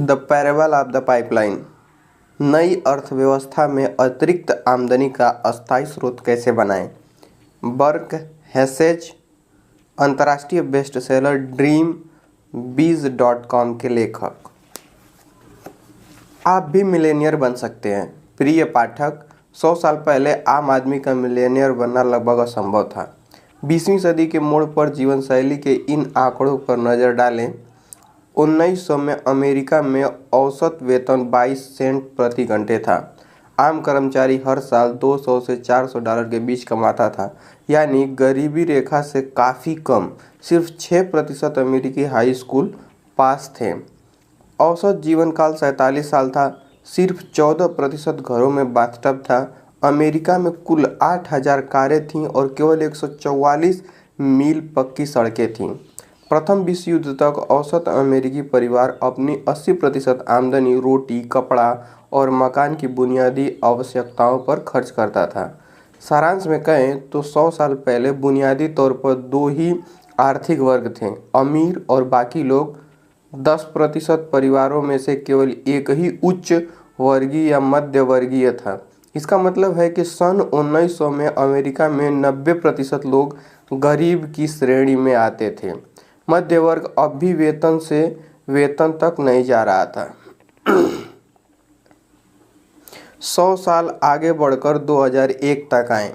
The parable of the pipeline. नई अर्थव्यवस्था में अतिरिक्त आमदनी का अस्थायी स्रोत कैसे बनाएं? बर्क हेसेज, अंतर्राष्ट्रीय बेस्टसेलर ड्रीम बीज.com के लेखक। आप भी मिलेनियर बन सकते हैं। प्रिय पाठक, 100 साल पहले आम आदमी का मिलेनियर बनना लगभग असंभव था। 20वीं सदी के मोड़ पर जीवनशैली के इन आंकड़ों पर नज़र डालें। 1900 में अमेरिका में औसत वेतन 22 सेंट प्रति घंटे था। आम कर्मचारी हर साल $200 से $400 के बीच कमाता था, यानी गरीबी रेखा से काफ़ी कम। सिर्फ 6% अमेरिकी हाई स्कूल पास थे। औसत जीवन काल 47 साल था। सिर्फ 14% घरों में बाथटब था। अमेरिका में कुल 8000 कारें थीं और केवल 144 मील पक्की सड़कें थीं। प्रथम विश्व युद्ध तक औसत अमेरिकी परिवार अपनी 80% आमदनी रोटी, कपड़ा और मकान की बुनियादी आवश्यकताओं पर खर्च करता था। सारांश में कहें तो 100 साल पहले बुनियादी तौर पर दो ही आर्थिक वर्ग थे, अमीर और बाकी लोग। 10% परिवारों में से केवल एक ही उच्च वर्गीय या मध्य वर्गीय था। इसका मतलब है कि सन 1900 में अमेरिका में 90% लोग गरीब की श्रेणी में आते थे। मध्य वर्ग अब भी वेतन से वेतन तक नहीं जा रहा था। 100 साल आगे बढ़कर 2001 तक आए।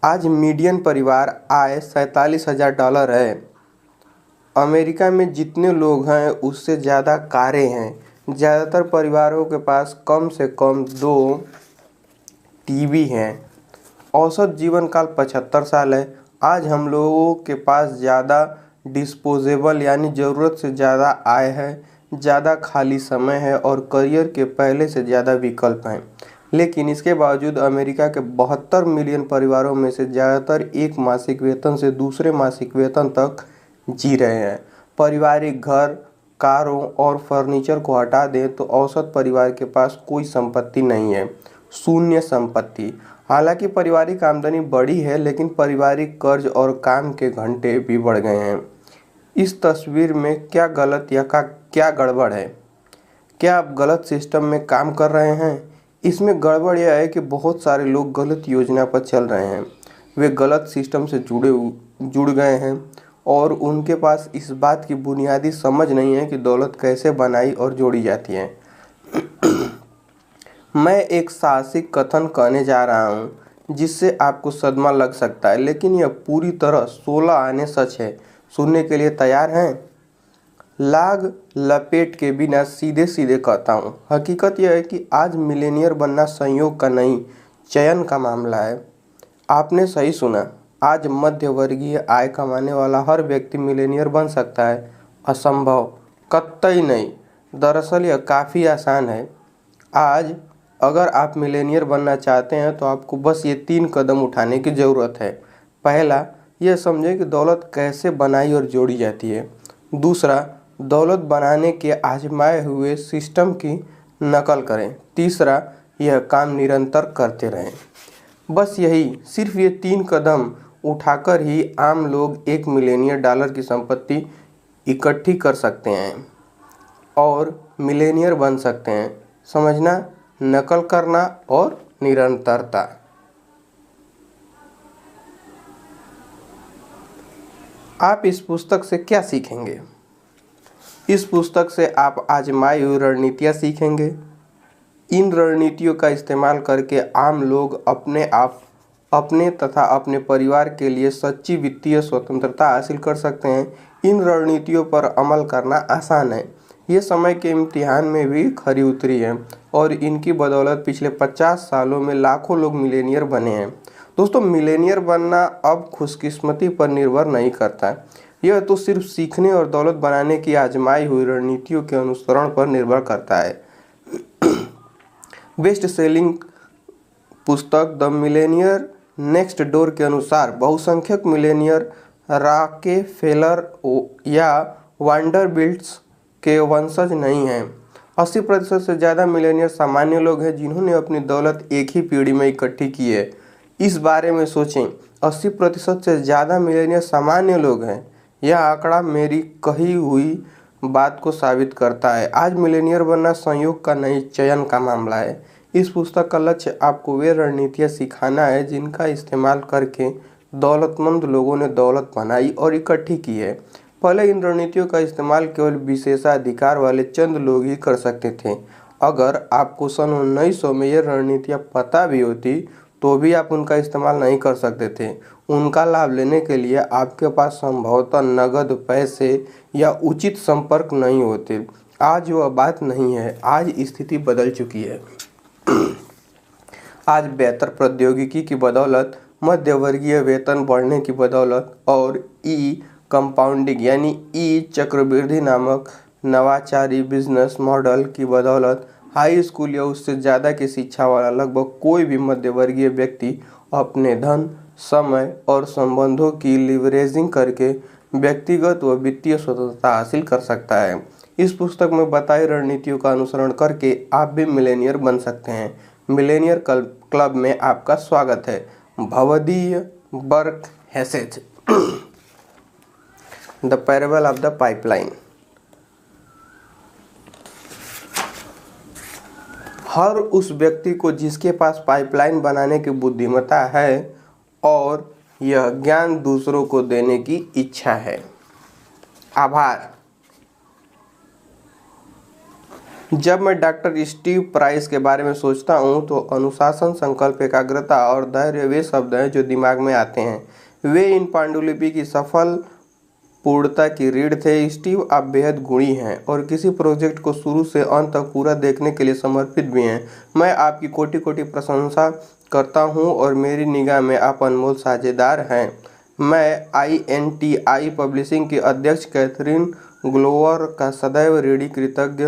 आज मीडियन परिवार आय $47,000 है। अमेरिका में जितने लोग हैं उससे ज़्यादा कारें हैं। ज़्यादातर परिवारों के पास कम से कम 2 टीवी हैं। औसत जीवन काल 75 साल है। आज हम लोगों के पास ज़्यादा डिस्पोजेबल यानी ज़रूरत से ज़्यादा आय है, ज़्यादा खाली समय है और करियर के पहले से ज़्यादा विकल्प हैं। लेकिन इसके बावजूद अमेरिका के 72 मिलियन परिवारों में से ज़्यादातर एक मासिक वेतन से दूसरे मासिक वेतन तक जी रहे हैं। पारिवारिक घर, कारों और फर्नीचर को हटा दें तो औसत परिवार के पास कोई संपत्ति नहीं है, शून्य संपत्ति। हालांकि पारिवारिक आमदनी बढ़ी है, लेकिन पारिवारिक कर्ज और काम के घंटे भी बढ़ गए हैं। इस तस्वीर में क्या गलत या क्या गड़बड़ है? क्या आप गलत सिस्टम में काम कर रहे हैं? इसमें गड़बड़ यह है कि बहुत सारे लोग गलत योजना पर चल रहे हैं। वे गलत सिस्टम से जुड़ गए हैं और उनके पास इस बात की बुनियादी समझ नहीं है कि दौलत कैसे बनाई और जोड़ी जाती है। मैं एक साहसिक कथन कहने जा रहा हूँ जिससे आपको सदमा लग सकता है, लेकिन यह पूरी तरह 16 आने सच है। सुनने के लिए तैयार हैं? लाग लपेट के बिना सीधे सीधे कहता हूँ, हकीकत यह है कि आज मिलेनियर बनना संयोग का नहीं, चयन का मामला है। आपने सही सुना, आज मध्य वर्गीय आय कमाने वाला हर व्यक्ति मिलेनियर बन सकता है। असंभव? कतई नहीं। दरअसल यह काफ़ी आसान है। आज अगर आप मिलेनियर बनना चाहते हैं तो आपको बस ये 3 कदम उठाने की ज़रूरत है। पहला, यह समझें कि दौलत कैसे बनाई और जोड़ी जाती है। दूसरा, दौलत बनाने के आजमाए हुए सिस्टम की नकल करें। तीसरा, यह काम निरंतर करते रहें। बस यही, सिर्फ ये 3 कदम उठाकर ही आम लोग $1 मिलियन की संपत्ति इकट्ठी कर सकते हैं और मिलेनियर बन सकते हैं। समझना, नकल करना और निरंतरता। आप इस पुस्तक से क्या सीखेंगे? इस पुस्तक से आप आजमाई हुई रणनीतियाँ सीखेंगे। इन रणनीतियों का इस्तेमाल करके आम लोग अपने तथा अपने परिवार के लिए सच्ची वित्तीय स्वतंत्रता हासिल कर सकते हैं। इन रणनीतियों पर अमल करना आसान है। ये समय के इम्तिहान में भी खरी उतरी है और इनकी बदौलत पिछले 50 सालों में लाखों लोग मिलेनियर बने हैं। दोस्तों, मिलेनियर बनना अब खुशकिस्मती पर निर्भर नहीं करता। यह तो सिर्फ सीखने और दौलत बनाने की आजमाई हुई रणनीतियों के अनुसरण पर निर्भर करता है। बेस्ट सेलिंग पुस्तक द मिलेनियर नेक्स्ट डोर के अनुसार बहुसंख्यक मिलेनियर रॉकेफेलर या वांडरबिल्ट्स के वंशज नहीं हैं। 80% से ज़्यादा मिलेनियर सामान्य लोग हैं जिन्होंने अपनी दौलत एक ही पीढ़ी में इकट्ठी की है। इस बारे में सोचें, 80% से ज़्यादा मिलेनियर सामान्य लोग हैं। यह आंकड़ा मेरी कही हुई बात को साबित करता है। आज मिलेनियर बनना संयोग का नहीं, चयन का मामला है। इस पुस्तक का लक्ष्य आपको वे रणनीतियाँ सिखाना है जिनका इस्तेमाल करके दौलतमंद लोगों ने दौलत बनाई और इकट्ठी की है। पहले इन रणनीतियों का इस्तेमाल केवल विशेषाधिकार वाले चंद लोग ही कर सकते थे। अगर आपको सन 1900 में ये रणनीतियाँ पता भी होती तो भी आप उनका इस्तेमाल नहीं कर सकते थे। उनका लाभ लेने के लिए आपके पास संभवतः नगद, पैसे या उचित संपर्क नहीं होते। आज वह बात नहीं है, आज स्थिति बदल चुकी है। आज बेहतर प्रौद्योगिकी की बदौलत, मध्यवर्गीय वेतन बढ़ने की बदौलत और ई कंपाउंडिंग यानी ई चक्रवृद्धि नामक नवाचारी बिजनेस मॉडल की बदौलत हाई स्कूल या उससे ज़्यादा की शिक्षा वाला लगभग कोई भी मध्यवर्गीय व्यक्ति अपने धन, समय और संबंधों की लिवरेजिंग करके व्यक्तिगत व वित्तीय स्वतंत्रता हासिल कर सकता है। इस पुस्तक में बताई रणनीतियों का अनुसरण करके आप भी मिलेनियर बन सकते हैं। मिलेनियर क्लब में आपका स्वागत है। भवदीय Burke Hedges. The parable of the pipeline. हर उस व्यक्ति को जिसके पास पाइपलाइन बनाने की बुद्धिमत्ता है और यह ज्ञान दूसरों को देने की इच्छा है। आभार। जब मैं डॉक्टर स्टीव प्राइस के बारे में सोचता हूँ तो अनुशासन, संकल्प, एकाग्रता और धैर्य वे शब्द हैं जो दिमाग में आते हैं। वे इन पांडुलिपि की सफल पूर्णता की रीढ़ थे। स्टीव, आप बेहद गुणी हैं और किसी प्रोजेक्ट को शुरू से अंत तक पूरा देखने के लिए समर्पित भी हैं। मैं आपकी कोटि कोटि प्रशंसा करता हूं और मेरी निगाह में आप अनमोल साझेदार हैं। मैं INTI पब्लिशिंग की अध्यक्ष कैथरीन ग्लोवर का सदैव ऋणी कृतज्ञ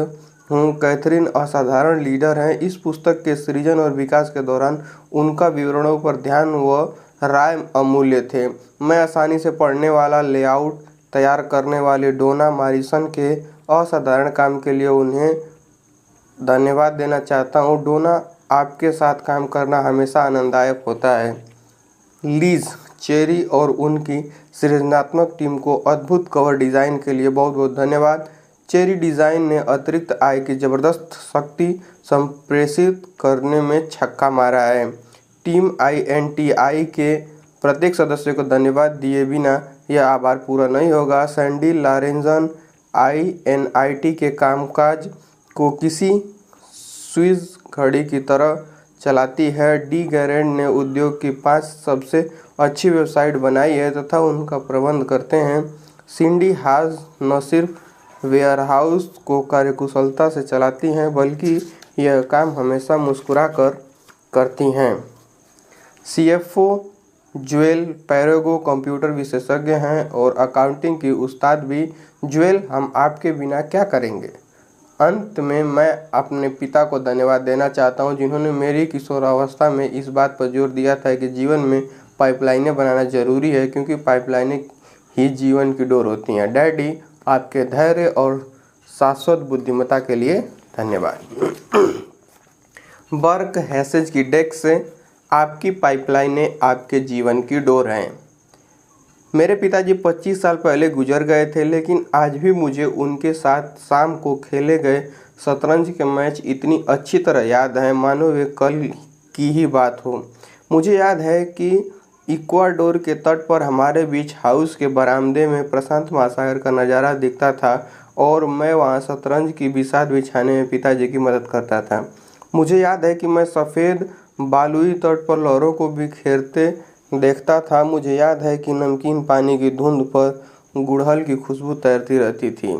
हूँ। कैथरीन असाधारण लीडर हैं। इस पुस्तक के सृजन और विकास के दौरान उनका विवरणों पर ध्यान व राय अमूल्य थे। मैं आसानी से पढ़ने वाला लेआउट तैयार करने वाली डोना मॉरिसन के असाधारण काम के लिए उन्हें धन्यवाद देना चाहता हूँ। डोना, आपके साथ काम करना हमेशा आनंददायक होता है। लीज चेरी और उनकी सृजनात्मक टीम को अद्भुत कवर डिज़ाइन के लिए बहुत बहुत धन्यवाद। चेरी डिज़ाइन ने अतिरिक्त आय की ज़बरदस्त शक्ति संप्रेषित करने में छक्का मारा है। टीम INTI के प्रत्येक सदस्य को धन्यवाद दिए बिना यह आभार पूरा नहीं होगा। सैंडी लॉरेंजन INIT के कामकाज को किसी स्विस घड़ी की तरह चलाती है। डी गैरेंट ने उद्योग की 5 सबसे अच्छी वेबसाइट बनाई है तथा उनका प्रबंध करते हैं। सिंडी हाज न सिर्फ वेयरहाउस को कार्यकुशलता से चलाती हैं बल्कि यह काम हमेशा मुस्कुरा कर करती हैं। CFO ज्वेल पैरेगो कंप्यूटर विशेषज्ञ हैं और अकाउंटिंग की उस्ताद भी। ज्वेल, हम आपके बिना क्या करेंगे। अंत में मैं अपने पिता को धन्यवाद देना चाहता हूं जिन्होंने मेरी किशोरावस्था में इस बात पर जोर दिया था कि जीवन में पाइपलाइनें बनाना जरूरी है क्योंकि पाइपलाइनें ही जीवन की डोर होती हैं। डैडी, आपके धैर्य और शाश्वत बुद्धिमत्ता के लिए धन्यवाद। बर्क हैसेज की डेस्क से आपकी पाइपलाइनें आपके जीवन की डोर हैं। मेरे पिताजी 25 साल पहले गुजर गए थे, लेकिन आज भी मुझे उनके साथ शाम को खेले गए शतरंज के मैच इतनी अच्छी तरह याद हैं मानो वे कल की ही बात हो। मुझे याद है कि इक्वाडोर के तट पर हमारे बीच हाउस के बरामदे में प्रशांत महासागर का नज़ारा दिखता था और मैं वहाँ शतरंज की बिसात बिछाने में पिताजी की मदद करता था। मुझे याद है कि मैं सफ़ेद बालुई तट पर लहरों को बिखेरते देखता था। मुझे याद है कि नमकीन पानी की धुंध पर गुड़हल की खुशबू तैरती रहती थी।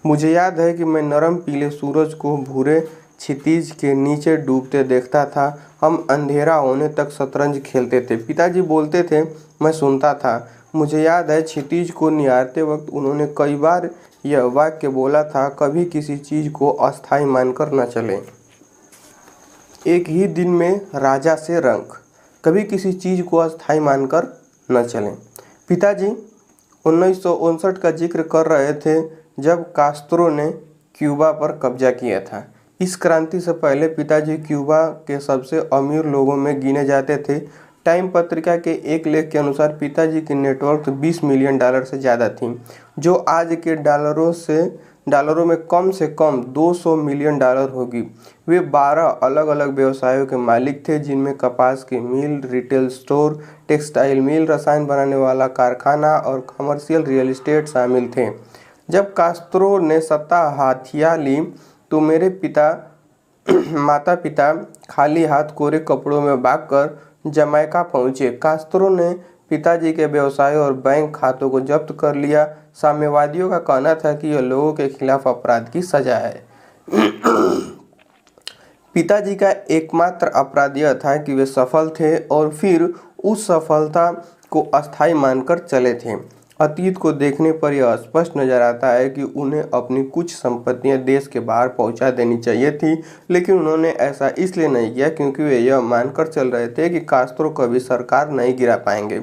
मुझे याद है कि मैं नरम पीले सूरज को भूरे क्षितिज के नीचे डूबते देखता था। हम अंधेरा होने तक शतरंज खेलते थे। पिताजी बोलते थे, मैं सुनता था। मुझे याद है क्षितिज को निहारते वक्त उन्होंने कई बार यह वाक्य बोला था, कभी किसी चीज़ को अस्थायी मानकर न चलें। एक ही दिन में राजा से रंक, कभी किसी चीज़ को अस्थायी मानकर न चलें। पिताजी 1959 का जिक्र कर रहे थे जब कास्त्रो ने क्यूबा पर कब्जा किया था। इस क्रांति से पहले पिताजी क्यूबा के सबसे अमीर लोगों में गिने जाते थे। टाइम पत्रिका के एक लेख के अनुसार पिताजी की नेटवर्थ $20 मिलियन से ज़्यादा थी, जो आज के डॉलरों से डॉलरों में कम से कम 200 मिलियन डॉलर होगी। वे 12 अलग अलग व्यवसायों के मालिक थे, जिनमें कपास की मिल, रिटेल स्टोर, टेक्सटाइल मिल, रसायन बनाने वाला कारखाना और कमर्शियल रियल एस्टेट शामिल थे। जब कास्त्रो ने सत्ता हाथिया ली तो मेरे माता पिता खाली हाथ कोरे कपड़ों में भागकर जमैका पहुंचे। कास्त्रो ने पिताजी के व्यवसाय और बैंक खातों को जब्त कर लिया। साम्यवादियों का कहना था कि यह लोगों के खिलाफ अपराध की सजा है। पिताजी का एकमात्र अपराध यह था कि वे सफल थे और फिर उस सफलता को अस्थायी मानकर चले थे। अतीत को देखने पर यह स्पष्ट नजर आता है कि उन्हें अपनी कुछ संपत्तियां देश के बाहर पहुंचा देनी चाहिए थी, लेकिन उन्होंने ऐसा इसलिए नहीं किया क्योंकि वे यह मानकर चल रहे थे कि कास्त्रो कभी सरकार नहीं गिरा पाएंगे।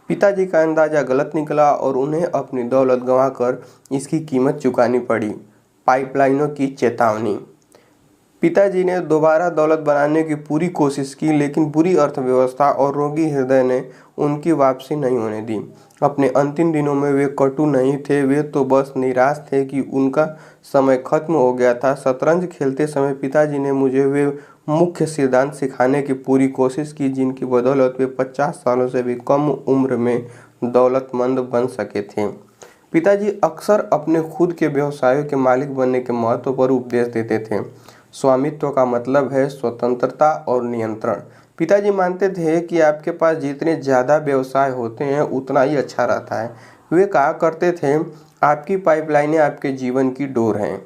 पिताजी का अंदाजा गलत निकला और उन्हें अपनी दौलत गंवाकर इसकी कीमत चुकानी पड़ी। पाइपलाइनों की चेतावनी। पिताजी ने दोबारा दौलत बनाने की पूरी कोशिश की, लेकिन बुरी अर्थव्यवस्था और रोगी हृदय ने उनकी वापसी नहीं होने दी। अपने अंतिम दिनों में वे कटु नहीं थे, वे तो बस निराश थे कि उनका समय खत्म हो गया था। शतरंज खेलते समय पिताजी ने मुझे वे मुख्य सिद्धांत सिखाने की पूरी कोशिश की जिनकी बदौलत वे 50 सालों से भी कम उम्र में दौलतमंद बन सके थे। पिताजी अक्सर अपने खुद के व्यवसायों के मालिक बनने के महत्व पर उपदेश देते थे। स्वामित्व का मतलब है स्वतंत्रता और नियंत्रण। पिताजी मानते थे कि आपके पास जितने ज़्यादा व्यवसाय होते हैं उतना ही अच्छा रहता है। वे कहा करते थे, आपकी पाइपलाइनें आपके जीवन की डोर हैं।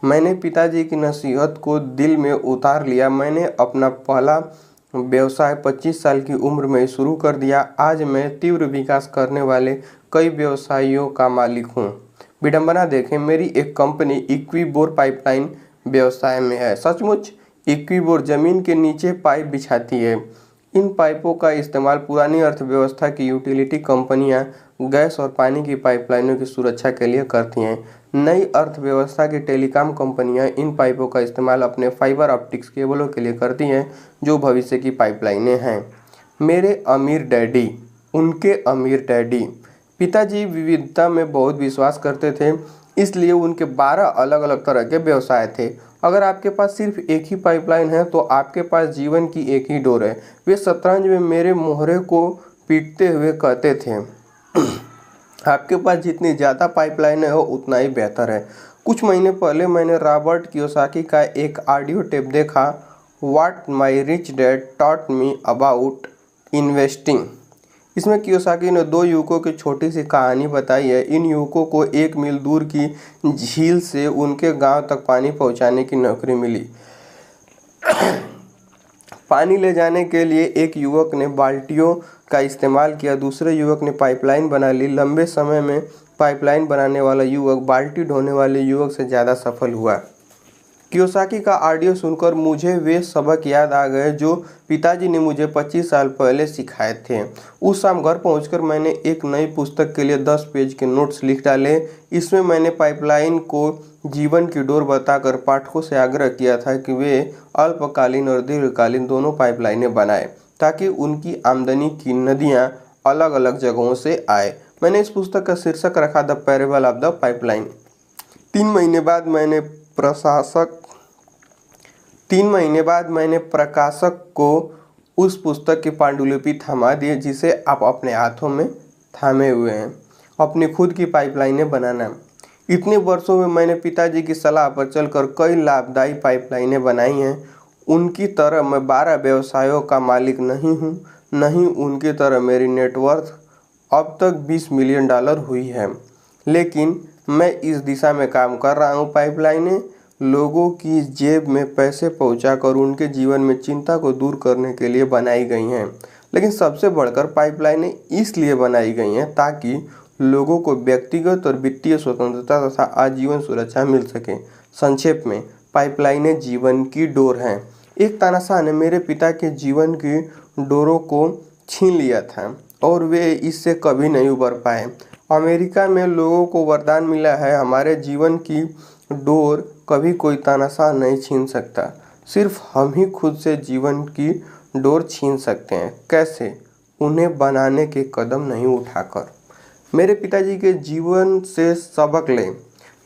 मैंने पिताजी की नसीहत को दिल में उतार लिया। मैंने अपना पहला व्यवसाय 25 साल की उम्र में शुरू कर दिया। आज मैं तीव्र विकास करने वाले कई व्यवसायों का मालिक हूँ। विडंबना देखें, मेरी एक कंपनी इक्विबोर पाइपलाइन व्यवसाय में है। सचमुच इक्विबोर जमीन के नीचे पाइप बिछाती है। इन पाइपों का इस्तेमाल पुरानी अर्थव्यवस्था की यूटिलिटी कंपनियां गैस और पानी की पाइपलाइनों की सुरक्षा के लिए करती हैं। नई अर्थव्यवस्था की टेलीकॉम कंपनियां इन पाइपों का इस्तेमाल अपने फाइबर ऑप्टिक्स केबलों के लिए करती हैं, जो भविष्य की पाइपलाइनें हैं। मेरे अमीर डैडी। उनके अमीर डैडी। पिताजी विविधता में बहुत विश्वास करते थे, इसलिए उनके 12 अलग अलग तरह के व्यवसाय थे। अगर आपके पास सिर्फ एक ही पाइपलाइन है तो आपके पास जीवन की एक ही डोर है। वे शतरंज में मेरे मोहरे को पीटते हुए कहते थे, आपके पास जितनी ज़्यादा पाइपलाइन है उतना ही बेहतर है। कुछ महीने पहले मैंने रॉबर्ट कियोसाकी का एक ऑडियो टेप देखा, what my rich dad taught me about investing. इसमें कियोसाकी ने 2 युवकों की छोटी सी कहानी बताई है। इन युवकों को 1 मील दूर की झील से उनके गांव तक पानी पहुंचाने की नौकरी मिली। पानी ले जाने के लिए एक युवक ने बाल्टियों का इस्तेमाल किया, दूसरे युवक ने पाइपलाइन बना ली। लंबे समय में पाइपलाइन बनाने वाला युवक बाल्टी ढोने वाले युवक से ज़्यादा सफल हुआ। कियोसाकी का ऑडियो सुनकर मुझे वे सबक याद आ गए जो पिताजी ने मुझे 25 साल पहले सिखाए थे। उस शाम घर पहुंचकर मैंने एक नई पुस्तक के लिए 10 पेज के नोट्स लिख डाले। इसमें मैंने पाइपलाइन को जीवन की डोर बताकर पाठकों से आग्रह किया था कि वे अल्पकालीन और दीर्घकालीन दोनों पाइपलाइनें बनाएं, ताकि उनकी आमदनी की नदियाँ अलग अलग जगहों से आए। मैंने इस पुस्तक का शीर्षक रखा the parable of the pipeline. 3 महीने बाद मैंने प्रकाशक को उस पुस्तक की पांडुलिपि थमा दी, जिसे आप अपने हाथों में थामे हुए हैं। अपनी खुद की पाइपलाइनें बनाना। इतने वर्षों में मैंने पिताजी की सलाह पर चलकर कई लाभदायी पाइपलाइनें बनाई हैं। उनकी तरह मैं 12 व्यवसायों का मालिक नहीं हूँ, नहीं उनकी तरह मेरी नेटवर्थ अब तक 20 मिलियन डॉलर हुई है, लेकिन मैं इस दिशा में काम कर रहा हूँ। पाइपलाइनें लोगों की जेब में पैसे पहुंचाकर उनके जीवन में चिंता को दूर करने के लिए बनाई गई हैं, लेकिन सबसे बढ़कर पाइपलाइनें इसलिए बनाई गई हैं ताकि लोगों को व्यक्तिगत और वित्तीय स्वतंत्रता तथा आजीवन सुरक्षा मिल सके। संक्षेप में, पाइपलाइनें जीवन की डोर हैं। एक तानाशाह ने मेरे पिता के जीवन की डोरों को छीन लिया था और वे इससे कभी नहीं उबर पाए। अमेरिका में लोगों को वरदान मिला है, हमारे जीवन की डोर कभी कोई तानाशाह नहीं छीन सकता। सिर्फ हम ही खुद से जीवन की डोर छीन सकते हैं। कैसे? उन्हें बनाने के कदम नहीं उठाकर। मेरे पिताजी के जीवन से सबक लें।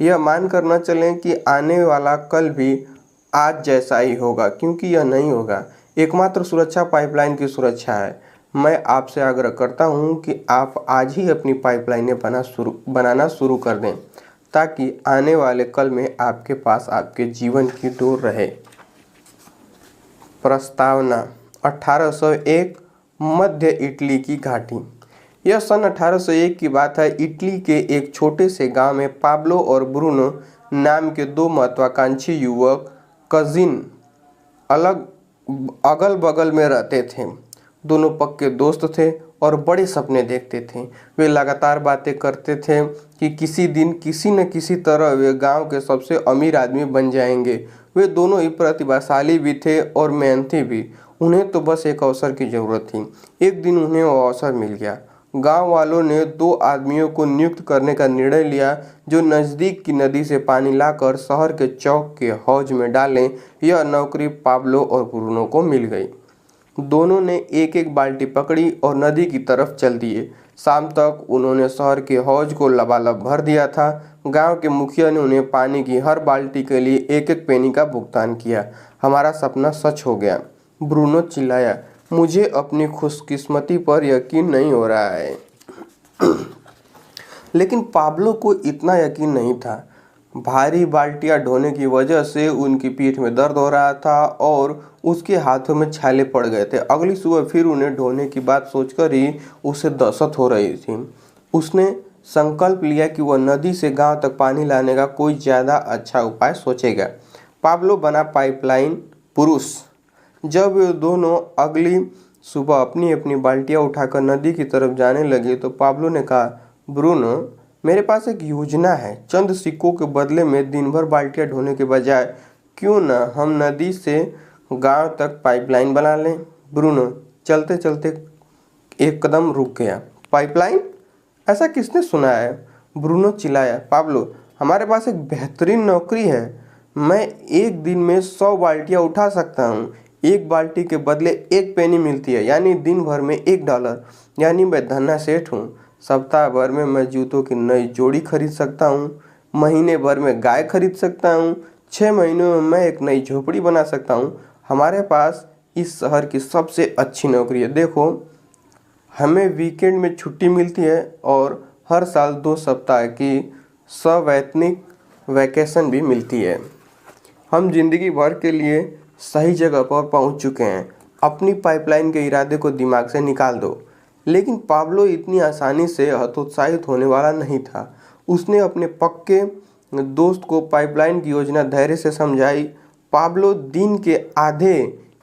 यह मानकर न चलें कि आने वाला कल भी आज जैसा ही होगा, क्योंकि यह नहीं होगा। एकमात्र सुरक्षा पाइपलाइन की सुरक्षा है। मैं आपसे आग्रह करता हूं कि आप आज ही अपनी पाइपलाइनें बनाना शुरू कर दें, ताकि आने वाले कल में आपके पास आपके जीवन की डोर रहे। प्रस्तावना 1801 मध्य इटली की घाटी। यह सन 1801 की बात है। इटली के एक छोटे से गांव में पाब्लो और ब्रूनो नाम के दो महत्वाकांक्षी युवक कजिन अगल बगल में रहते थे। दोनों पक्के दोस्त थे और बड़े सपने देखते थे। वे लगातार बातें करते थे कि किसी दिन किसी न किसी तरह वे गांव के सबसे अमीर आदमी बन जाएंगे। वे दोनों ही प्रतिभाशाली भी थे और मेहनती भी। उन्हें तो बस एक अवसर की जरूरत थी। एक दिन उन्हें वो अवसर मिल गया। गांव वालों ने दो आदमियों को नियुक्त करने का निर्णय लिया, जो नज़दीक की नदी से पानी लाकर शहर के चौक के हौज में डालें। यह नौकरी पाब्लो और ब्रूनो को मिल गई। दोनों ने एक एक बाल्टी पकड़ी और नदी की तरफ चल दिए। शाम तक उन्होंने शहर के हौज को लबालब भर दिया था। गांव के मुखिया ने उन्हें पानी की हर बाल्टी के लिए एक एक पेनी का भुगतान किया। हमारा सपना सच हो गया, ब्रूनो चिल्लाया। मुझे अपनी खुशकिस्मती पर यकीन नहीं हो रहा है। लेकिन पाब्लो को इतना यकीन नहीं था। भारी बाल्टियां ढोने की वजह से उनकी पीठ में दर्द हो रहा था और उसके हाथों में छाले पड़ गए थे। अगली सुबह फिर उन्हें ढोने की बात सोचकर ही उसे दहशत हो रही थी। उसने संकल्प लिया कि वह नदी से गांव तक पानी लाने का कोई ज़्यादा अच्छा उपाय सोचेगा। पाब्लो बना पाइपलाइन पुरुष। जब वे दोनों अगली सुबह अपनी अपनी बाल्टियां उठाकर नदी की तरफ जाने लगे तो पाब्लो ने कहा, ब्रूनो, मेरे पास एक योजना है। चंद सिक्कों के बदले में दिन भर बाल्टियां ढोने के बजाय क्यों न हम नदी से गांव तक पाइपलाइन बना लें। ब्रूनो चलते चलते एक कदम रुक गया। पाइपलाइन? ऐसा किसने सुना है? ब्रूनो चिल्लाया। पाब्लो, हमारे पास एक बेहतरीन नौकरी है। मैं एक दिन में 100 बाल्टियां उठा सकता हूँ। एक बाल्टी के बदले एक पेनी मिलती है, यानी दिन भर में $1। यानी मैं धन्ना सेठ हूँ। सप्ताह भर में मैं जूतों की नई जोड़ी खरीद सकता हूँ। महीने भर में गाय खरीद सकता हूँ। 6 महीनों में मैं एक नई झोपड़ी बना सकता हूँ। हमारे पास इस शहर की सबसे अच्छी नौकरी है। देखो, हमें वीकेंड में छुट्टी मिलती है और हर साल 2 सप्ताह की सवैतनिक वैकेशन भी मिलती है। हम जिंदगी भर के लिए सही जगह पर पहुंच चुके हैं। अपनी पाइपलाइन के इरादे को दिमाग से निकाल दो। लेकिन पाब्लो इतनी आसानी से हतोत्साहित होने वाला नहीं था। उसने अपने पक्के दोस्त को पाइपलाइन की योजना धैर्य से समझाई। पाब्लो दिन के आधे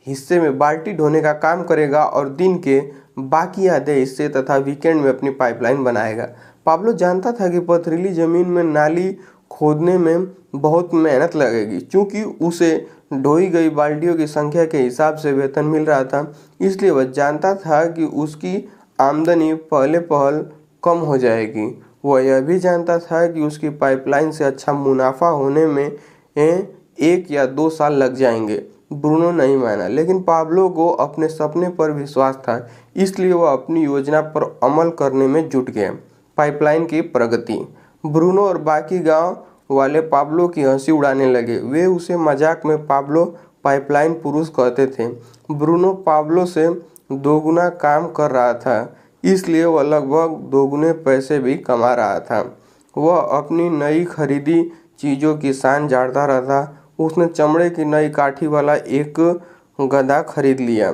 हिस्से में बाल्टी ढोने का काम करेगा और दिन के बाकी आधे हिस्से तथा वीकेंड में अपनी पाइपलाइन बनाएगा। पाब्लो जानता था कि पथरीली जमीन में नाली खोदने में बहुत मेहनत लगेगी। चूंकि उसे ढोई गई बाल्टियों की संख्या के हिसाब से वेतन मिल रहा था, इसलिए वह जानता था कि उसकी आमदनी पहले पहल कम हो जाएगी। वह यह भी जानता था कि उसकी पाइपलाइन से अच्छा मुनाफा होने में 1 या 2 साल लग जाएंगे। ब्रूनो नहीं माना, लेकिन पाब्लो को अपने सपने पर विश्वास था, इसलिए वह अपनी योजना पर अमल करने में जुट गया। पाइपलाइन की प्रगति। ब्रूनो और बाकी गांव वाले पाब्लो की हंसी उड़ाने लगे। वे उसे मजाक में पाब्लो पाइपलाइन पुरुष कहते थे। ब्रूनो पाब्लो से दोगुना काम कर रहा था, इसलिए वह लगभग दोगुने पैसे भी कमा रहा था। वह अपनी नई खरीदी चीज़ों की शान झाड़ता रहता। उसने चमड़े की नई काठी वाला एक गधा खरीद लिया,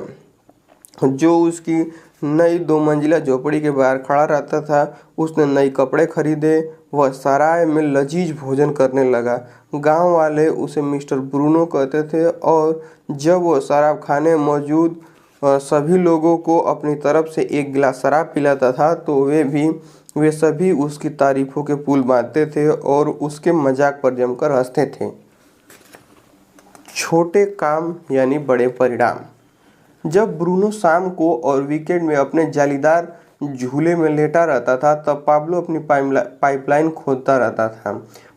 जो उसकी नई 2 मंजिला झोपड़ी के बाहर खड़ा रहता था। उसने नए कपड़े खरीदे। वह सराय में लजीज भोजन करने लगा। गांव वाले उसे मिस्टर ब्रूनो कहते थे और जब वह शराब खाने मौजूद सभी लोगों को अपनी तरफ से एक गिलास शराब पिलाता था तो वे सभी उसकी तारीफों के पुल बांधते थे और उसके मजाक पर जमकर हंसते थे। छोटे काम यानी बड़े परिणाम। जब ब्रूनो शाम को और वीकेंड में अपने जालीदार झूले में लेटा रहता था, तब पाब्लो अपनी पाइपलाइन खोदता रहता था।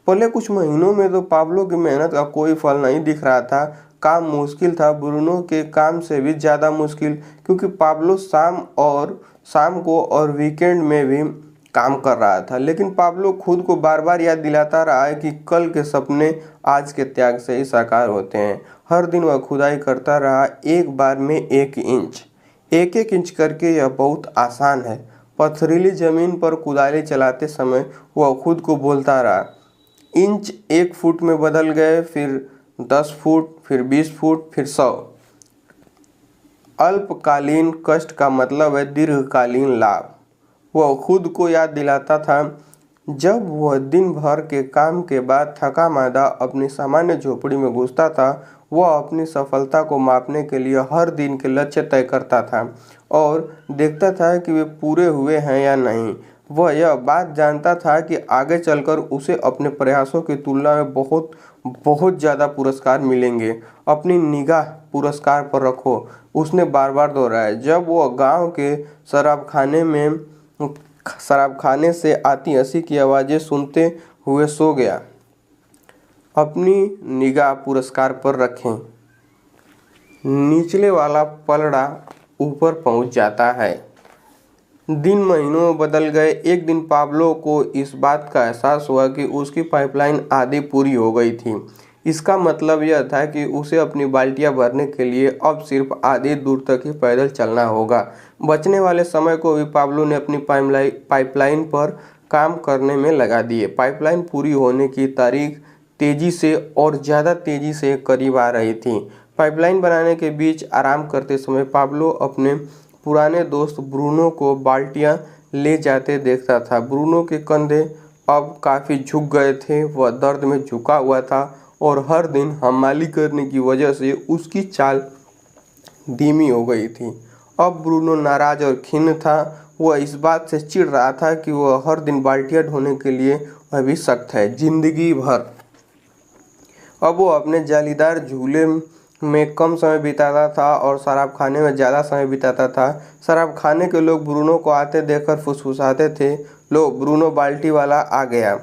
पहले कुछ महीनों में तो पाब्लो की मेहनत का कोई फल नहीं दिख रहा था। काम मुश्किल था, ब्रूनो के काम से भी ज़्यादा मुश्किल, क्योंकि पाब्लो शाम को और वीकेंड में भी काम कर रहा था, लेकिन पाब्लो खुद को बार बार याद दिलाता रहा है कि कल के सपने आज के त्याग से ही साकार होते हैं। हर दिन वह खुदाई करता रहा, एक बार में 1 इंच, एक एक इंच करके। यह बहुत आसान है। पथरीली जमीन पर कुदाली चलाते समय वह खुद को बोलता रहा, इंच 1 फुट में बदल गए, फिर 10 फुट, फिर 20 फुट, फिर 100। अल्पकालीन कष्ट का मतलब है दीर्घकालीन लाभ। वह खुद को याद दिलाता था। जब वह दिन भर के काम के बाद थका मांदा अपनी सामान्य झोपड़ी में घुसता था, वह अपनी सफलता को मापने के लिए हर दिन के लक्ष्य तय करता था और देखता था कि वे पूरे हुए हैं या नहीं। वह यह बात जानता था कि आगे चलकर उसे अपने प्रयासों की तुलना में बहुत बहुत ज़्यादा पुरस्कार मिलेंगे। अपनी निगाह पुरस्कार पर रखो, उसने बार बार दोहराया। जब वह गांव के शराबखाने से आती हंसी की आवाज़ें सुनते हुए सो गया। अपनी निगाह पुरस्कार पर रखें, निचले वाला पलड़ा ऊपर पहुंच जाता है। दिन महीनों में बदल गए। एक दिन पाब्लो को इस बात का एहसास हुआ कि उसकी पाइपलाइन आधी पूरी हो गई थी। इसका मतलब यह था कि उसे अपनी बाल्टियां भरने के लिए अब सिर्फ आधी दूर तक ही पैदल चलना होगा। बचने वाले समय को भी पाब्लो ने अपनी पाइपलाइन पर काम करने में लगा दिए। पाइपलाइन पूरी होने की तारीख तेजी से और ज़्यादा तेजी से करीब आ रही थी। पाइपलाइन बनाने के बीच आराम करते समय पाब्लो अपने पुराने दोस्त ब्रूनो को बाल्टियां ले जाते देखता था। ब्रूनो के कंधे अब काफ़ी झुक गए थे, वह दर्द में झुका हुआ था और हर दिन हमाली करने की वजह से उसकी चाल धीमी हो गई थी। अब ब्रूनो नाराज और खिन्न था। वह इस बात से चिढ़ रहा था कि वह हर दिन बाल्टियां ढोने के लिए अभी सख्त है, जिंदगी भर। अब वो अपने जालीदार झूले में कम समय बिताता था और शराब खाने में ज़्यादा समय बिताता था। शराब खाने के लोग ब्रूनो को आते देखकर फुसफुसाते थे, लो ब्रूनो बाल्टी वाला आ गया।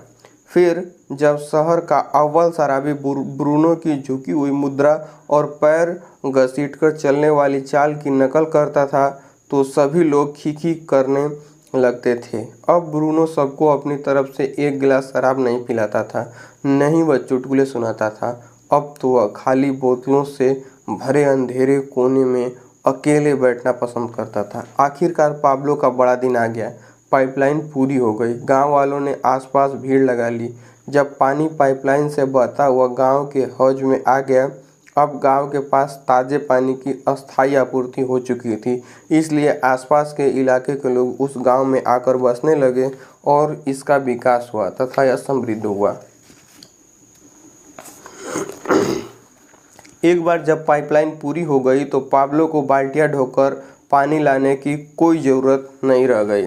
फिर जब शहर का अव्वल शराबी ब्रूनो की झुकी हुई मुद्रा और पैर घसीटकर चलने वाली चाल की नकल करता था तो सभी लोग खीखी करने लगते थे। अब ब्रूनो सबको अपनी तरफ से एक गिलास शराब नहीं पिलाता था, नहीं वह चुटकुले सुनाता था। अब तो वह खाली बोतलों से भरे अंधेरे कोने में अकेले बैठना पसंद करता था। आखिरकार पाब्लो का बड़ा दिन आ गया। पाइपलाइन पूरी हो गई। गांव वालों ने आसपास भीड़ लगा ली। जब पानी पाइपलाइन से बहता हुआ गांव के हौज में आ गया, अब गांव के पास ताज़े पानी की अस्थायी आपूर्ति हो चुकी थी, इसलिए आसपास के इलाके के लोग उस गांव में आकर बसने लगे और इसका विकास हुआ तथा यह समृद्ध हुआ। एक बार जब पाइपलाइन पूरी हो गई तो पाब्लो को बाल्टियां ढोकर पानी लाने की कोई ज़रूरत नहीं रह गई।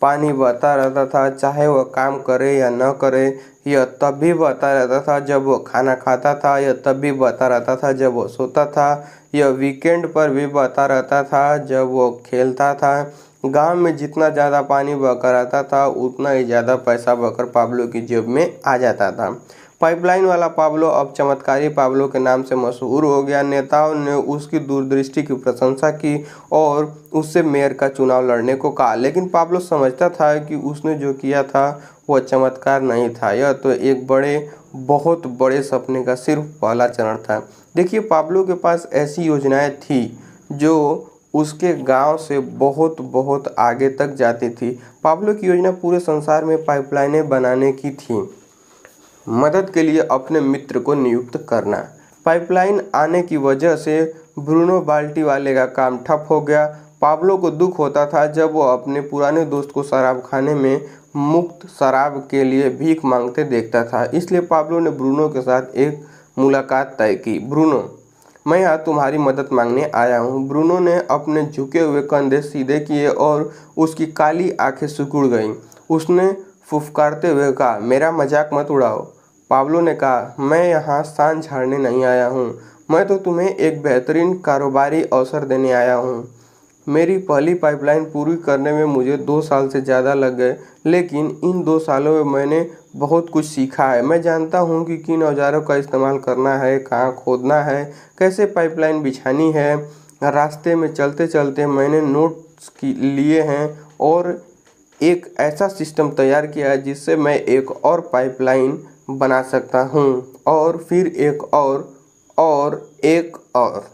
पानी बहता रहता था, चाहे वह काम करे या न करे। यह तब भी बहता रहता था जब वह खाना खाता था, यह तब भी बहता रहता था जब वह सोता था, यह वीकेंड पर भी बहता रहता था जब वह खेलता था। गांव में जितना ज़्यादा पानी बहकर आता था उतना ही ज़्यादा पैसा बहकर पाब्लो की जेब में आ जाता था। पाइपलाइन वाला पाब्लो अब चमत्कारी पाब्लो के नाम से मशहूर हो गया। नेताओं ने उसकी दूरदृष्टि की प्रशंसा की और उससे मेयर का चुनाव लड़ने को कहा, लेकिन पाब्लो समझता था कि उसने जो किया था वह चमत्कार नहीं था, यह तो एक बहुत बड़े सपने का सिर्फ पहला चरण था। देखिए, पाब्लो के पास ऐसी योजनाएं थी जो उसके गांव से बहुत बहुत आगे तक जाती थी। पाब्लो की योजना पूरे संसार में पाइपलाइनें बनाने की थी। मदद के लिए अपने मित्र को नियुक्त करना। पाइपलाइन आने की वजह से ब्रूनो बाल्टी वाले का काम ठप हो गया। पाब्लो को दुख होता था जब वो अपने पुराने दोस्त को शराब खाने में मुफ्त शराब के लिए भीख मांगते देखता था। इसलिए पाब्लो ने ब्रूनो के साथ एक मुलाकात तय की। ब्रूनो, मैं यहाँ तुम्हारी मदद मांगने आया हूँ। ब्रूनो ने अपने झुके हुए कंधे सीधे किए और उसकी काली आंखें सिकुड़ गईं। उसने फुफकारते हुए कहा, मेरा मजाक मत उड़ाओ। पाब्लो ने कहा, मैं यहाँ शान झाड़ने नहीं आया हूँ, मैं तो तुम्हें एक बेहतरीन कारोबारी अवसर देने आया हूँ। मेरी पहली पाइपलाइन पूरी करने में मुझे 2 साल से ज़्यादा लग गए, लेकिन इन 2 सालों में मैंने बहुत कुछ सीखा है। मैं जानता हूँ कि किन औजारों का इस्तेमाल करना है, कहाँ खोदना है, कैसे पाइपलाइन बिछानी है। रास्ते में चलते चलते मैंने नोट्स लिए हैं और एक ऐसा सिस्टम तैयार किया है जिससे मैं एक और पाइपलाइन बना सकता हूँ, और फिर एक और एक और।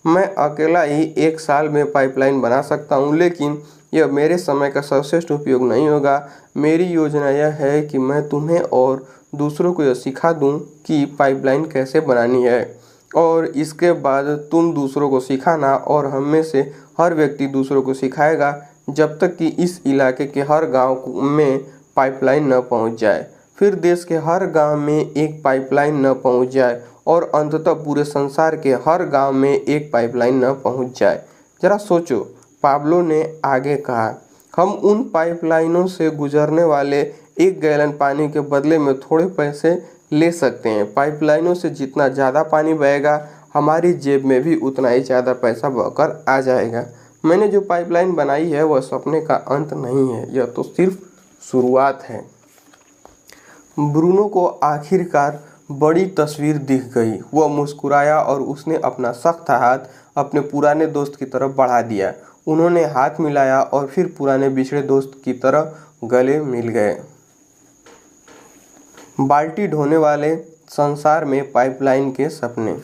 मैं अकेला ही 1 साल में पाइपलाइन बना सकता हूँ, लेकिन यह मेरे समय का सर्वश्रेष्ठ उपयोग नहीं होगा। मेरी योजना यह है कि मैं तुम्हें और दूसरों को यह सिखा दूँ कि पाइपलाइन कैसे बनानी है, और इसके बाद तुम दूसरों को सिखाना, और हम में से हर व्यक्ति दूसरों को सिखाएगा जब तक कि इस इलाके के हर गांव में पाइपलाइन न पहुंच जाए, फिर देश के हर गांव में एक पाइपलाइन न पहुंच जाए, और अंततः पूरे संसार के हर गांव में एक पाइपलाइन न पहुंच जाए। जरा सोचो, पाब्लो ने आगे कहा, हम उन पाइपलाइनों से गुजरने वाले 1 गैलन पानी के बदले में थोड़े पैसे ले सकते हैं। पाइपलाइनों से जितना ज़्यादा पानी बहेगा, हमारी जेब में भी उतना ही ज़्यादा पैसा बहकर आ जाएगा। मैंने जो पाइपलाइन बनाई है वह सपने का अंत नहीं है, यह तो सिर्फ शुरुआत है। ब्रूनो को आखिरकार बड़ी तस्वीर दिख गई। वह मुस्कुराया और उसने अपना सख्त हाथ अपने पुराने दोस्त की तरफ बढ़ा दिया। उन्होंने हाथ मिलाया और फिर पुराने बिछड़े दोस्त की तरह गले मिल गए। बाल्टी ढोने वाले संसार में पाइपलाइन के सपने।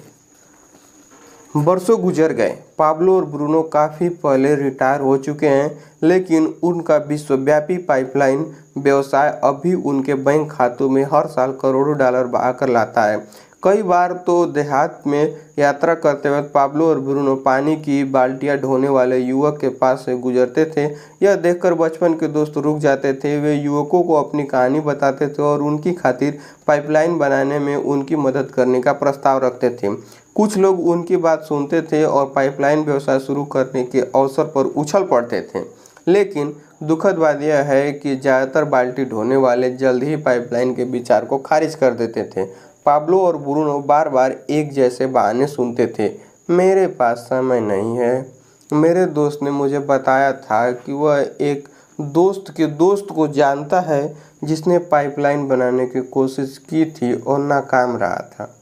वर्षों गुजर गए। पाब्लो और ब्रूनो काफ़ी पहले रिटायर हो चुके हैं, लेकिन उनका विश्वव्यापी पाइपलाइन व्यवसाय अभी उनके बैंक खातों में हर साल करोड़ों डॉलर बहाकर लाता है। कई बार तो देहात में यात्रा करते वक्त पाब्लो और ब्रूनो पानी की बाल्टियां ढोने वाले युवक के पास से गुजरते थे। यह देखकर बचपन के दोस्त रुक जाते थे। वे युवकों को अपनी कहानी बताते थे और उनकी खातिर पाइपलाइन बनाने में उनकी मदद करने का प्रस्ताव रखते थे। कुछ लोग उनकी बात सुनते थे और पाइपलाइन व्यवसाय शुरू करने के अवसर पर उछल पड़ते थे, लेकिन दुखद बात यह है कि ज़्यादातर बाल्टी ढोने वाले जल्द ही पाइपलाइन के विचार को खारिज कर देते थे। पाब्लो और ब्रूनो बार बार एक जैसे बहाने सुनते थे, मेरे पास समय नहीं है, मेरे दोस्त ने मुझे बताया था कि वह एक दोस्त के दोस्त को जानता है जिसने पाइपलाइन बनाने की कोशिश की थी और नाकाम रहा था।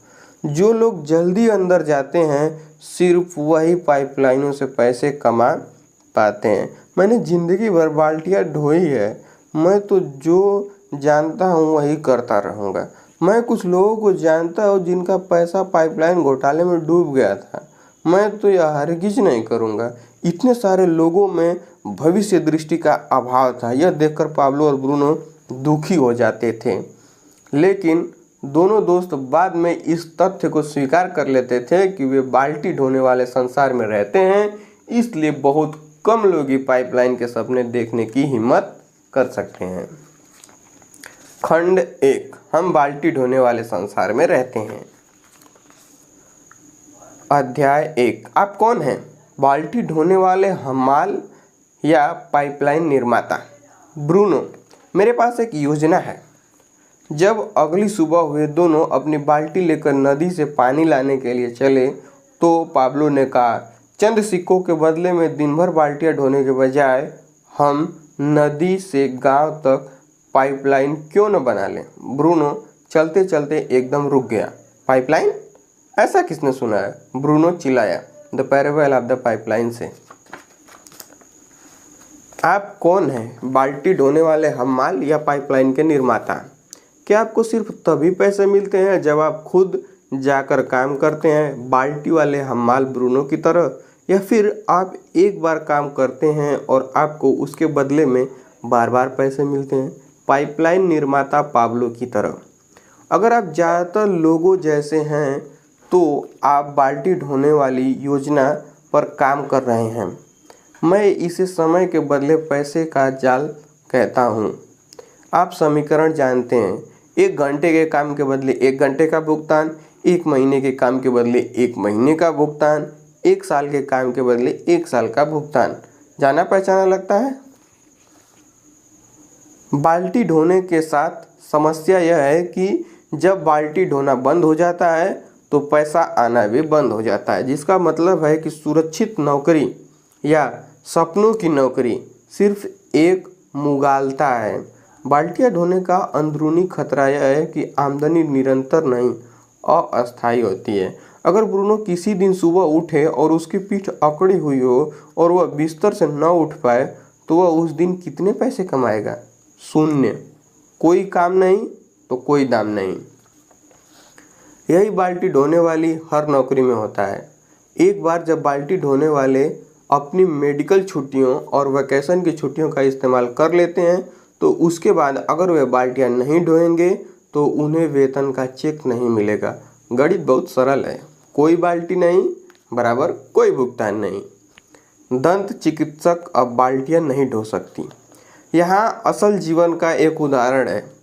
जो लोग जल्दी अंदर जाते हैं सिर्फ वही पाइपलाइनों से पैसे कमा पाते हैं। मैंने ज़िंदगी भर बाल्टियाँ ढोई है, मैं तो जो जानता हूँ वही करता रहूँगा। मैं कुछ लोगों को जानता हूँ जिनका पैसा पाइपलाइन घोटाले में डूब गया था, मैं तो यह हरगिज नहीं करूँगा। इतने सारे लोगों में भविष्य दृष्टि का अभाव था। यह देखकर पाब्लो और ब्रूनो दुखी हो जाते थे, लेकिन दोनों दोस्त बाद में इस तथ्य को स्वीकार कर लेते थे कि वे बाल्टी ढोने वाले संसार में रहते हैं, इसलिए बहुत कम लोग ही पाइपलाइन के सपने देखने की हिम्मत कर सकते हैं। खंड 1, हम बाल्टी ढोने वाले संसार में रहते हैं। अध्याय 1, आप कौन हैं? बाल्टी ढोने वाले हमाल या पाइपलाइन निर्माता? ब्रूनो, मेरे पास एक योजना है। जब अगली सुबह वे दोनों अपनी बाल्टी लेकर नदी से पानी लाने के लिए चले तो पाब्लो ने कहा, चंद सिक्कों के बदले में दिन भर बाल्टियाँ ढोने के बजाय हम नदी से गांव तक पाइपलाइन क्यों न बना लें? ब्रूनो चलते चलते एकदम रुक गया। पाइपलाइन? ऐसा किसने सुना है? ब्रूनो चिल्लाया, the parable of the pipeline से। आप कौन हैं? बाल्टी ढोने वाले हमाल या पाइपलाइन के निर्माता? क्या आपको सिर्फ तभी पैसे मिलते हैं जब आप खुद जाकर काम करते हैं, बाल्टी वाले हमाल ब्रूनो की तरह, या फिर आप एक बार काम करते हैं और आपको उसके बदले में बार बार पैसे मिलते हैं, पाइपलाइन निर्माता पाब्लो की तरह? अगर आप ज़्यादातर लोगों जैसे हैं तो आप बाल्टी ढोने वाली योजना पर काम कर रहे हैं। मैं इसे समय के बदले पैसे का जाल कहता हूँ। आप समीकरण जानते हैं, 1 घंटे के काम के बदले 1 घंटे का भुगतान, 1 महीने के काम के बदले 1 महीने का भुगतान, 1 साल के काम के बदले 1 साल का भुगतान। जाना पहचाना लगता है। बाल्टी ढोने के साथ समस्या यह है कि जब बाल्टी ढोना बंद हो जाता है तो पैसा आना भी बंद हो जाता है, जिसका मतलब है कि सुरक्षित नौकरी या सपनों की नौकरी सिर्फ एक मुगालता है। बाल्टियाँ ढोने का अंदरूनी खतरा यह है कि आमदनी निरंतर नहीं, अस्थायी होती है। अगर ब्रूनो किसी दिन सुबह उठे और उसकी पीठ अकड़ी हुई हो और वह बिस्तर से न उठ पाए तो वह उस दिन कितने पैसे कमाएगा? शून्य। कोई काम नहीं तो कोई दाम नहीं। यही बाल्टी ढोने वाली हर नौकरी में होता है। एक बार जब बाल्टी ढोने वाले अपनी मेडिकल छुट्टियों और वैकेशन की छुट्टियों का इस्तेमाल कर लेते हैं तो उसके बाद अगर वे बाल्टियां नहीं ढोएंगे तो उन्हें वेतन का चेक नहीं मिलेगा। गणित बहुत सरल है। कोई बाल्टी नहीं बराबर कोई भुगतान नहीं। दंत चिकित्सक अब बाल्टियां नहीं ढो सकती। यहाँ असल जीवन का एक उदाहरण है।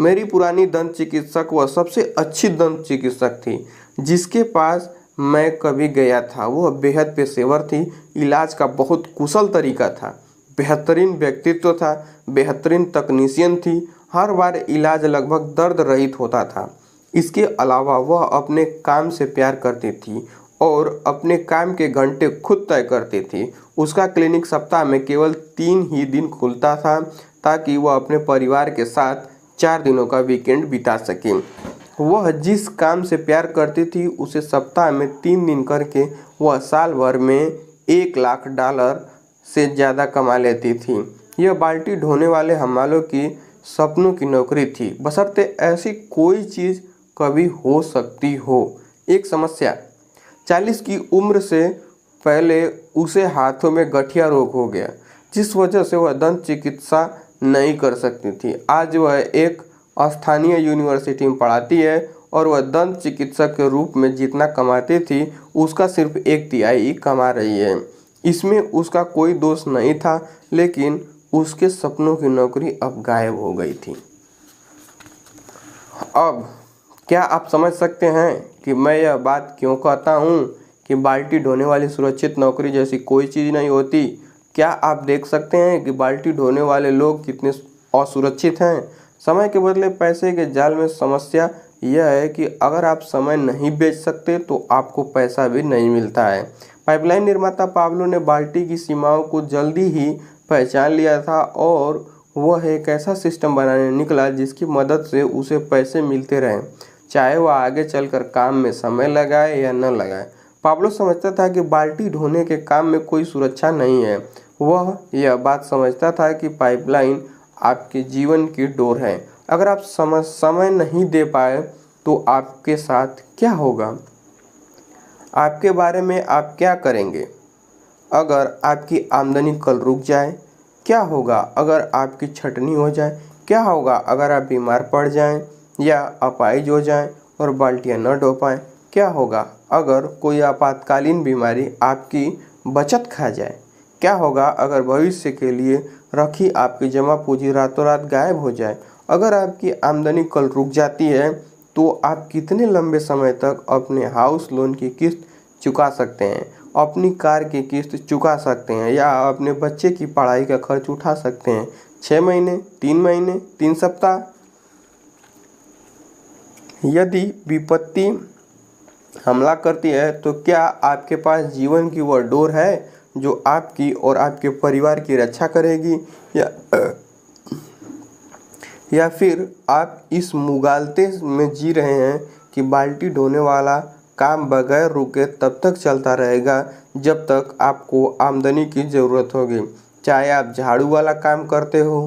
मेरी पुरानी दंत चिकित्सक वह सबसे अच्छी दंत चिकित्सक थी जिसके पास मैं कभी गया था। वह बेहद पेशेवर थी, इलाज का बहुत कुशल तरीका था, बेहतरीन व्यक्तित्व था, बेहतरीन तकनीशियन थी। हर बार इलाज लगभग दर्द रहित होता था। इसके अलावा वह अपने काम से प्यार करती थी और अपने काम के घंटे खुद तय करती थी। उसका क्लिनिक सप्ताह में केवल 3 ही दिन खुलता था ताकि वह अपने परिवार के साथ 4 दिनों का वीकेंड बिता सके। वह जिस काम से प्यार करती थी उसे सप्ताह में 3 दिन करके वह साल भर में $1,00,000 से ज़्यादा कमा लेती थी। यह बाल्टी ढोने वाले हमालों की सपनों की नौकरी थी, बशर्ते ऐसी कोई चीज़ कभी हो सकती हो। एक समस्या, 40 की उम्र से पहले उसे हाथों में गठिया रोग हो गया जिस वजह से वह दंत चिकित्सा नहीं कर सकती थी। आज वह एक स्थानीय यूनिवर्सिटी में पढ़ाती है और वह दंत चिकित्सक के रूप में जितना कमाती थी उसका सिर्फ 1/3 कमा रही है। इसमें उसका कोई दोष नहीं था, लेकिन उसके सपनों की नौकरी अब गायब हो गई थी। अब क्या आप समझ सकते हैं कि मैं यह बात क्यों कहता हूँ कि बाल्टी ढोने वाली सुरक्षित नौकरी जैसी कोई चीज़ नहीं होती? क्या आप देख सकते हैं कि बाल्टी ढोने वाले लोग कितने असुरक्षित हैं? समय के बदले पैसे के जाल में समस्या यह है कि अगर आप समय नहीं बेच सकते तो आपको पैसा भी नहीं मिलता है। पाइपलाइन निर्माता पाब्लो ने बाल्टी की सीमाओं को जल्दी ही पहचान लिया था और वह एक ऐसा सिस्टम बनाने निकला जिसकी मदद से उसे पैसे मिलते रहें, चाहे वह आगे चलकर काम में समय लगाए या न लगाए। पाब्लो समझता था कि बाल्टी ढोने के काम में कोई सुरक्षा नहीं है। वह यह बात समझता था कि पाइपलाइन आपके जीवन की डोर है। अगर आप समय नहीं दे पाए तो आपके साथ क्या होगा? आपके बारे में आप क्या करेंगे? अगर आपकी आमदनी कल रुक जाए, क्या होगा अगर आपकी छटनी हो जाए? क्या होगा अगर आप बीमार पड़ जाएं या अपाहिज हो जाएं और बाल्टियां न ढो पाएं? क्या होगा अगर कोई आपातकालीन बीमारी आपकी बचत खा जाए? क्या होगा अगर भविष्य के लिए रखी आपकी जमा पूंजी रातों रात गायब हो जाए? अगर आपकी आमदनी कल रुक जाती है तो आप कितने लंबे समय तक अपने हाउस लोन की किस्त चुका सकते हैं, अपनी कार की किस्त चुका सकते हैं या अपने बच्चे की पढ़ाई का खर्च उठा सकते हैं? 6 महीने, 3 महीने, 3 सप्ताह? यदि विपत्ति हमला करती है तो क्या आपके पास जीवन की वह डोर है जो आपकी और आपके परिवार की रक्षा करेगी, या फिर आप इस मुगालते में जी रहे हैं कि बाल्टी ढोने वाला काम बगैर रुके तब तक चलता रहेगा जब तक आपको आमदनी की ज़रूरत होगी? चाहे आप झाड़ू वाला काम करते हो,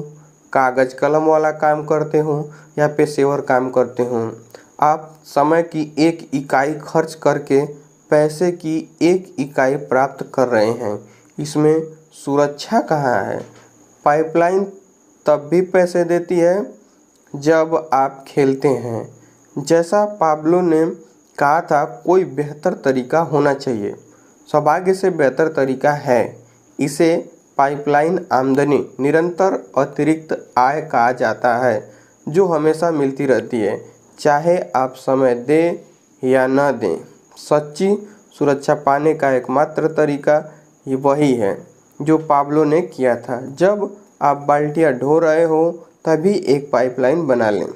कागज़ कलम वाला काम करते हो या पेशेवर काम करते हो, आप समय की 1 इकाई खर्च करके पैसे की 1 इकाई प्राप्त कर रहे हैं। इसमें सुरक्षा कहाँ है? पाइपलाइन तब भी पैसे देती है जब आप खेलते हैं। जैसा पाब्लो ने कहा था, कोई बेहतर तरीका होना चाहिए। सौभाग्य से बेहतर तरीका है। इसे पाइपलाइन आमदनी, निरंतर अतिरिक्त आय कहा जाता है जो हमेशा मिलती रहती है, चाहे आप समय दें या न दें। सच्ची सुरक्षा पाने का एकमात्र तरीका ये वही है जो पाब्लो ने किया था। जब आप बाल्टियां ढो रहे हो तभी एक पाइपलाइन बना लें।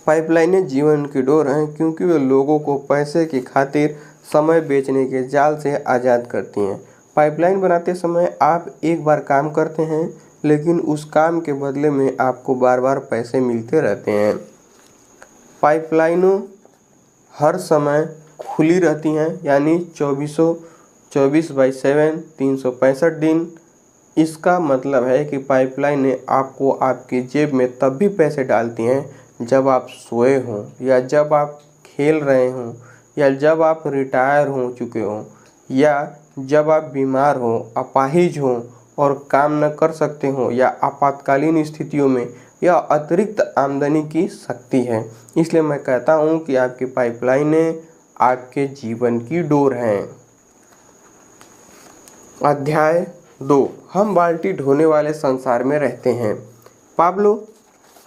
पाइपलाइनें जीवन की डोर हैं क्योंकि वे लोगों को पैसे की खातिर समय बेचने के जाल से आज़ाद करती हैं। पाइपलाइन बनाते समय आप एक बार काम करते हैं, लेकिन उस काम के बदले में आपको बार बार पैसे मिलते रहते हैं। पाइपलाइनों हर समय खुली रहती हैं, यानी 24/7 365 दिन इसका मतलब है कि पाइपलाइनें आपको आपकी जेब में तब भी पैसे डालती हैं जब आप सोए हों, या जब आप खेल रहे हों, या जब आप रिटायर हो चुके हों, या जब आप बीमार हों, अपाहिज हों और काम न कर सकते हों, या आपातकालीन स्थितियों में यह अतिरिक्त आमदनी की शक्ति है। इसलिए मैं कहता हूँ कि आपकी पाइपलाइनें आपके जीवन की डोर हैं। अध्याय 2, हम बाल्टी ढोने वाले संसार में रहते हैं। पाब्लो,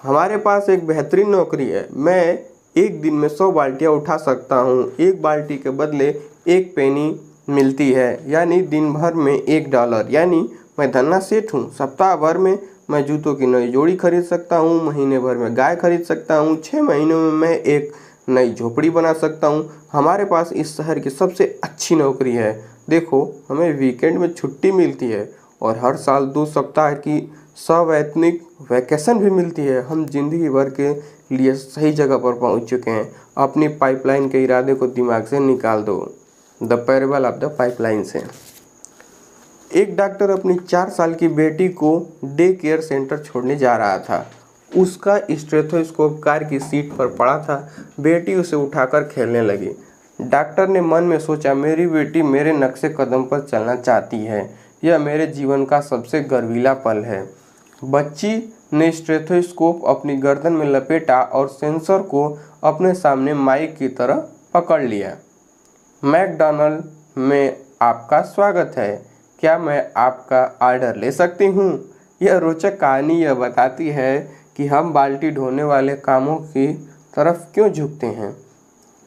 हमारे पास एक बेहतरीन नौकरी है। मैं एक दिन में 100 बाल्टियाँ उठा सकता हूँ। एक बाल्टी के बदले 1 पेनी मिलती है, यानी दिन भर में $1। यानी मैं धन्ना सेठ हूँ। सप्ताह भर में मैं जूतों की नई जोड़ी खरीद सकता हूँ, महीने भर में गाय खरीद सकता हूँ, 6 महीनों में मैं एक नई झोपड़ी बना सकता हूँ। हमारे पास इस शहर की सबसे अच्छी नौकरी है। देखो, हमें वीकेंड में छुट्टी मिलती है और हर साल 2 सप्ताह की सवैतनिक वैकेशन भी मिलती है। हम जिंदगी भर के लिए सही जगह पर पहुंच चुके हैं। अपनी पाइपलाइन के इरादे को दिमाग से निकाल दो। The parable of the pipeline से। एक डॉक्टर अपनी 4 साल की बेटी को डे केयर सेंटर छोड़ने जा रहा था। उसका स्टेथोस्कोप कार की सीट पर पड़ा था। बेटी उसे उठाकर खेलने लगी। डॉक्टर ने मन में सोचा, मेरी बेटी मेरे नक्शे कदम पर चलना चाहती है। यह मेरे जीवन का सबसे गर्वीला पल है। बच्ची ने स्टेथोस्कोप अपनी गर्दन में लपेटा और सेंसर को अपने सामने माइक की तरह पकड़ लिया। मैकडॉनल्ड में आपका स्वागत है। क्या मैं आपका ऑर्डर ले सकती हूँ? यह रोचक कहानी यह बताती है कि हम बाल्टी ढोने वाले कामों की तरफ क्यों झुकते हैं।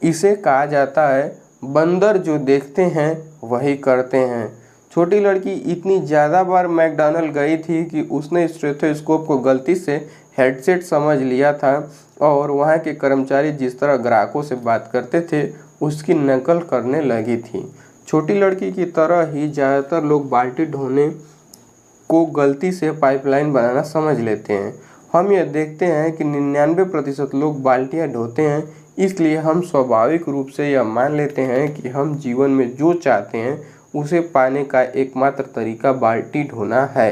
इसे कहा जाता है, बंदर जो देखते हैं वही करते हैं। छोटी लड़की इतनी ज़्यादा बार मैकडॉनल्ड गई थी कि उसने स्टेथोस्कोप को गलती से हेडसेट समझ लिया था और वहाँ के कर्मचारी जिस तरह ग्राहकों से बात करते थे उसकी नकल करने लगी थी। छोटी लड़की की तरह ही ज़्यादातर लोग बाल्टी ढोने को गलती से पाइपलाइन बनाना समझ लेते हैं। हम यह देखते हैं कि 99% लोग बाल्टियाँ ढोते हैं, इसलिए हम स्वाभाविक रूप से यह मान लेते हैं कि हम जीवन में जो चाहते हैं उसे पाने का एकमात्र तरीका बाल्टी ढोना है।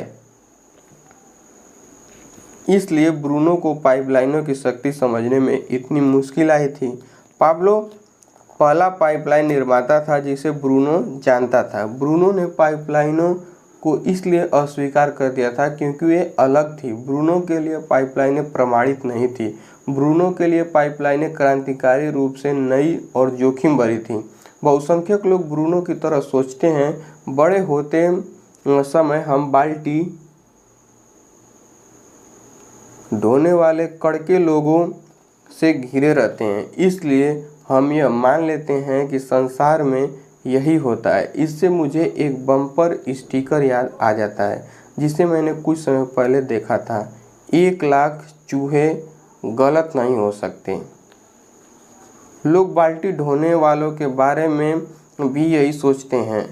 इसलिए ब्रूनो को पाइपलाइनों की शक्ति समझने में इतनी मुश्किल आई थी। पाब्लो पहला पाइपलाइन निर्माता था जिसे ब्रूनो जानता था। ब्रूनो ने पाइपलाइनों को इसलिए अस्वीकार कर दिया था क्योंकि वे अलग थी। ब्रूनो के लिए पाइपलाइनें प्रमाणित नहीं थी। ब्रूनो के लिए पाइपलाइनें क्रांतिकारी रूप से नई और जोखिम भरी थी। बहुसंख्यक लोग ब्रूनो की तरह सोचते हैं। बड़े होते समय हम बाल्टी ढोने वाले कड़के लोगों से घिरे रहते हैं, इसलिए हम यह मान लेते हैं कि संसार में यही होता है। इससे मुझे एक बम्पर स्टिकर याद आ जाता है जिसे मैंने कुछ समय पहले देखा था। 1 लाख चूहे गलत नहीं हो सकते। लोग बाल्टी ढोने वालों के बारे में भी यही सोचते हैं।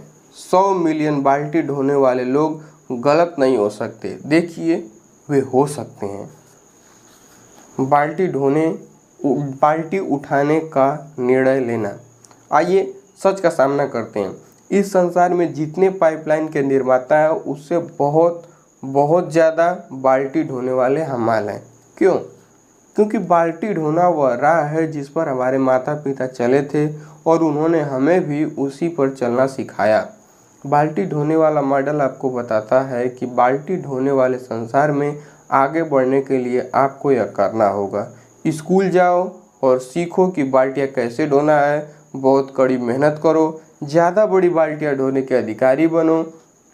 100 मिलियन बाल्टी ढोने वाले लोग गलत नहीं हो सकते। देखिए, वे हो सकते हैं। बाल्टी उठाने का निर्णय लेना। आइए सच का सामना करते हैं। इस संसार में जितने पाइपलाइन के निर्माता हैं उससे बहुत ज़्यादा बाल्टी ढोने वाले हमाल हैं। क्यों? क्योंकि बाल्टी ढोना वह राह है जिस पर हमारे माता पिता चले थे और उन्होंने हमें भी उसी पर चलना सिखाया। बाल्टी ढोने वाला मॉडल आपको बताता है कि बाल्टी ढोने वाले संसार में आगे बढ़ने के लिए आपको यह करना होगा। स्कूल जाओ और सीखो कि बाल्टियाँ कैसे ढोना है। बहुत कड़ी मेहनत करो। ज़्यादा बड़ी बाल्टियाँ ढोने के अधिकारी बनो।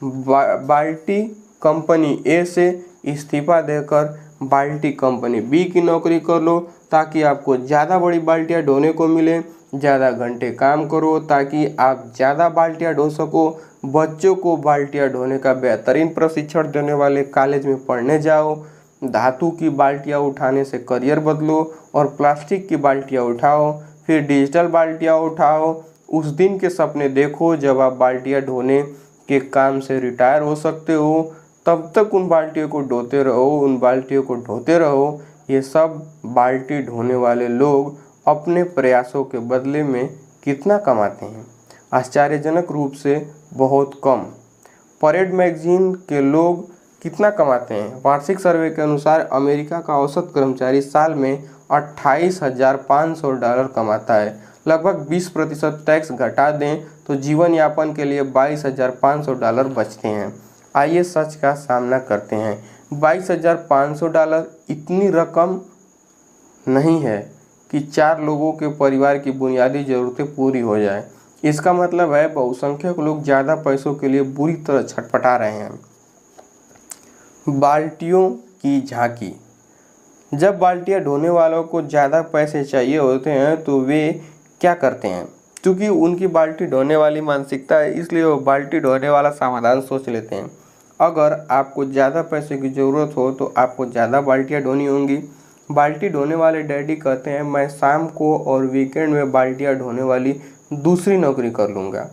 बाल्टी कंपनी ए से इस्तीफा देकर बाल्टी कंपनी बी की नौकरी कर लो ताकि आपको ज़्यादा बड़ी बाल्टियाँ ढोने को मिले। ज़्यादा घंटे काम करो ताकि आप ज़्यादा बाल्टियाँ ढो सको। बच्चों को बाल्टियाँ ढोने का बेहतरीन प्रशिक्षण देने वाले कॉलेज में पढ़ने जाओ। धातु की बाल्टियाँ उठाने से करियर बदलो और प्लास्टिक की बाल्टियाँ उठाओ, फिर डिजिटल बाल्टियाँ उठाओ। उस दिन के सपने देखो जब आप बाल्टियाँ ढोने के काम से रिटायर हो सकते हो। तब तक उन बाल्टियों को ढोते रहो। ये सब बाल्टी ढोने वाले लोग अपने प्रयासों के बदले में कितना कमाते हैं? आश्चर्यजनक रूप से बहुत कम। परेड मैगजीन के लोग कितना कमाते हैं? वार्षिक सर्वे के अनुसार अमेरिका का औसत कर्मचारी साल में $28,500 कमाता है। लगभग 20% टैक्स घटा दें तो जीवन यापन के लिए $22,500 बचते हैं। आइए सच का सामना करते हैं। $22,500 इतनी रकम नहीं है कि 4 लोगों के परिवार की बुनियादी ज़रूरतें पूरी हो जाए। इसका मतलब है बहुसंख्यक लोग ज़्यादा पैसों के लिए बुरी तरह छटपटा रहे हैं। बाल्टियों की झांकी। जब बाल्टियाँ ढोने वालों को ज़्यादा पैसे चाहिए होते हैं तो वे क्या करते हैं? क्योंकि उनकी बाल्टी ढोने वाली मानसिकता है, इसलिए वो बाल्टी ढोने वाला समाधान सोच लेते हैं। अगर आपको ज़्यादा पैसे की ज़रूरत हो तो आपको ज़्यादा बाल्टियाँ ढोनी होंगी। बाल्टी ढोने वाले डैडी कहते हैं, मैं शाम को और वीकेंड में बाल्टियाँ ढोने वाली दूसरी नौकरी कर लूँगा।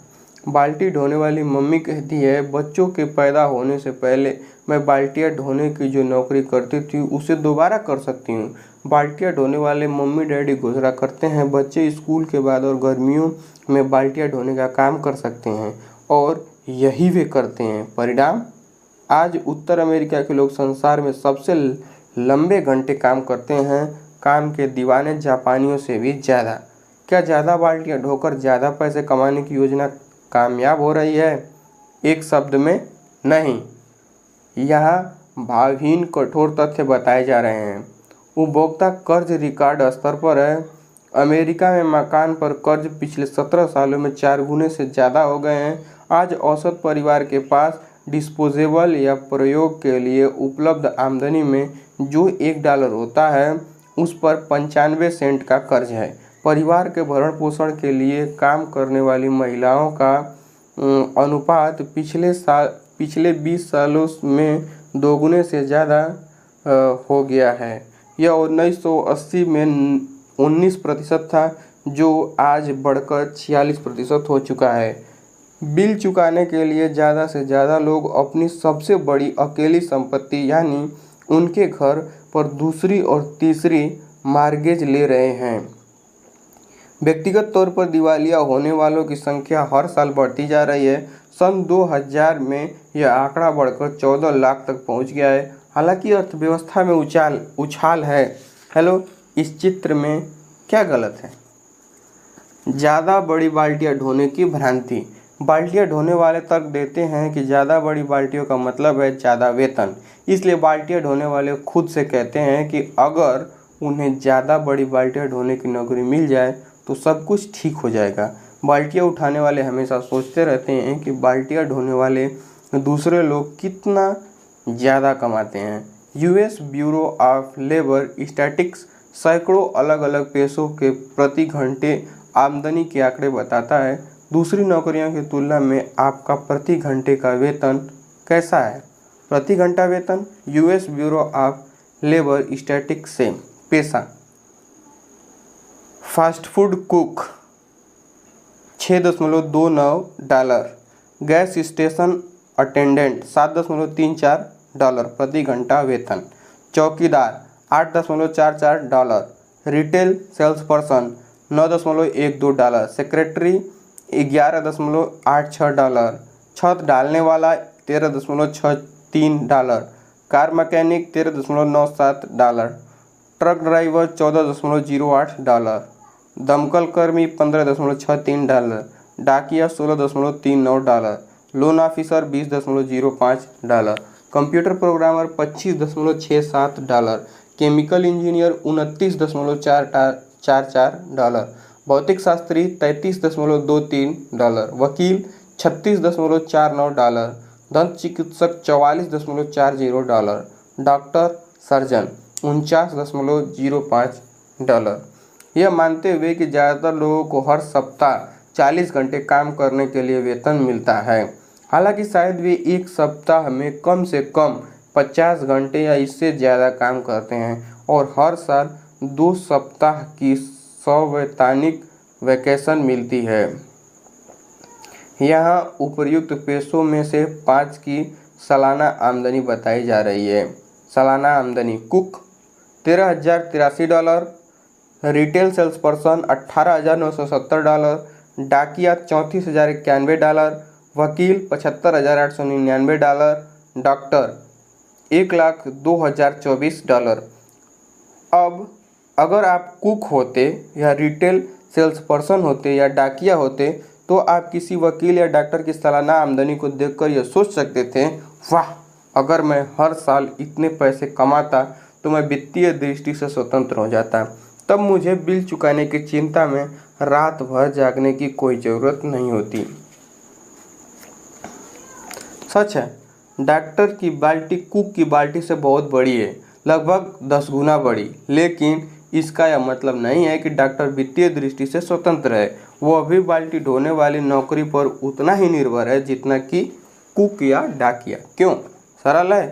बाल्टी ढोने वाली मम्मी कहती है, बच्चों के पैदा होने से पहले मैं बाल्टियाँ ढोने की जो नौकरी करती थी उसे दोबारा कर सकती हूँ। बाल्टियाँ ढोने वाले मम्मी डैडी गुजारा करते हैं, बच्चे स्कूल के बाद और गर्मियों में बाल्टियाँ ढोने का काम कर सकते हैं और यही वे करते हैं। परिणाम, आज उत्तर अमेरिका के लोग संसार में सबसे लंबे घंटे काम करते हैं, काम के दीवाने जापानियों से भी ज़्यादा। क्या ज़्यादा बाल्टियाँ ढोकर ज़्यादा पैसे कमाने की योजना कामयाब हो रही है? एक शब्द में, नहीं। यहाँ भावहीन कठोर तथ्य बताए जा रहे हैं। उपभोक्ता कर्ज रिकॉर्ड स्तर पर है। अमेरिका में मकान पर कर्ज पिछले 17 सालों में 4 गुने से ज़्यादा हो गए हैं। आज औसत परिवार के पास डिस्पोजेबल या प्रयोग के लिए उपलब्ध आमदनी में जो $1 होता है उस पर 95 सेंट का कर्ज है। परिवार के भरण पोषण के लिए काम करने वाली महिलाओं का अनुपात पिछले 20 सालों में 2 गुने से ज़्यादा हो गया है। यह 1980 में 19% था, जो आज बढ़कर 46% हो चुका है। बिल चुकाने के लिए ज़्यादा से ज़्यादा लोग अपनी सबसे बड़ी अकेली संपत्ति यानी उनके घर पर दूसरी और तीसरी मॉर्गेज ले रहे हैं। व्यक्तिगत तौर पर दिवालिया होने वालों की संख्या हर साल बढ़ती जा रही है। सन 2000 में यह आंकड़ा बढ़कर 14 लाख तक पहुंच गया है। हालांकि अर्थव्यवस्था में उछाल है। हेलो, इस चित्र में क्या गलत है? ज़्यादा बड़ी बाल्टियाँ ढोने की भ्रांति। बाल्टियाँ ढोने वाले तर्क देते हैं कि ज़्यादा बड़ी बाल्टियों का मतलब है ज़्यादा वेतन। इसलिए बाल्टियाँ ढोने वाले खुद से कहते हैं कि अगर उन्हें ज़्यादा बड़ी बाल्टियाँ ढोने की नौकरी मिल जाए तो सब कुछ ठीक हो जाएगा। बाल्टियाँ उठाने वाले हमेशा सोचते रहते हैं कि बाल्टियाँ ढोने वाले दूसरे लोग कितना ज़्यादा कमाते हैं। US bureau of labour statistics सैकड़ों अलग अलग पेशों के प्रति घंटे आमदनी के आंकड़े बताता है। दूसरी नौकरियों की तुलना में आपका प्रति घंटे का वेतन कैसा है? प्रति घंटा वेतन US bureau of labour statistics से। पेशा, fast food cook $6.29, gas station attendant $7.34 प्रति घंटा वेतन, चौकीदार $8.44, रिटेल सेल्स पर्सन $9.12, सेक्रेटरी $11.86, छत डालने वाला $13.63, कार मैकेनिक $13.97, ट्रक ड्राइवर $14.08, दमकल कर्मी $15.63, डाकिया $16.39, loan officer $20.05, computer programmer $25.67, chemical engineer $29.44, भौतिक शास्त्री $33.23, वकील $36.49, दंत चिकित्सक $44.40, डॉक्टर सर्जन $49.05। यह मानते हुए कि ज़्यादातर लोगों को हर सप्ताह 40 घंटे काम करने के लिए वेतन मिलता है। हालांकि शायद वे एक सप्ताह में कम से कम 50 घंटे या इससे ज़्यादा काम करते हैं और हर साल 2 सप्ताह की सवैतनिक वैकेशन मिलती है। यहाँ उपर्युक्त पेशों में से 5 की सालाना आमदनी बताई जा रही है। सालाना आमदनी: कुक $13,083, रिटेल सेल्स पर्सन $18,970, डाकिया $34,091, वकील $75,899, डॉक्टर $1,02,024। अब अगर आप कुक होते या रिटेल सेल्स पर्सन होते या डाकिया होते तो आप किसी वकील या डॉक्टर की सालाना आमदनी को देखकर यह सोच सकते थे, वाह, अगर मैं हर साल इतने पैसे कमाता तो मैं वित्तीय दृष्टि से स्वतंत्र हो जाता। तब मुझे बिल चुकाने की चिंता में रात भर जागने की कोई ज़रूरत नहीं होती। सच है, डॉक्टर की बाल्टी कुक की बाल्टी से बहुत बड़ी है, लगभग 10 गुना बड़ी। लेकिन इसका यह मतलब नहीं है कि डॉक्टर वित्तीय दृष्टि से स्वतंत्र है। वह भी बाल्टी ढोने वाली नौकरी पर उतना ही निर्भर है जितना कि कुक या डाकिया। क्यों? सरल है।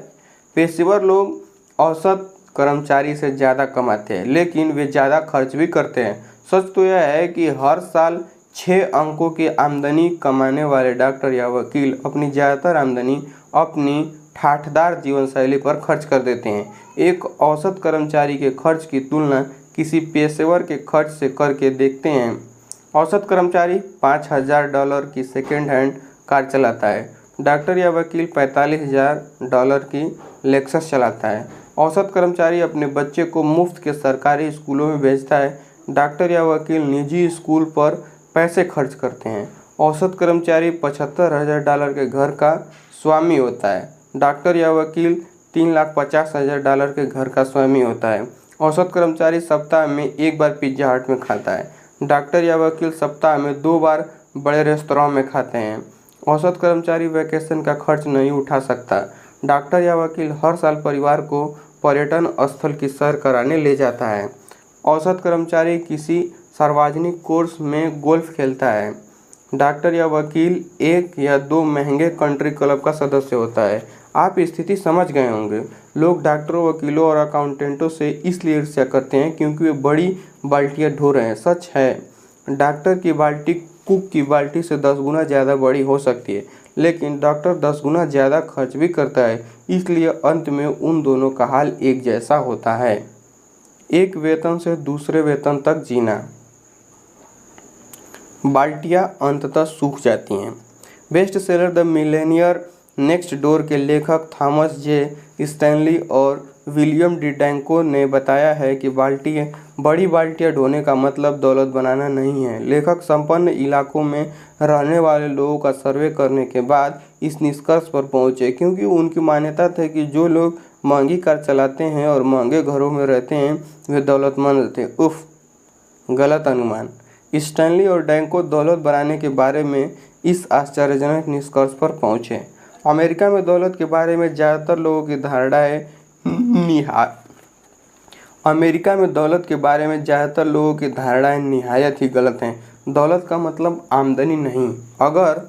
पेशेवर लोग औसत कर्मचारी से ज़्यादा कमाते हैं, लेकिन वे ज़्यादा खर्च भी करते हैं। सच तो यह है कि हर साल 6 अंकों की आमदनी कमाने वाले डॉक्टर या वकील अपनी ज़्यादातर आमदनी अपनी ठाठदार जीवनशैली पर खर्च कर देते हैं। एक औसत कर्मचारी के खर्च की तुलना किसी पेशेवर के खर्च से करके देखते हैं। औसत कर्मचारी $5,000 की सेकेंड हैंड कार चलाता है। डॉक्टर या वकील $45,000 की लेक्सस चलाता है। औसत कर्मचारी अपने बच्चे को मुफ्त के सरकारी स्कूलों में भेजता है। डॉक्टर या वकील निजी स्कूल पर पैसे खर्च करते हैं। औसत कर्मचारी $75,000 के घर का स्वामी होता है। डॉक्टर या वकील $3,50,000 के घर का स्वामी होता है। औसत कर्मचारी सप्ताह में एक बार पिज्जा हट में खाता है। डॉक्टर या वकील सप्ताह में 2 बार बड़े रेस्तरां में खाते हैं। औसत कर्मचारी वैकेशन का खर्च नहीं उठा सकता। डॉक्टर या वकील हर साल परिवार को पर्यटन स्थल की सैर कराने ले जाता है। औसत कर्मचारी किसी सार्वजनिक कोर्स में गोल्फ खेलता है। डॉक्टर या वकील 1 या 2 महंगे कंट्री क्लब का सदस्य होता है। आप स्थिति समझ गए होंगे। लोग डॉक्टरों, वकीलों और अकाउंटेंटों से इसलिए ईर्ष्या करते हैं क्योंकि वे बड़ी बाल्टियां ढो रहे हैं। सच है, डॉक्टर की बाल्टी कुक की बाल्टी से 10 गुना ज़्यादा बड़ी हो सकती है, लेकिन डॉक्टर 10 गुना ज़्यादा खर्च भी करता है। इसलिए अंत में उन दोनों का हाल एक जैसा होता है। एक वेतन से दूसरे वेतन तक जीना। बाल्टियाँ अंततः सूख जाती हैं। Best seller the Millionaire next door के लेखक थॉमस जे स्टैनली और विलियम डी डैंको ने बताया है कि बड़ी बाल्टियाँ ढोने का मतलब दौलत बनाना नहीं है। लेखक संपन्न इलाकों में रहने वाले लोगों का सर्वे करने के बाद इस निष्कर्ष पर पहुंचे, क्योंकि उनकी मान्यता थी कि जो लोग महंगी कार चलाते हैं और महंगे घरों में रहते हैं वे दौलतमंद थे। उफ, गलत अनुमान। स्टैनली और डैंको दौलत बनाने के बारे में इस आश्चर्यजनक निष्कर्ष पर पहुंचे। अमेरिका में दौलत के बारे में ज़्यादातर लोगों की धारणाएं निहायत ही गलत हैं। दौलत का मतलब आमदनी नहीं। अगर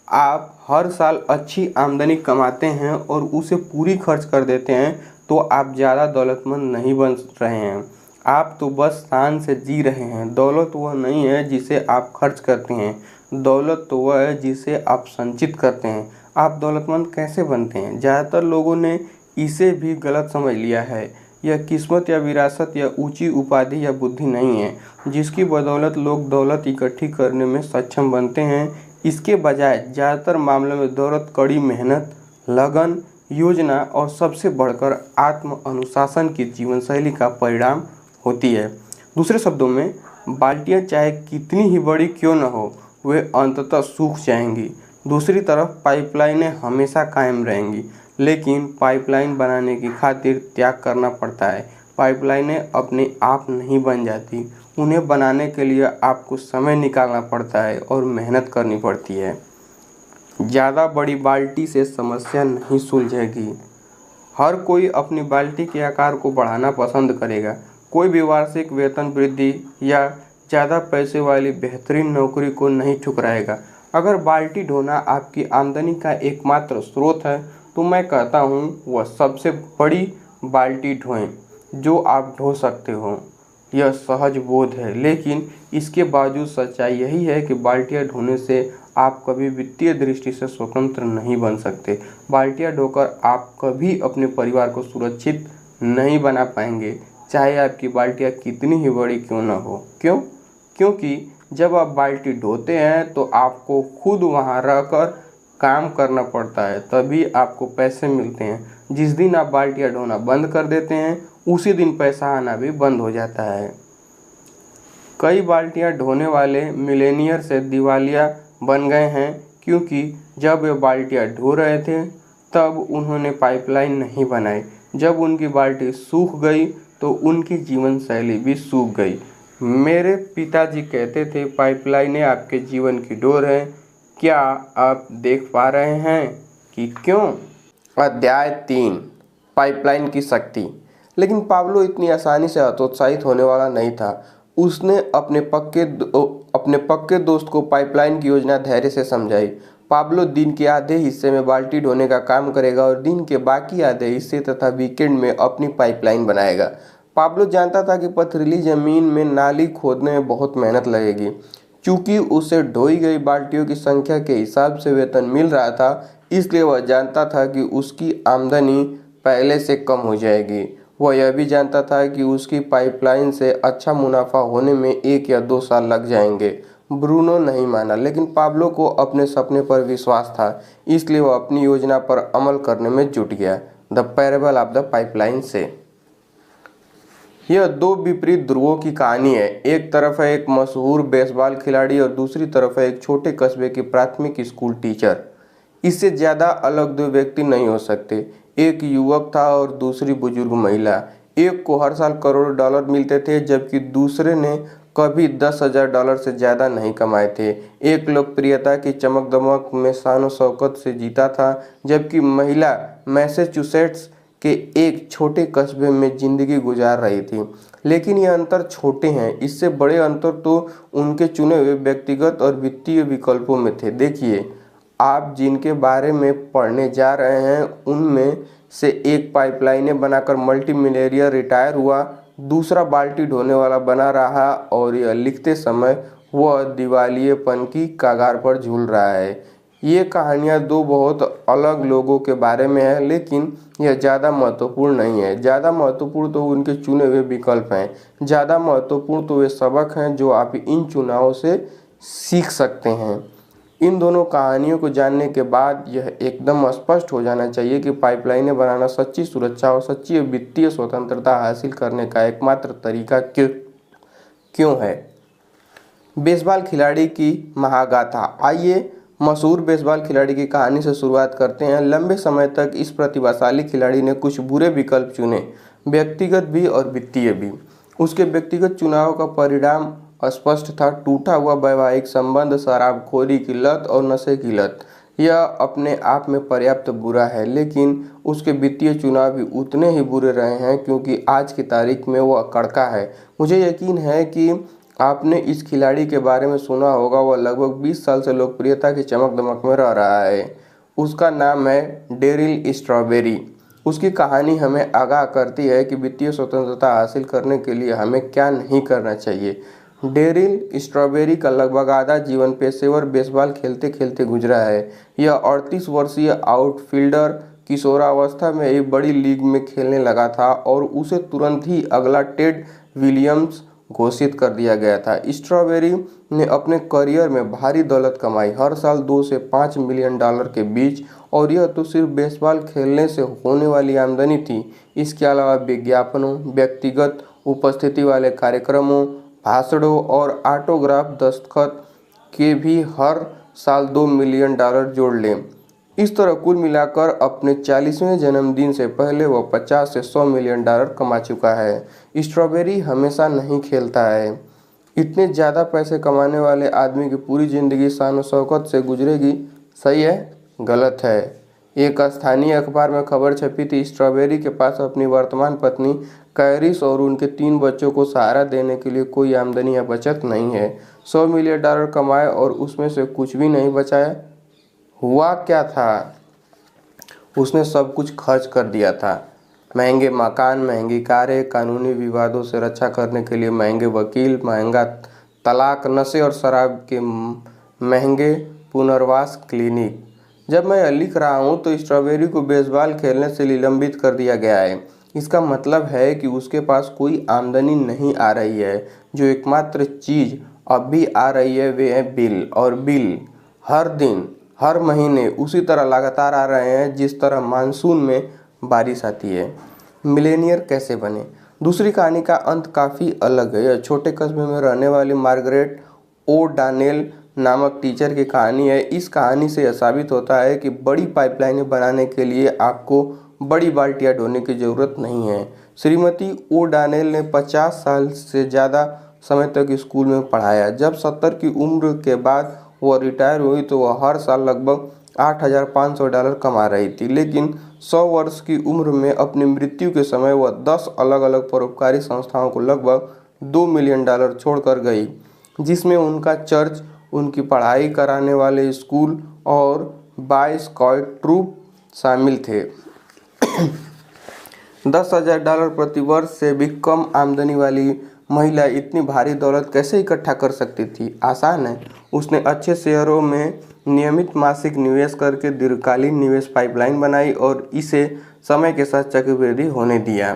आप हर साल अच्छी आमदनी कमाते हैं और उसे पूरी खर्च कर देते हैं तो आप ज़्यादा दौलतमंद नहीं बन रहे हैं। आप तो बस शान से जी रहे हैं। दौलत वह नहीं है जिसे आप खर्च करते हैं, दौलत तो वह है जिसे आप संचित करते हैं। आप दौलतमंद कैसे बनते हैं? ज़्यादातर लोगों ने इसे भी गलत समझ लिया है। यह किस्मत या विरासत या ऊंची उपाधि या बुद्धि नहीं है जिसकी बदौलत लोग दौलत इकट्ठी करने में सक्षम बनते हैं। इसके बजाय ज़्यादातर मामलों में दौलत कड़ी मेहनत, लगन, योजना और सबसे बढ़कर आत्म अनुशासन की जीवनशैली का परिणाम होती है। दूसरे शब्दों में, बाल्टियाँ चाहे कितनी ही बड़ी क्यों न हो, वे अंततः सूख जाएंगी। दूसरी तरफ पाइपलाइनें हमेशा कायम रहेंगी, लेकिन पाइपलाइन बनाने की खातिर त्याग करना पड़ता है। पाइपलाइनें अपने आप नहीं बन जाती, उन्हें बनाने के लिए आपको समय निकालना पड़ता है और मेहनत करनी पड़ती है। ज़्यादा बड़ी बाल्टी से समस्या नहीं सुलझेगी। हर कोई अपनी बाल्टी के आकार को बढ़ाना पसंद करेगा। कोई भी वार्षिक वेतन वृद्धि या ज़्यादा पैसे वाली बेहतरीन नौकरी को नहीं ठुकराएगा। अगर बाल्टी ढोना आपकी आमदनी का एकमात्र स्रोत है तो मैं कहता हूँ वह सबसे बड़ी बाल्टी ढोएं जो आप ढो सकते हो। यह सहज बोध है, लेकिन इसके बावजूद सच्चाई यही है कि बाल्टियाँ ढोने से आप कभी वित्तीय दृष्टि से स्वतंत्र नहीं बन सकते। बाल्टियाँ ढोकर आप कभी अपने परिवार को सुरक्षित नहीं बना पाएंगे, चाहे आपकी बाल्टियाँ कितनी ही बड़ी क्यों न हो। क्यों? क्योंकि जब आप बाल्टी ढोते हैं तो आपको खुद वहाँ रहकर काम करना पड़ता है, तभी आपको पैसे मिलते हैं। जिस दिन आप बाल्टियाँ ढोना बंद कर देते हैं उसी दिन पैसा आना भी बंद हो जाता है। कई बाल्टियाँ ढोने वाले मिलेनियर से दिवालिया बन गए हैं, क्योंकि जब वे बाल्टियाँ ढो रहे थे तब उन्होंने पाइपलाइन नहीं बनाई। जब उनकी बाल्टी सूख गई तो उनकी जीवन शैली भी सूख गई। मेरे पिताजी कहते थे, पाइपलाइनें आपके जीवन की डोर है। क्या आप देख पा रहे हैं कि क्यों? अध्याय 3, पाइपलाइन की शक्ति। लेकिन पाब्लो इतनी आसानी से हतोत्साहित होने वाला नहीं था। उसने अपने पक्के दोस्त को पाइपलाइन की योजना धैर्य से समझाई। पाब्लो दिन के आधे हिस्से में बाल्टी ढोने का काम करेगा और दिन के बाकी आधे हिस्से तथा वीकेंड में अपनी पाइपलाइन बनाएगा। पाब्लो जानता था कि पथरीली जमीन में नाली खोदने में बहुत मेहनत लगेगी। चूंकि उसे ढोई गई बाल्टियों की संख्या के हिसाब से वेतन मिल रहा था, इसलिए वह जानता था कि उसकी आमदनी पहले से कम हो जाएगी। वह यह भी जानता था कि उसकी पाइपलाइन से अच्छा मुनाफा होने में 1 या 2 साल लग जाएंगे। ब्रूनो नहीं माना, लेकिन पाब्लो को अपने सपने पर विश्वास था, इसलिए वह अपनी योजना पर अमल करने में जुट गया। The parable of the pipeline से यह 2 विपरीत ध्रुवों की कहानी है। एक तरफ है एक मशहूर बेसबॉल खिलाड़ी और दूसरी तरफ है एक छोटे कस्बे की प्राथमिक स्कूल टीचर। इससे ज़्यादा अलग 2 व्यक्ति नहीं हो सकते। एक युवक था और दूसरी बुजुर्ग महिला। एक को हर साल करोड़ों डॉलर मिलते थे, जबकि दूसरे ने कभी $10,000 से ज़्यादा नहीं कमाए थे। एक लोकप्रियता की चमक दमक में शान शौकत से जीता था, जबकि महिला मैसेच्यूसेट्स के एक छोटे कस्बे में जिंदगी गुजार रही थी। लेकिन ये अंतर छोटे हैं, इससे बड़े अंतर तो उनके चुने हुए व्यक्तिगत और वित्तीय विकल्पों में थे। देखिए, आप जिनके बारे में पढ़ने जा रहे हैं उनमें से एक पाइपलाइनें बनाकर मल्टी मिलियनेयर रिटायर हुआ, दूसरा बाल्टी ढोने वाला बना रहा और यह लिखते समय वह दिवालियेपन की कगार पर झूल रहा है। ये कहानियाँ 2 बहुत अलग लोगों के बारे में है, लेकिन यह ज़्यादा महत्वपूर्ण नहीं है। ज़्यादा महत्वपूर्ण तो उनके चुने हुए विकल्प हैं। ज़्यादा महत्वपूर्ण तो वे सबक हैं जो आप इन चुनावों से सीख सकते हैं। इन दोनों कहानियों को जानने के बाद यह एकदम स्पष्ट हो जाना चाहिए कि पाइपलाइनें बनाना सच्ची सुरक्षा और सच्ची वित्तीय स्वतंत्रता हासिल करने का एकमात्र तरीका क्यों है। बेसबॉल खिलाड़ी की महागाथा। आइए मशहूर बेसबॉल खिलाड़ी की कहानी से शुरुआत करते हैं। लंबे समय तक इस प्रतिभाशाली खिलाड़ी ने कुछ बुरे विकल्प चुने, व्यक्तिगत भी और वित्तीय भी। उसके व्यक्तिगत चुनाव का परिणाम स्पष्ट था, टूटा हुआ वैवाहिक संबंध, शराबखोरी की लत और नशे की लत। यह अपने आप में पर्याप्त बुरा है, लेकिन उसके वित्तीय चुनाव भी उतने ही बुरे रहे हैं, क्योंकि आज की तारीख में वह अकड़का है। मुझे यकीन है कि आपने इस खिलाड़ी के बारे में सुना होगा। वह लगभग 20 साल से लोकप्रियता की चमक दमक में रह रहा है। उसका नाम है डेरिल स्ट्रॉबेरी। उसकी कहानी हमें आगाह करती है कि वित्तीय स्वतंत्रता हासिल करने के लिए हमें क्या नहीं करना चाहिए। डेरिल स्ट्रॉबेरी का लगभग आधा जीवन पेशेवर बेसबॉल खेलते खेलते गुजरा है। यह 38 वर्षीय आउटफील्डर किशोरावस्था में एक बड़ी लीग में खेलने लगा था और उसे तुरंत ही अगला टेड विलियम्स घोषित कर दिया गया था। स्ट्रॉबेरी ने अपने करियर में भारी दौलत कमाई, हर साल 2 से 5 मिलियन डॉलर के बीच, और यह तो सिर्फ बेसबॉल खेलने से होने वाली आमदनी थी। इसके अलावा विज्ञापनों, व्यक्तिगत उपस्थिति वाले कार्यक्रमों, भाषणों और ऑटोग्राफ दस्तखत के भी हर साल $2 मिलियन जोड़ लें। इस तरह कुल मिलाकर अपने 40वें जन्मदिन से पहले वह 50 से $100 मिलियन कमा चुका है। स्ट्रॉबेरी हमेशा नहीं खेलता है। इतने ज़्यादा पैसे कमाने वाले आदमी की पूरी ज़िंदगी शान शौकत से गुजरेगी, सही है? गलत है। एक स्थानीय अखबार में खबर छपी थी, स्ट्रॉबेरी के पास अपनी वर्तमान पत्नी कैरिस और उनके 3 बच्चों को सहारा देने के लिए कोई आमदनी या बचत नहीं है। $100 मिलियन कमाए और उसमें से कुछ भी नहीं बचाया। हुआ क्या था? उसने सब कुछ खर्च कर दिया था। महंगे मकान, महंगी कारें, कानूनी विवादों से रक्षा करने के लिए महंगे वकील, महंगा तलाक, नशे और शराब के महंगे पुनर्वास क्लिनिक। जब मैं यह लिख रहा हूँ तो स्ट्रॉबेरी को बेसबॉल खेलने से निलंबित कर दिया गया है। इसका मतलब है कि उसके पास कोई आमदनी नहीं आ रही है। जो एकमात्र चीज़ अब भी आ रही है, वे है बिल। और बिल हर दिन हर महीने उसी तरह लगातार आ रहे हैं जिस तरह मानसून में बारिश आती है। मिलेनियर कैसे बने? दूसरी कहानी का अंत काफ़ी अलग है। यह छोटे कस्बे में रहने वाली मार्गरेट ओ डानेल नामक टीचर की कहानी है। इस कहानी से यह साबित होता है कि बड़ी पाइपलाइनें बनाने के लिए आपको बड़ी बाल्टियां ढोने की ज़रूरत नहीं है। श्रीमती ओ डानेल ने 50 साल से ज़्यादा समय तक स्कूल में पढ़ाया। जब 70 की उम्र के बाद वह रिटायर हुई तो वह हर साल लगभग $8,500 कमा रही थी। लेकिन 100 वर्ष की उम्र में अपनी मृत्यु के समय वह 10 अलग अलग परोपकारी संस्थाओं को लगभग $2 मिलियन छोड़कर गई, जिसमें उनका चर्च, उनकी पढ़ाई कराने वाले स्कूल और बॉय स्काउट ट्रूप शामिल थे। $10,000 प्रति वर्ष से भी कम आमदनी वाली महिला इतनी भारी दौलत कैसे इकट्ठा कर सकती थी? आसान है। उसने अच्छे शेयरों में नियमित मासिक निवेश करके दीर्घकालीन निवेश पाइपलाइन बनाई और इसे समय के साथ चक्रवृद्धि होने दिया।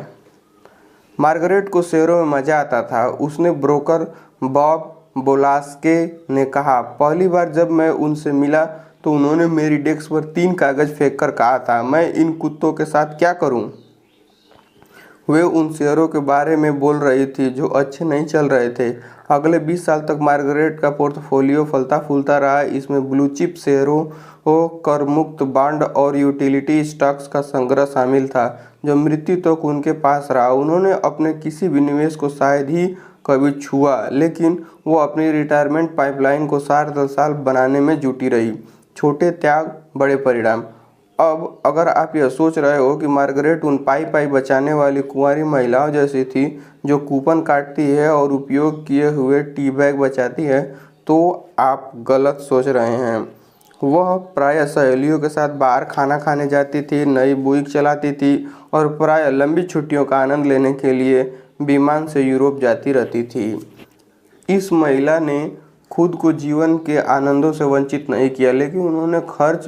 मार्गरेट को शेयरों में मजा आता था। उसने ब्रोकर बॉब बोलास्के ने कहा, पहली बार जब मैं उनसे मिला तो उन्होंने मेरी डेस्क पर 3 कागज फेंक कर कहा था, मैं इन कुत्तों के साथ क्या करूं? वे उन शेयरों के बारे में बोल रही थी जो अच्छे नहीं चल रहे थे। अगले 20 साल तक मार्गरेट का पोर्टफोलियो फलता फूलता रहा। इसमें ब्लू चिप शेयरों, कर मुक्त बॉन्ड और यूटिलिटी स्टॉक्स का संग्रह शामिल था जो मृत्यु तक उनके पास रहा। उन्होंने अपने किसी भी निवेश को शायद ही कभी छुआ, लेकिन वो अपनी रिटायरमेंट पाइपलाइन को साल दर साल बनाने में जुटी रही। छोटे त्याग, बड़े परिणाम। अब अगर आप यह सोच रहे हो कि मार्गरेट उन पाई पाई बचाने वाली कुंवारी महिलाओं जैसी थी जो कूपन काटती है और उपयोग किए हुए टी बैग बचाती है, तो आप गलत सोच रहे हैं। वह प्रायः सहेलियों के साथ बाहर खाना खाने जाती थी, नई बुक चलाती थी और प्रायः लंबी छुट्टियों का आनंद लेने के लिए विमान से यूरोप जाती रहती थी। इस महिला ने खुद को जीवन के आनंदों से वंचित नहीं किया, लेकिन उन्होंने खर्च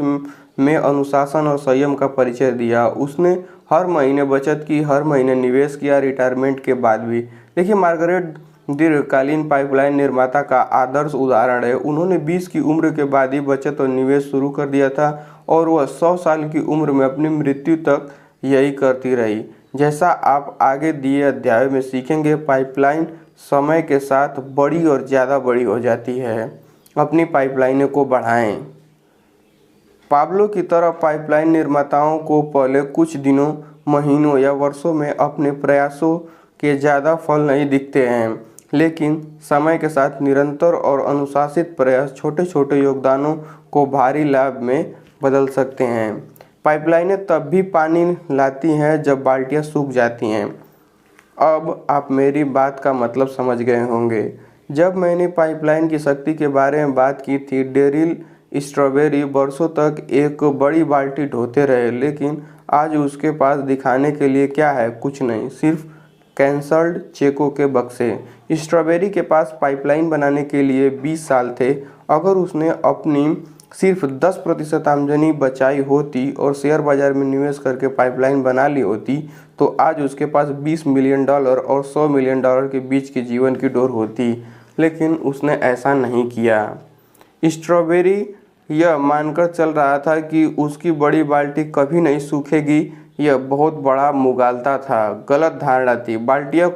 में अनुशासन और संयम का परिचय दिया। उसने हर महीने बचत की, हर महीने निवेश किया, रिटायरमेंट के बाद भी। देखिए, मार्गरेट दीर्घकालीन पाइपलाइन निर्माता का आदर्श उदाहरण है। उन्होंने 20 की उम्र के बाद ही बचत और निवेश शुरू कर दिया था और वह 100 साल की उम्र में अपनी मृत्यु तक यही करती रही। जैसा आप आगे दिए अध्याय में सीखेंगे, पाइपलाइन समय के साथ बड़ी और ज़्यादा बड़ी हो जाती है। अपनी पाइपलाइनों को बढ़ाएं। पाब्लो की तरह पाइपलाइन निर्माताओं को पहले कुछ दिनों, महीनों या वर्षों में अपने प्रयासों के ज़्यादा फल नहीं दिखते हैं, लेकिन समय के साथ निरंतर और अनुशासित प्रयास छोटे छोटे योगदानों को भारी लाभ में बदल सकते हैं। पाइपलाइनें तब भी पानी लाती हैं जब बाल्टियां सूख जाती हैं। अब आप मेरी बात का मतलब समझ गए होंगे। जब मैंने पाइपलाइन की शक्ति के बारे में बात की थी, डेरिल स्ट्रॉबेरी वर्षों तक एक बड़ी बाल्टी ढोते रहे, लेकिन आज उसके पास दिखाने के लिए क्या है? कुछ नहीं, सिर्फ कैंसल्ड चेकों के बक्से। स्ट्रॉबेरी के पास पाइपलाइन बनाने के लिए 20 साल थे। अगर उसने अपनी सिर्फ 10% आमदनी बचाई होती और शेयर बाजार में निवेश करके पाइपलाइन बना ली होती, तो आज उसके पास $20 मिलियन और $100 मिलियन के बीच की जीवन की डोर होती। लेकिन उसने ऐसा नहीं किया। स्ट्रॉबेरी यह मानकर चल रहा था कि उसकी बड़ी बाल्टी कभी नहीं सूखेगी। यह बहुत बड़ा मुगालता था, गलत धारणा थी। बाल्टियाँ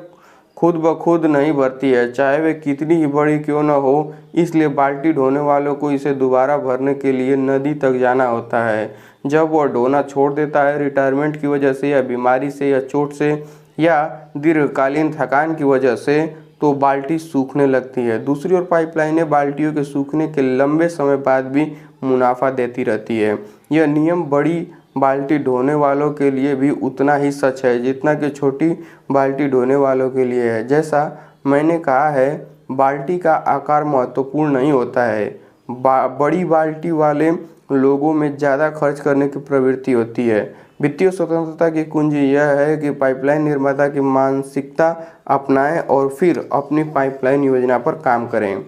खुद ब खुद नहीं भरती है, चाहे वे कितनी ही बड़ी क्यों न हो। इसलिए बाल्टी ढोने वालों को इसे दोबारा भरने के लिए नदी तक जाना होता है। जब वह ढोना छोड़ देता है, रिटायरमेंट की वजह से या बीमारी से या चोट से या दीर्घकालीन थकान की वजह से, तो बाल्टी सूखने लगती है। दूसरी ओर पाइपलाइनें बाल्टियों के सूखने के लंबे समय बाद भी मुनाफा देती रहती है। यह नियम बड़ी बाल्टी ढोने वालों के लिए भी उतना ही सच है जितना कि छोटी बाल्टी ढोने वालों के लिए है। जैसा मैंने कहा है, बाल्टी का आकार महत्वपूर्ण नहीं होता है। बड़ी बाल्टी वाले लोगों में ज़्यादा खर्च करने की प्रवृत्ति होती है। वित्तीय स्वतंत्रता की कुंजी यह है कि पाइपलाइन निर्माता की मानसिकता अपनाएं और फिर अपनी पाइपलाइन योजना पर काम करें।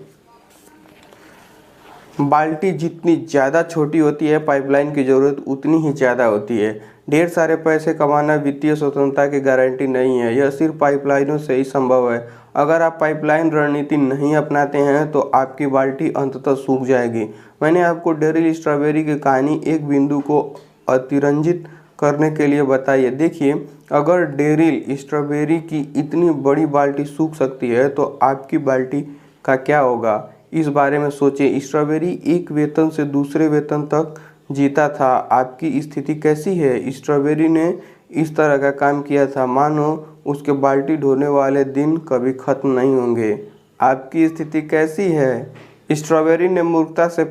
बाल्टी जितनी ज़्यादा छोटी होती है, पाइपलाइन की ज़रूरत उतनी ही ज़्यादा होती है। ढेर सारे पैसे कमाना वित्तीय स्वतंत्रता की गारंटी नहीं है, यह सिर्फ पाइपलाइनों से ही संभव है। अगर आप पाइपलाइन रणनीति नहीं अपनाते हैं तो आपकी बाल्टी अंततः सूख जाएगी। मैंने आपको डेरिल स्ट्रॉबेरी की कहानी एक बिंदु को अतिरंजित करने के लिए बताई है। देखिए, अगर डेरिल स्ट्रॉबेरी की इतनी बड़ी बाल्टी सूख सकती है तो आपकी बाल्टी का क्या होगा, इस बारे में सोचें। स्ट्रॉबेरी एक वेतन से दूसरे वेतन तक जीता था। आपकी स्थिति कैसी है? स्ट्रॉबेरी ने इस तरह का काम किया था मानो उसके बाल्टी ढोने वाले दिन कभी खत्म नहीं होंगे। आपकी स्थिति कैसी है? स्ट्रॉबेरी ने मूर्खता से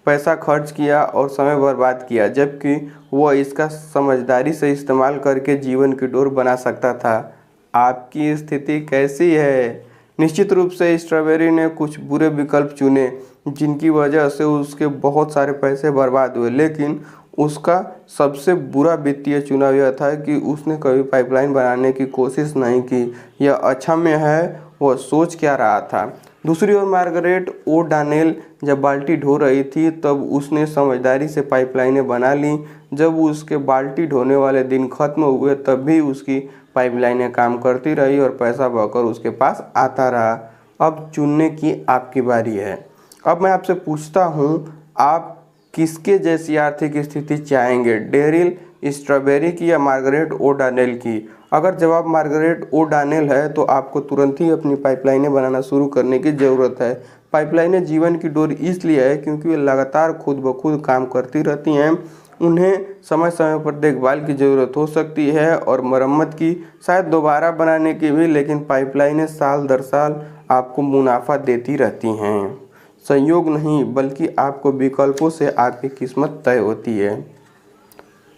पैसा खर्च किया और समय बर्बाद किया, जबकि वह इसका समझदारी से इस्तेमाल करके जीवन की डोर बना सकता था। आपकी स्थिति कैसी है? निश्चित रूप से स्ट्रॉबेरी ने कुछ बुरे विकल्प चुने जिनकी वजह से उसके बहुत सारे पैसे बर्बाद हुए, लेकिन उसका सबसे बुरा वित्तीय चुनाव यह था कि उसने कभी पाइपलाइन बनाने की कोशिश नहीं की। यह अक्षम्य है। वह सोच क्या रहा था? दूसरी ओर मार्गरेट ओ'डॉनेल जब बाल्टी ढो रही थी तब उसने समझदारी से पाइपलाइनें बना ली। जब उसके बाल्टी ढोने वाले दिन खत्म हुए तब भी उसकी पाइपलाइनें काम करती रही और पैसा बहकर उसके पास आता रहा। अब चुनने की आपकी बारी है। अब मैं आपसे पूछता हूँ, आप किसके जैसी आर्थिक स्थिति चाहेंगे, डेरिल स्ट्रॉबेरी की या मार्गरेट ओ'डॉनेल की? अगर जवाब मार्गरेट ओ'डॉनेल है तो आपको तुरंत ही अपनी पाइपलाइनें बनाना शुरू करने की ज़रूरत है। पाइपलाइनें जीवन की डोर इसलिए है क्योंकि वे लगातार खुद ब खुद काम करती रहती हैं। उन्हें समय समय पर देखभाल की ज़रूरत हो सकती है और मरम्मत की, शायद दोबारा बनाने की भी, लेकिन पाइपलाइनें साल दर साल आपको मुनाफा देती रहती हैं। संयोग नहीं बल्कि आपको विकल्पों से आपकी किस्मत तय होती है।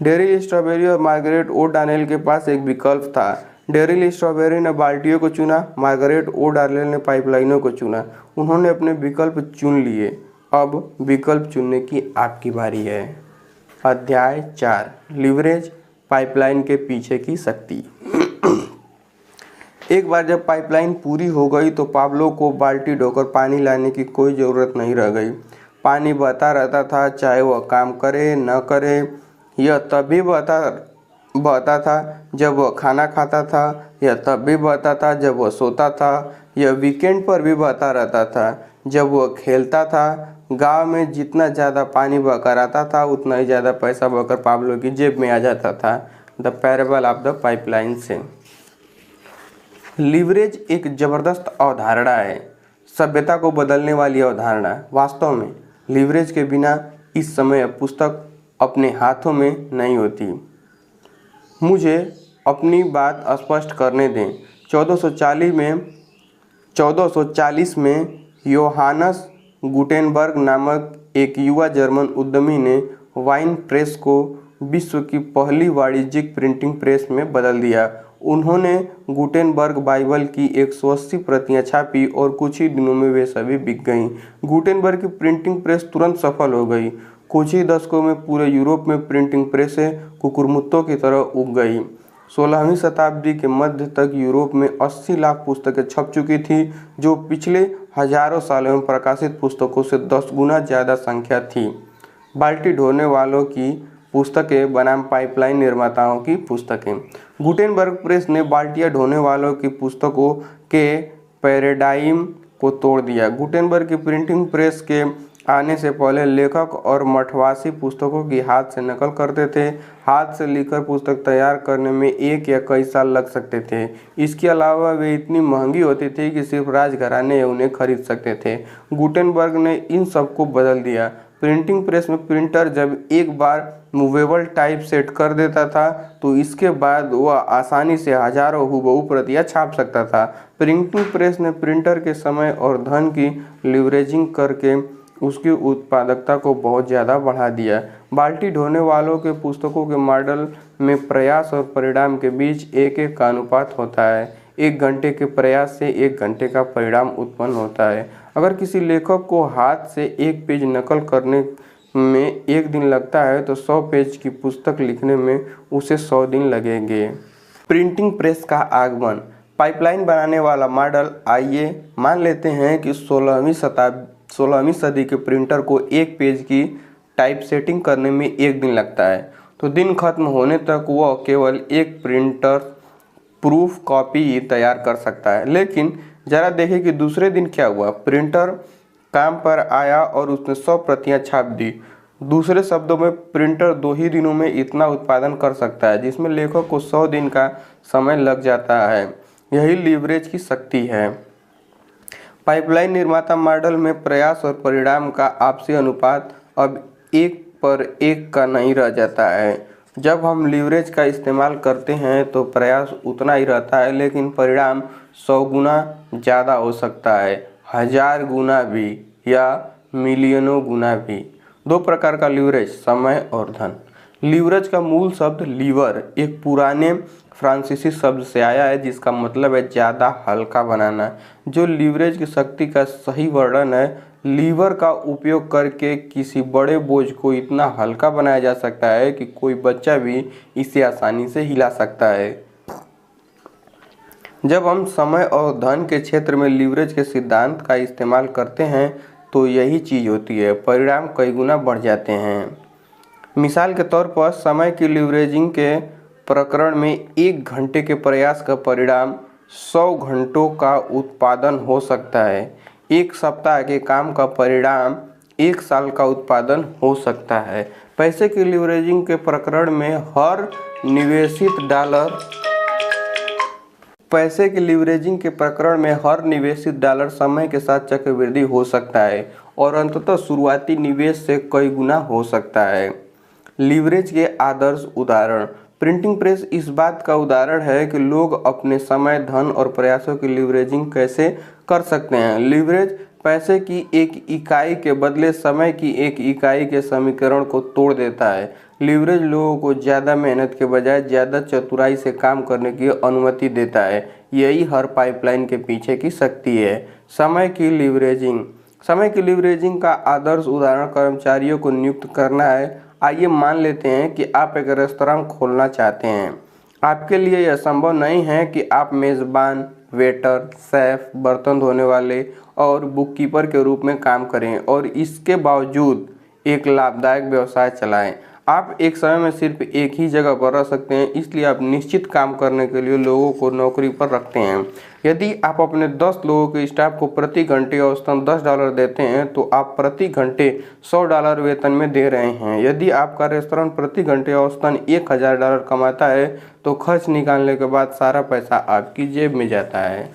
डेरिल स्ट्रॉबेरी और मार्गरेट ओ'डॉनेल के पास एक विकल्प था। डेरिल स्ट्रॉबेरी ने बाल्टियों को चुना, मार्गरेट ओ'डॉनेल ने पाइपलाइनों को चुना। उन्होंने अपने विकल्प चुन लिए। अब विकल्प चुनने की आपकी बारी है। अध्याय 4, लीवरेज, पाइपलाइन के पीछे की शक्ति। एक बार जब पाइपलाइन पूरी हो गई तो पाब्लो को बाल्टी ढोकर पानी लाने की कोई ज़रूरत नहीं रह गई। पानी बहता रहता था, चाहे वह काम करे न करे। यह तब भी बहता था जब वह खाना खाता था, यह तब भी बहता था जब वह सोता था, यह वीकेंड पर भी बहता रहता था जब वह खेलता था। गांव में जितना ज़्यादा पानी बहकर आता था उतना ही ज़्यादा पैसा बहकर पाब्लो की जेब में आ जाता था। The parable of the pipeline से। लीवरेज एक जबरदस्त अवधारणा है, सभ्यता को बदलने वाली अवधारणा। वास्तव में लीवरेज के बिना इस समय पुस्तक अपने हाथों में नहीं होती। मुझे अपनी बात स्पष्ट करने दें। 1440 में योहानस गुटेनबर्ग नामक एक युवा जर्मन उद्यमी ने वाइन प्रेस को विश्व की पहली वाणिज्यिक प्रिंटिंग प्रेस में बदल दिया। उन्होंने गुटेनबर्ग बाइबल की 180 प्रतियां छापी और कुछ ही दिनों में वे सभी बिक गईं। गुटेनबर्ग की प्रिंटिंग प्रेस तुरंत सफल हो गई। कुछ ही दशकों में पूरे यूरोप में प्रिंटिंग प्रेसें कुकुरमुत्तों की तरह उग गई। 16वीं शताब्दी के मध्य तक यूरोप में 80 लाख पुस्तकें छप चुकी थी, जो पिछले हजारों सालों में प्रकाशित पुस्तकों से 10 गुना ज़्यादा संख्या थी। बाल्टी ढोने वालों की पुस्तकें बनाम पाइपलाइन निर्माताओं की पुस्तकें। गुटेनबर्ग प्रेस ने बाल्टियाँ ढोने वालों की पुस्तकों के पैराडाइम को तोड़ दिया। गुटेनबर्ग की प्रिंटिंग प्रेस के आने से पहले लेखक और मठवासी पुस्तकों की हाथ से नकल करते थे। हाथ से लिखकर पुस्तक तैयार करने में 1 या कई साल लग सकते थे। इसके अलावा वे इतनी महंगी होती थी कि सिर्फ राजघराने उन्हें खरीद सकते थे। गुटेनबर्ग ने इन सब को बदल दिया। प्रिंटिंग प्रेस में प्रिंटर जब एक बार मूवेबल टाइप सेट कर देता था तो इसके बाद वह आसानी से हजारों हुबहू प्रतियां छाप सकता था। प्रिंटिंग प्रेस ने प्रिंटर के समय और धन की लीवरेजिंग करके उसकी उत्पादकता को बहुत ज़्यादा बढ़ा दिया। बाल्टी ढोने वालों के पुस्तकों के मॉडल में प्रयास और परिणाम के बीच 1:1 का अनुपात होता है। 1 घंटे के प्रयास से 1 घंटे का परिणाम उत्पन्न होता है। अगर किसी लेखक को हाथ से 1 पेज नकल करने में 1 दिन लगता है तो 100 पेज की पुस्तक लिखने में उसे 100 दिन लगेंगे। प्रिंटिंग प्रेस का आगमन, पाइपलाइन बनाने वाला मॉडल। आइए मान लेते हैं कि 16वीं सदी के प्रिंटर को 1 पेज की टाइप सेटिंग करने में 1 दिन लगता है। तो दिन खत्म होने तक वह केवल एक प्रिंटर प्रूफ कॉपी तैयार कर सकता है। लेकिन जरा देखें कि दूसरे दिन क्या हुआ। प्रिंटर काम पर आया और उसने 100 प्रतियां छाप दी। दूसरे शब्दों में प्रिंटर 2 ही दिनों में इतना उत्पादन कर सकता है जिसमें लेखक को 100 दिन का समय लग जाता है। यही लीवरेज की शक्ति है। पाइपलाइन निर्माता मॉडल में प्रयास और परिणाम का आपसी अनुपात अब 1 पर 1 का नहीं रह जाता है। जब हम लीवरेज का इस्तेमाल करते हैं तो प्रयास उतना ही रहता है, लेकिन परिणाम 100 गुना ज़्यादा हो सकता है, 1000 गुना भी या मिलियनों गुना भी। 2 प्रकार का लीवरेज, समय और धन। लीवरेज का मूल शब्द लीवर एक पुराने फ्रांसीसी शब्द से आया है जिसका मतलब है ज़्यादा हल्का बनाना। जो लीवरेज की शक्ति का सही वर्णन है। लीवर का उपयोग करके किसी बड़े बोझ को इतना हल्का बनाया जा सकता है कि कोई बच्चा भी इसे आसानी से हिला सकता है। जब हम समय और धन के क्षेत्र में लीवरेज के सिद्धांत का इस्तेमाल करते हैं तो यही चीज़ होती है, परिणाम कई गुना बढ़ जाते हैं। मिसाल के तौर पर समय की लीवरेजिंग के प्रकरण में 1 घंटे के प्रयास का परिणाम 100 घंटों का उत्पादन हो सकता है। 1 सप्ताह के काम का परिणाम 1 साल का उत्पादन हो सकता है। पैसे की लीवरेजिंग के प्रकरण में हर निवेशित डॉलर समय के साथ चक्रवृद्धि हो सकता है और अंततः शुरुआती निवेश से कई गुना हो सकता है। लीवरेज के आदर्श उदाहरण। प्रिंटिंग प्रेस इस बात का उदाहरण है कि लोग अपने समय, धन और प्रयासों की लीवरेजिंग कैसे कर सकते हैं। लीवरेज पैसे की एक इकाई के बदले समय की एक इकाई के समीकरण को तोड़ देता है। लीवरेज लोगों को ज़्यादा मेहनत के बजाय ज़्यादा चतुराई से काम करने की अनुमति देता है। यही हर पाइपलाइन के पीछे की शक्ति है। समय की लीवरेजिंग का आदर्श उदाहरण कर्मचारियों को नियुक्त करना है। आइए मान लेते हैं कि आप एक रेस्तरां खोलना चाहते हैं। आपके लिए यह संभव नहीं है कि आप मेज़बान, वेटर, शेफ, बर्तन धोने वाले और बुककीपर के रूप में काम करें और इसके बावजूद एक लाभदायक व्यवसाय चलाएं। आप एक समय में सिर्फ एक ही जगह पर रह सकते हैं, इसलिए आप निश्चित काम करने के लिए लोगों को नौकरी पर रखते हैं। यदि आप अपने 10 लोगों के स्टाफ को प्रति घंटे औसतन $10 देते हैं तो आप प्रति घंटे $100 वेतन में दे रहे हैं। यदि आपका रेस्तरां प्रति घंटे औसतन $1000 कमाता है तो खर्च निकालने के बाद सारा पैसा आपकी जेब में जाता है।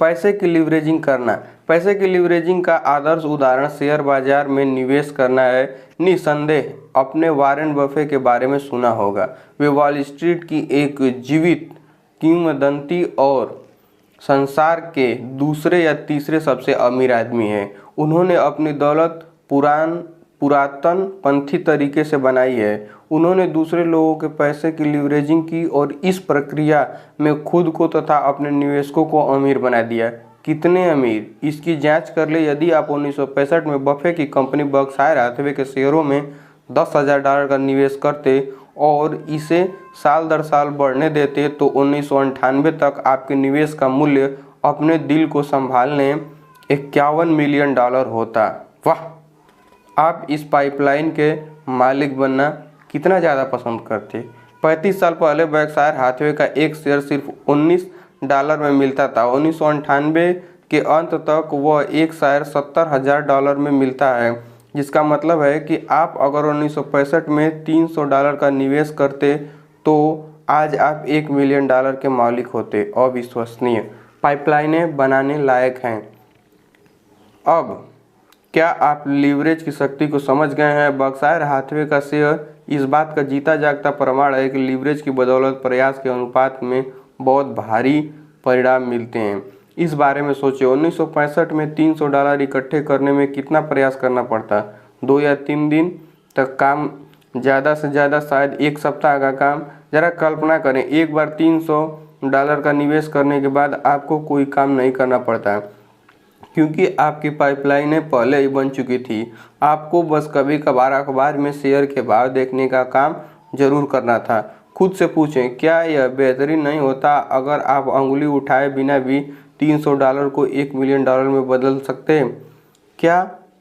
पैसे की लीवरेजिंग करना। पैसे की लीवरेजिंग का आदर्श उदाहरण शेयर बाजार में निवेश करना है। निसंदेह आपने वॉरेन बफे के बारे में सुना होगा। वे वॉल स्ट्रीट की एक जीवित किंवदंती और संसार के दूसरे या तीसरे सबसे अमीर आदमी हैं। उन्होंने अपनी दौलत पुरातन पंथी तरीके से बनाई है। उन्होंने दूसरे लोगों के पैसे की लीवरेजिंग की और इस प्रक्रिया में खुद को तथा अपने निवेशकों को अमीर बना दिया। कितने अमीर, इसकी जांच कर ले। यदि आप 1965 में बफे की कंपनी बर्कशायर हैथवे के शेयरों में $10,000 का निवेश करते और इसे साल दर साल बढ़ने देते तो 1998 तक आपके निवेश का मूल्य अपने दिल को संभालने $51 मिलियन होता। वाह! आप इस पाइपलाइन के मालिक बनना कितना ज़्यादा पसंद करते। 35 साल पहले बर्कशायर हैथवे का एक शेयर सिर्फ $19 में मिलता था। 1998 के अंत तक वह एक शेयर $70,000 में मिलता है, जिसका मतलब है कि आप अगर 1965 में $300 का निवेश करते तो आज आप $1 मिलियन के मालिक होते। अविश्वसनीय। पाइपलाइनें बनाने लायक हैं। अब क्या आप लीवरेज की शक्ति को समझ गए हैं। बर्कशायर हैथवे का शेयर इस बात का जीता जागता प्रमाण है कि लीवरेज की बदौलत प्रयास के अनुपात में बहुत भारी परिणाम मिलते हैं। इस बारे में सोचिए, 1965 में $300 इकट्ठे करने में कितना प्रयास करना पड़ता। 2 या 3 दिन तक काम, ज़्यादा से ज़्यादा शायद 1 सप्ताह का काम। ज़रा कल्पना करें, एक बार $300 का निवेश करने के बाद आपको कोई काम नहीं करना पड़ता, क्योंकि आपकी पाइपलाइनें पहले ही बन चुकी थी। आपको बस कभी कभार अखबार में शेयर के भाव देखने का काम जरूर करना था। खुद से पूछें, क्या यह बेहतरीन नहीं होता अगर आप अंगुली उठाए बिना भी $300 को $1 मिलियन में बदल सकते। क्या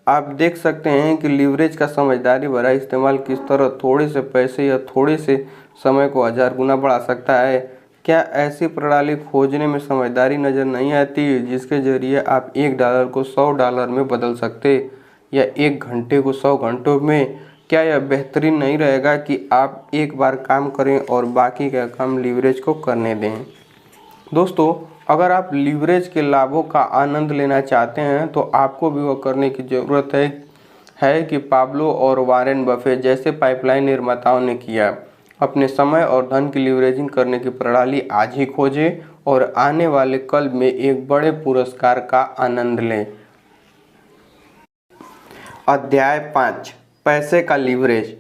आप देख सकते हैं कि लीवरेज का समझदारी भरा इस्तेमाल किस तरह थोड़े से पैसे या थोड़े से समय को 1000 गुना बढ़ा सकता है। क्या ऐसी प्रणाली खोजने में समझदारी नज़र नहीं आती जिसके जरिए आप $1 को $100 में बदल सकते या 1 घंटे को 100 घंटों में? क्या यह बेहतरीन नहीं रहेगा कि आप एक बार काम करें और बाकी का काम लीवरेज को करने दें? दोस्तों, अगर आप लीवरेज के लाभों का आनंद लेना चाहते हैं तो आपको भी वह करने की ज़रूरत है कि पाब्लो और वॉरेन बफेट जैसे पाइपलाइन निर्माताओं ने किया। अपने समय और धन की लीवरेजिंग करने की प्रणाली आज ही खोजें और आने वाले कल में एक बड़े पुरस्कार का आनंद लें। अध्याय 5, पैसे का लीवरेज।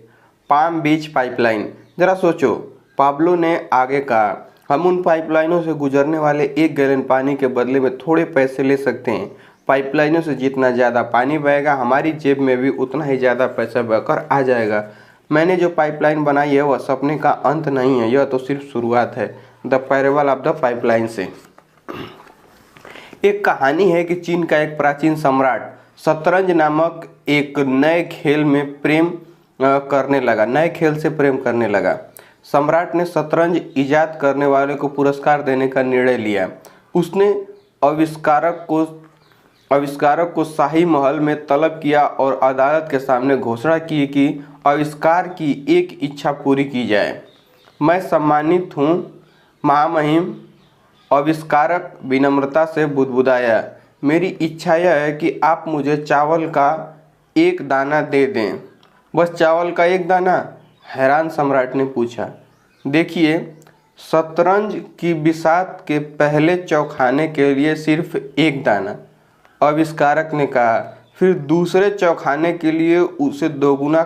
पाम बीच पाइपलाइन। जरा सोचो, पाब्लो ने आगे कहा, हम उन पाइपलाइनों से गुजरने वाले 1 गैलन पानी के बदले में थोड़े पैसे ले सकते हैं। पाइपलाइनों से जितना ज़्यादा पानी बहेगा हमारी जेब में भी उतना ही ज़्यादा पैसा बहकर आ जाएगा। मैंने जो पाइपलाइन बनाई है वह सपने का अंत नहीं है, यह तो सिर्फ शुरुआत है। The parable of the pipeline से एक कहानी है कि चीन का एक प्राचीन सम्राट शतरंज नामक एक नए खेल से प्रेम करने लगा। सम्राट ने शतरंज इजाद करने वाले को पुरस्कार देने का निर्णय लिया। उसने आविष्कारक को शाही महल में तलब किया और अदालत के सामने घोषणा की कि आविष्कार की एक इच्छा पूरी की जाए। मैं सम्मानित हूँ, महामहिम आविष्कारक विनम्रता से बुदबुदाया। मेरी इच्छा यह है कि आप मुझे चावल का 1 दाना दे दें। बस चावल का 1 दाना? हैरान सम्राट ने पूछा। देखिए, शतरंज की बिसात के पहले चौखाने के लिए सिर्फ 1 दाना, आविष्कारक ने कहा। फिर दूसरे चौखाने के लिए उसे दोगुना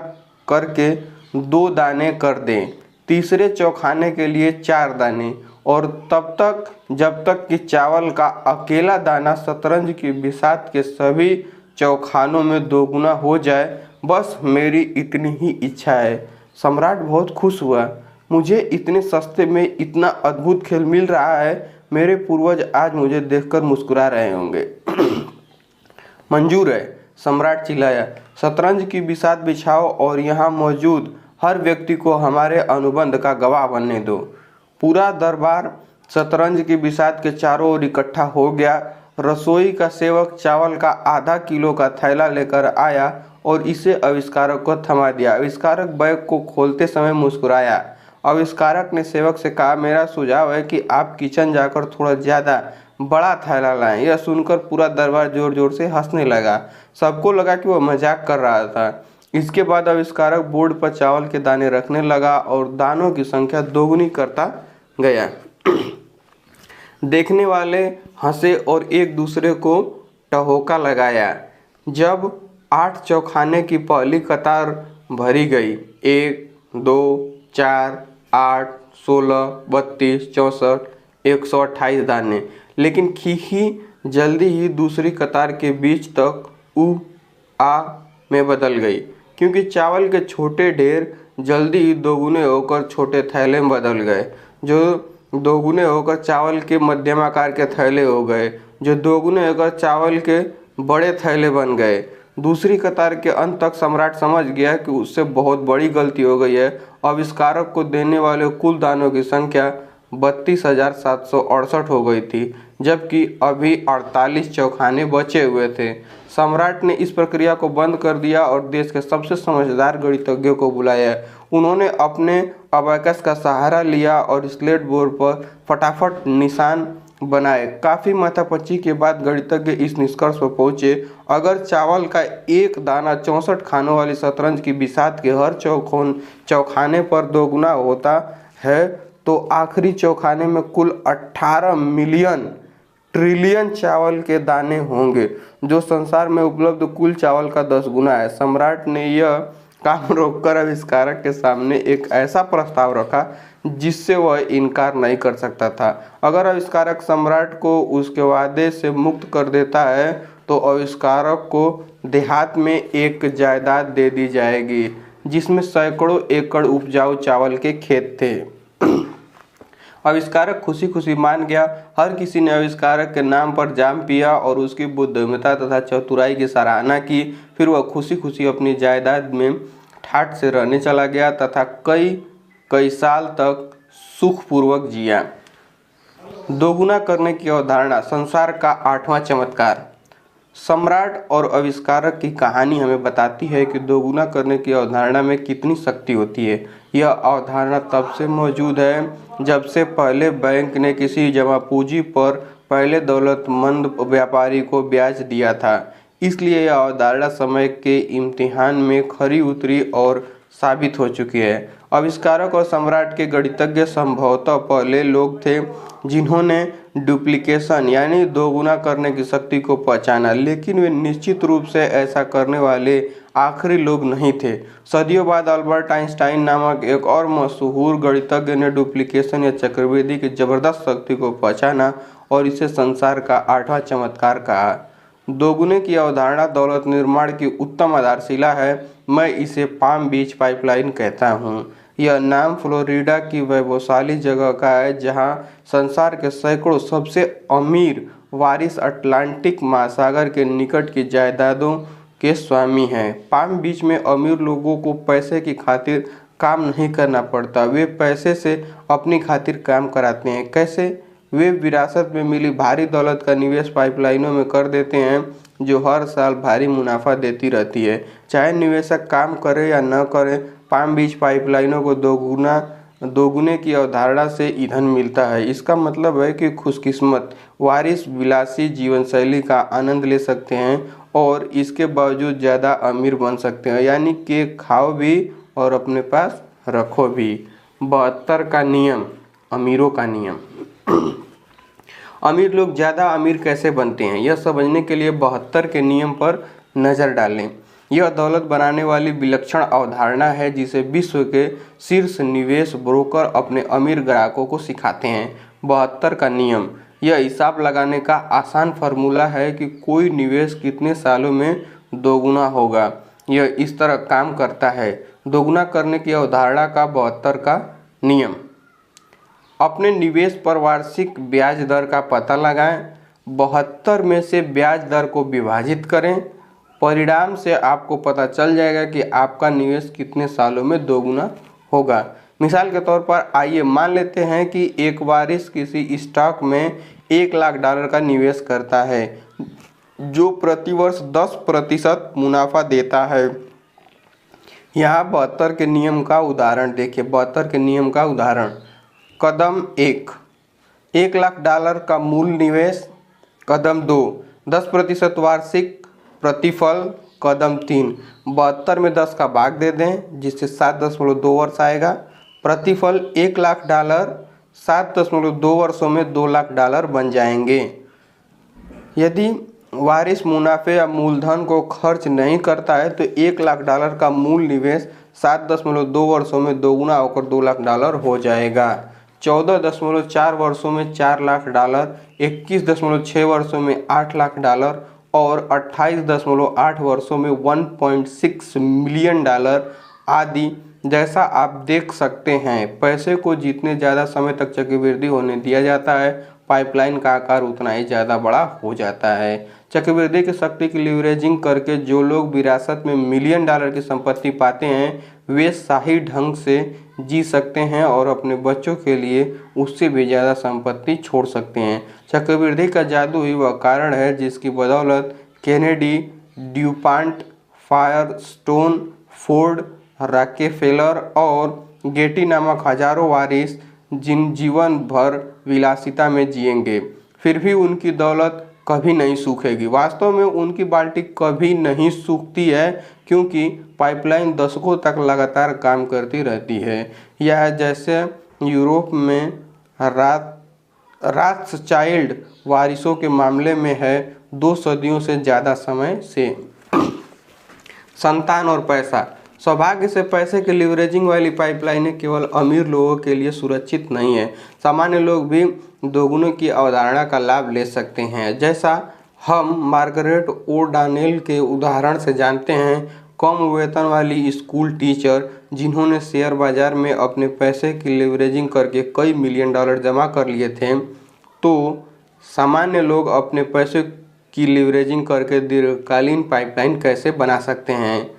करके 2 दाने कर दें, तीसरे चौखाने के लिए 4 दाने, और तब तक जब तक कि चावल का अकेला दाना शतरंज की बिसात के सभी चौखानों में दोगुना हो जाए। बस मेरी इतनी ही इच्छा है। सम्राट बहुत खुश हुआ। मुझे इतने सस्ते में इतना अद्भुत खेल मिल रहा है। मेरे पूर्वज आज मुझे देखकर मुस्कुरा रहे होंगे। मंजूर है, सम्राट चिल्लाया। शतरंज की बिसात बिछाओ और यहाँ मौजूद हर व्यक्ति को हमारे अनुबंध का गवाह बनने दो। पूरा दरबार शतरंज की बिसात के चारों ओर इकट्ठा हो गया। रसोई का सेवक चावल का आधा किलो का थैला लेकर आया और इसे आविष्कारक को थमा दिया। आविष्कारक बैग को खोलते समय मुस्कुराया। आविष्कारक ने सेवक से कहा, मेरा सुझाव है कि आप किचन जाकर थोड़ा ज़्यादा बड़ा थैला लाएं। यह सुनकर पूरा दरबार जोर जोर से हंसने लगा। सबको लगा कि वह मजाक कर रहा था। इसके बाद आविष्कारक बोर्ड पर चावल के दाने रखने लगा और दानों की संख्या दोगुनी करता गया। देखने वाले हंसे और एक दूसरे को ठहाका लगाया। जब 8 चौखाने की पहली कतार भरी गई, 1, 2, 4, 8, 16, 32, 64, 128 दाने, लेकिन खीखी जल्दी ही दूसरी कतार के बीच तक उ आ में बदल गई, क्योंकि चावल के छोटे ढेर जल्दी ही दोगुने होकर छोटे थैले में बदल गए, जो दोगुने होकर चावल के मध्यम आकार के थैले हो गए, जो दोगुने होकर चावल के बड़े थैले बन गए। दूसरी कतार के अंत तक सम्राट समझ गया कि उससे बहुत बड़ी गलती हो गई है। आविष्कारक को देने वाले कुल दानों की संख्या 32,768 हो गई थी, जबकि अभी 48 चौखाने बचे हुए थे। सम्राट ने इस प्रक्रिया को बंद कर दिया और देश के सबसे समझदार गणितज्ञों को बुलाया। उन्होंने अपने अबाकस का सहारा लिया और स्लेट बोर्ड पर फटाफट निशान बनाए। काफ़ी माथापच्ची के बाद गणितज्ञ इस निष्कर्ष पर पहुँचे, अगर चावल का 1 दाना 64 खानों वाली शतरंज की बिसात के हर चौखाने पर दोगुना होता है तो आखिरी चौखाने में कुल 18 मिलियन ट्रिलियन चावल के दाने होंगे, जो संसार में उपलब्ध कुल चावल का 10 गुना है। सम्राट ने यह काम रोककर आविष्कारक के सामने एक ऐसा प्रस्ताव रखा जिससे वह इनकार नहीं कर सकता था। अगर आविष्कारक सम्राट को उसके वादे से मुक्त कर देता है तो आविष्कारक को देहात में एक जायदाद दे दी जाएगी जिसमें सैकड़ों एकड़ उपजाऊ चावल के खेत थे। आविष्कारक खुशी खुशी मान गया। हर किसी ने आविष्कारक के नाम पर जाम पिया और उसकी बुद्धिमत्ता तथा चतुराई की सराहना की। फिर वह खुशी खुशी अपनी जायदाद में ठाठ से रहने चला गया तथा कई कई साल तक सुखपूर्वक जिया। दोगुना करने की अवधारणा, संसार का 8वां चमत्कार। सम्राट और आविष्कारक की कहानी हमें बताती है कि दोगुना करने की अवधारणा में कितनी शक्ति होती है। यह अवधारणा तब से मौजूद है जब से पहले बैंक ने किसी जमा पूंजी पर पहले दौलतमंद व्यापारी को ब्याज दिया था। इसलिए यह अवधारणा समय के इम्तिहान में खरी उतरी और साबित हो चुकी है। आविष्कारक और सम्राट के गणितज्ञ संभवतः पहले लोग थे जिन्होंने डुप्लीकेशन यानी दोगुना करने की शक्ति को पहचाना, लेकिन वे निश्चित रूप से ऐसा करने वाले आखिरी लोग नहीं थे। सदियों बाद अल्बर्ट आइंस्टाइन नामक एक और मशहूर गणितज्ञ ने डुप्लीकेशन या चक्रवृद्धि की जबरदस्त शक्ति को पहचाना और इसे संसार का 8वां चमत्कार कहा। दोगुने की अवधारणा दौलत निर्माण की उत्तम आधारशिला है। मैं इसे पाम बीच पाइपलाइन कहता हूँ। यह नाम फ्लोरिडा की वैभवशाली जगह का है जहाँ संसार के सैकड़ों सबसे अमीर वारिस अटलांटिक महासागर के निकट की जायदादों के स्वामी हैं। पाम बीच में अमीर लोगों को पैसे की खातिर काम नहीं करना पड़ता, वे पैसे से अपनी खातिर काम कराते हैं। कैसे? वे विरासत में मिली भारी दौलत का निवेश पाइपलाइनों में कर देते हैं जो हर साल भारी मुनाफा देती रहती है। चाहे निवेशक काम करे या न करे, पाम बीच पाइपलाइनों को दोगुने की अवधारणा से ईंधन मिलता है। इसका मतलब है कि खुशकिस्मत वारिस विलासी जीवन शैली का आनंद ले सकते हैं और इसके बावजूद ज़्यादा अमीर बन सकते हैं, यानी कि खाओ भी और अपने पास रखो भी। 72 का नियम, अमीरों का नियम। अमीर लोग ज़्यादा अमीर कैसे बनते हैं, यह समझने के लिए 72 के नियम पर नज़र डालें। यह दौलत बनाने वाली विलक्षण अवधारणा है जिसे विश्व के शीर्ष निवेश ब्रोकर अपने अमीर ग्राहकों को सिखाते हैं। 72 का नियम यह हिसाब लगाने का आसान फार्मूला है कि कोई निवेश कितने सालों में दोगुना होगा। यह इस तरह काम करता है। दोगुना करने की अवधारणा का 72 का नियम। अपने निवेश पर वार्षिक ब्याज दर का पता लगाएं। 72 में से ब्याज दर को विभाजित करें। परिणाम से आपको पता चल जाएगा कि आपका निवेश कितने सालों में दोगुना होगा। मिसाल के तौर पर आइए मान लेते हैं कि एक वारिस किसी स्टॉक में $1,00,000 का निवेश करता है जो प्रतिवर्ष 10% मुनाफा देता है। यहाँ 72 के नियम का उदाहरण देखिए। 72 के नियम का उदाहरण। कदम 1, $1,00,000 का मूल निवेश। कदम 2, 10% वार्षिक प्रतिफल। कदम 3, 72 में 10 का भाग दे दें जिससे 7.2 वर्ष आएगा। प्रतिफल $1,00,000 7.2 वर्षों में $2,00,000 बन जाएंगे। यदि वारिस मुनाफे या मूलधन को खर्च नहीं करता है तो $1,00,000 का मूल निवेश 7.2 वर्षों में दोगुना होकर $2,00,000 हो जाएगा। 14.4 वर्षों में $4,00,000, 21.6 वर्षों में $8,00,000 और 28.8 वर्षों में $1.6 मिलियन आदि। जैसा आप देख सकते हैं, पैसे को जितने ज़्यादा समय तक चक्रवृद्धि होने दिया जाता है, पाइपलाइन का आकार उतना ही ज़्यादा बड़ा हो जाता है। चक्रवृद्धि की शक्ति की लीवरेजिंग करके जो लोग विरासत में $1 मिलियन की संपत्ति पाते हैं वे शाही ढंग से जी सकते हैं और अपने बच्चों के लिए उससे भी ज़्यादा संपत्ति छोड़ सकते हैं। चक्रवृद्धि का जादू ही वह कारण है जिसकी बदौलत केनेडी, ड्यूपॉन्ट, फायरस्टोन, फोर्ड, रॉकेफेलर और गेटी नामक हजारों वारिस जीवन भर विलासिता में जिएंगे, फिर भी उनकी दौलत कभी नहीं सूखेगी। वास्तव में उनकी बाल्टी कभी नहीं सूखती है क्योंकि पाइपलाइन दशकों तक लगातार काम करती रहती है। यह जैसे यूरोप में रॉथस्चाइल्ड वारिसों के मामले में है 2 सदियों से ज़्यादा समय से। संतान और पैसा। सौभाग्य से पैसे के लीवरेजिंग वाली पाइपलाइनें केवल अमीर लोगों के लिए सुरक्षित नहीं है, सामान्य लोग भी दोगुने की अवधारणा का लाभ ले सकते हैं। जैसा हम मार्गरेट ओ'डॉनेल के उदाहरण से जानते हैं, कम वेतन वाली स्कूल टीचर जिन्होंने शेयर बाजार में अपने पैसे की लीवरेजिंग करके कई मिलियन डॉलर जमा कर लिए थे, तो सामान्य लोग अपने पैसे की लीवरेजिंग करके दीर्घकालीन पाइपलाइन कैसे बना सकते हैं?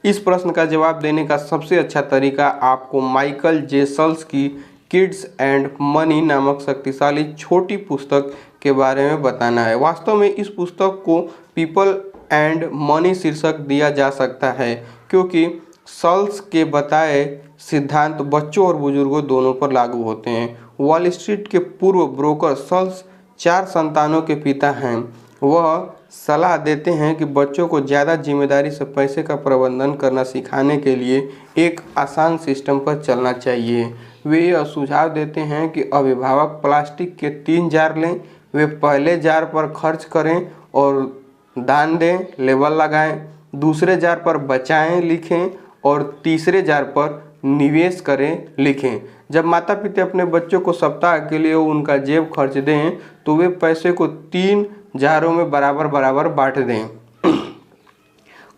इस प्रश्न का जवाब देने का सबसे अच्छा तरीका आपको माइकल जे सल्स की किड्स एंड मनी नामक शक्तिशाली छोटी पुस्तक के बारे में बताना है। वास्तव में इस पुस्तक को पीपल एंड मनी शीर्षक दिया जा सकता है क्योंकि सल्स के बताए सिद्धांत बच्चों और बुजुर्गों दोनों पर लागू होते हैं। वॉल स्ट्रीट के पूर्व ब्रोकर सल्स 4 संतानों के पिता हैं। वह सलाह देते हैं कि बच्चों को ज़्यादा जिम्मेदारी से पैसे का प्रबंधन करना सिखाने के लिए एक आसान सिस्टम पर चलना चाहिए। वे यह सुझाव देते हैं कि अभिभावक प्लास्टिक के 3 जार लें, वे पहले जार पर खर्च करें और दान दें, लेबल लगाएं, दूसरे जार पर बचाएं लिखें और तीसरे जार पर निवेश करें लिखें। जब माता पिता अपने बच्चों को सप्ताह के लिए उनका जेब खर्च दें तो वे पैसे को 3 जारों में बराबर बराबर बांट दें।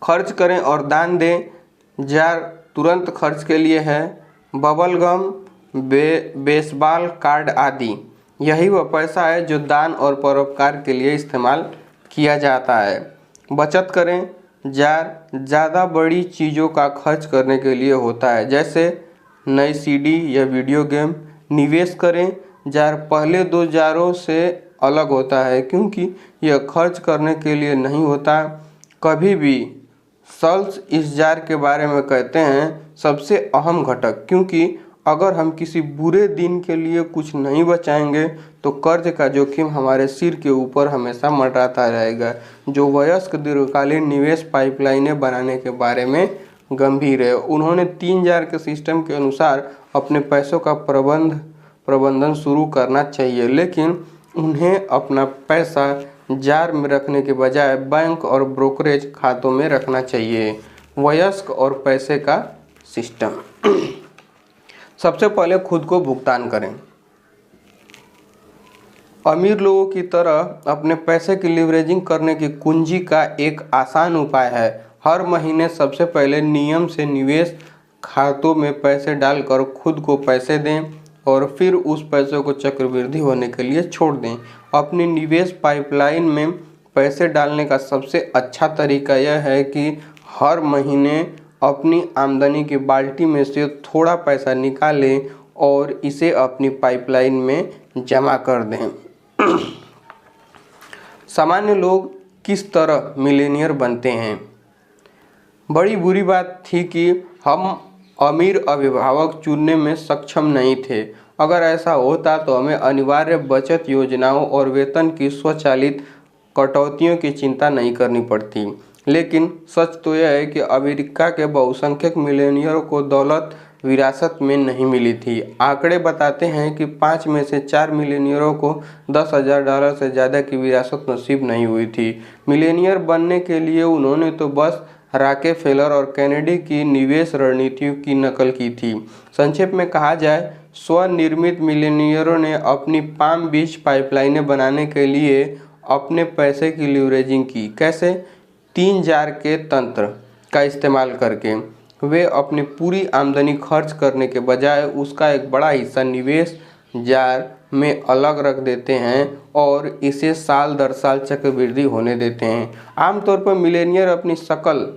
खर्च करें और दान दें। जार तुरंत खर्च के लिए है, बबल गम, बेसबॉल कार्ड आदि। यही वह पैसा है जो दान और परोपकार के लिए इस्तेमाल किया जाता है। बचत करें। जार ज़्यादा बड़ी चीज़ों का खर्च करने के लिए होता है, जैसे नई सीडी या वीडियो गेम। निवेश करें। जार पहले 2 जारों से अलग होता है क्योंकि यह खर्च करने के लिए नहीं होता कभी भी। सल्स इस जार के बारे में कहते हैं सबसे अहम घटक, क्योंकि अगर हम किसी बुरे दिन के लिए कुछ नहीं बचाएंगे तो कर्ज का जोखिम हमारे सिर के ऊपर हमेशा मंडराता रहेगा। जो वयस्क दीर्घकालीन निवेश पाइपलाइनें बनाने के बारे में गंभीर है, उन्होंने 3 जार के सिस्टम के अनुसार अपने पैसों का प्रबंधन शुरू करना चाहिए, लेकिन उन्हें अपना पैसा जार में रखने के बजाय बैंक और ब्रोकरेज खातों में रखना चाहिए। वयस्क और पैसे का सिस्टम। सबसे पहले खुद को भुगतान करें। अमीर लोगों की तरह अपने पैसे की लीवरेजिंग करने की कुंजी का एक आसान उपाय है हर महीने सबसे पहले नियम से निवेश खातों में पैसे डालकर खुद को पैसे दें और फिर उस पैसों को चक्रवृद्धि होने के लिए छोड़ दें। अपनी निवेश पाइपलाइन में पैसे डालने का सबसे अच्छा तरीका यह है कि हर महीने अपनी आमदनी की बाल्टी में से थोड़ा पैसा निकालें और इसे अपनी पाइपलाइन में जमा कर दें। सामान्य लोग किस तरह मिलेनियर बनते हैं? बड़ी बुरी बात थी कि हम अमीर अभिभावक चुनने में सक्षम नहीं थे। अगर ऐसा होता तो हमें अनिवार्य बचत योजनाओं और वेतन की स्वचालित कटौतियों की चिंता नहीं करनी पड़ती। लेकिन सच तो यह है कि अमेरिका के बहुसंख्यक मिलेनियरों को दौलत विरासत में नहीं मिली थी। आंकड़े बताते हैं कि 5 में से 4 मिलेनियरों को $10,000 से ज़्यादा की विरासत नसीब नहीं हुई थी। मिलेनियर बनने के लिए उन्होंने तो बस रॉकेफेलर और केनेडी की निवेश रणनीतियों की नकल की थी। संक्षेप में कहा जाए, स्वनिर्मित मिलेनियरों ने अपनी पाम बीच पाइपलाइनें बनाने के लिए अपने पैसे की लीवरेजिंग की। कैसे? 3 जार के तंत्र का इस्तेमाल करके। वे अपनी पूरी आमदनी खर्च करने के बजाय उसका एक बड़ा हिस्सा निवेश जार में अलग रख देते हैं और इसे साल दर साल चक्रवृद्धि होने देते हैं। आमतौर पर मिलेनियर अपनी सकल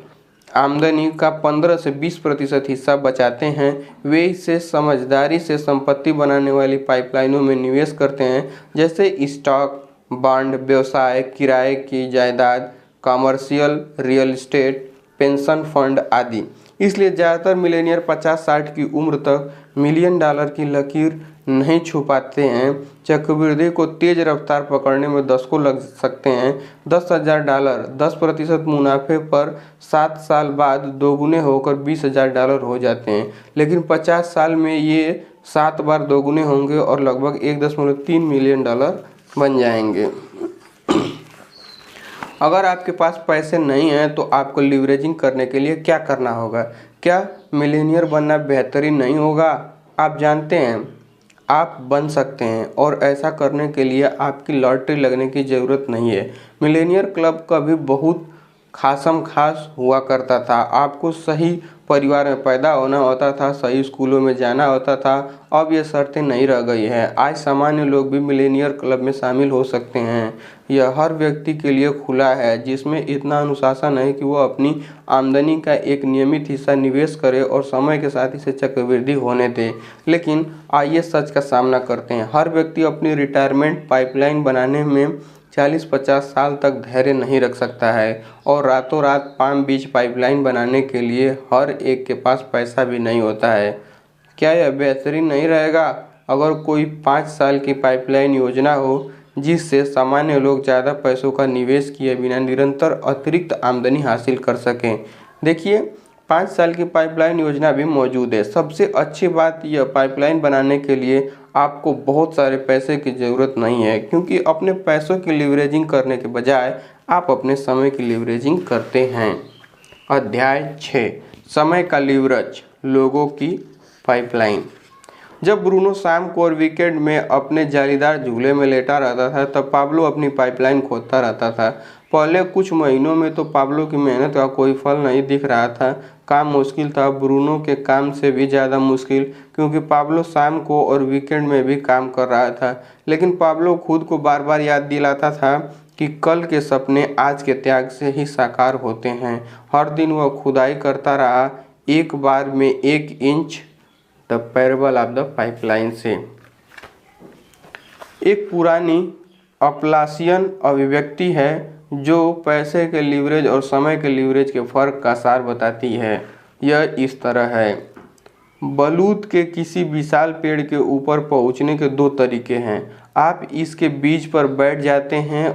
आमदनी का 15 से 20% हिस्सा बचाते हैं। वे इसे समझदारी से संपत्ति बनाने वाली पाइपलाइनों में निवेश करते हैं, जैसे स्टॉक, बॉन्ड, व्यवसाय, किराए की जायदाद, commercial real estate, pension fund आदि। इसलिए ज़्यादातर मिलेनियर 50-60 की उम्र तक $1,000,000 की लकीर नहीं छू पाते हैं। चक्रवृद्धि को तेज रफ्तार पकड़ने में दशकों लग सकते हैं। $10,000 10% मुनाफे पर 7 साल बाद दोगुने होकर $20,000 हो जाते हैं, लेकिन 50 साल में ये 7 बार दोगुने होंगे और लगभग $1.3 मिलियन बन जाएंगे। अगर आपके पास पैसे नहीं हैं तो आपको लीवरेजिंग करने के लिए क्या करना होगा? क्या मिलेनियर बनना बेहतरीन नहीं होगा? आप जानते हैं, आप बन सकते हैं और ऐसा करने के लिए आपकी लॉटरी लगने की ज़रूरत नहीं है। मिलेनियर क्लब का भी बहुत खासम खास हुआ करता था। आपको सही परिवार में पैदा होना होता था, सही स्कूलों में जाना होता था। अब ये शर्तें नहीं रह गई हैं। आज सामान्य लोग भी मिलेनियर क्लब में शामिल हो सकते हैं। यह हर व्यक्ति के लिए खुला है जिसमें इतना अनुशासन है कि वह अपनी आमदनी का एक नियमित हिस्सा निवेश करे और समय के साथ इसे चक्रवृद्धि होने दे। लेकिन आइए सच का सामना करते हैं। हर व्यक्ति अपनी रिटायरमेंट पाइपलाइन बनाने में 40-50 साल तक धैर्य नहीं रख सकता है और रातों रात पाम बीच पाइपलाइन बनाने के लिए हर एक के पास पैसा भी नहीं होता है। क्या यह बेहतरीन नहीं रहेगा अगर कोई 5 साल की पाइपलाइन योजना हो जिससे सामान्य लोग ज़्यादा पैसों का निवेश किए बिना निरंतर अतिरिक्त आमदनी हासिल कर सकें। देखिए, 5 साल की पाइपलाइन योजना भी मौजूद है। सबसे अच्छी बात यह पाइपलाइन बनाने के लिए आपको बहुत सारे पैसे की ज़रूरत नहीं है, क्योंकि अपने पैसों की लीवरेजिंग करने के बजाय आप अपने समय की लीवरेजिंग करते हैं। अध्याय 6, समय का लीवरेज, लोगों की पाइपलाइन। जब ब्रूनो शाम को और वीकेंड में अपने जालीदार झूले में लेटा रहता था तब पाब्लो अपनी पाइपलाइन खोदता रहता था। पहले कुछ महीनों में तो पाब्लो की मेहनत का कोई फल नहीं दिख रहा था। काम मुश्किल था, ब्रूनो के काम से भी ज़्यादा मुश्किल, क्योंकि पाब्लो शाम को और वीकेंड में भी काम कर रहा था। लेकिन पाब्लो खुद को बार बार याद दिलाता था कि कल के सपने आज के त्याग से ही साकार होते हैं। हर दिन वह खुदाई करता रहा, एक बार में 1 inch. The parable of the pipeline से एक पुरानी अपलासियन अभिव्यक्ति है जो पैसे के लीवरेज और समय के लीवरेज के फर्क का सार बताती है। यह इस तरह है। बलूत के किसी विशाल पेड़ के ऊपर पहुंचने के 2 तरीके हैं। आप इसके बीज पर बैठ जाते हैं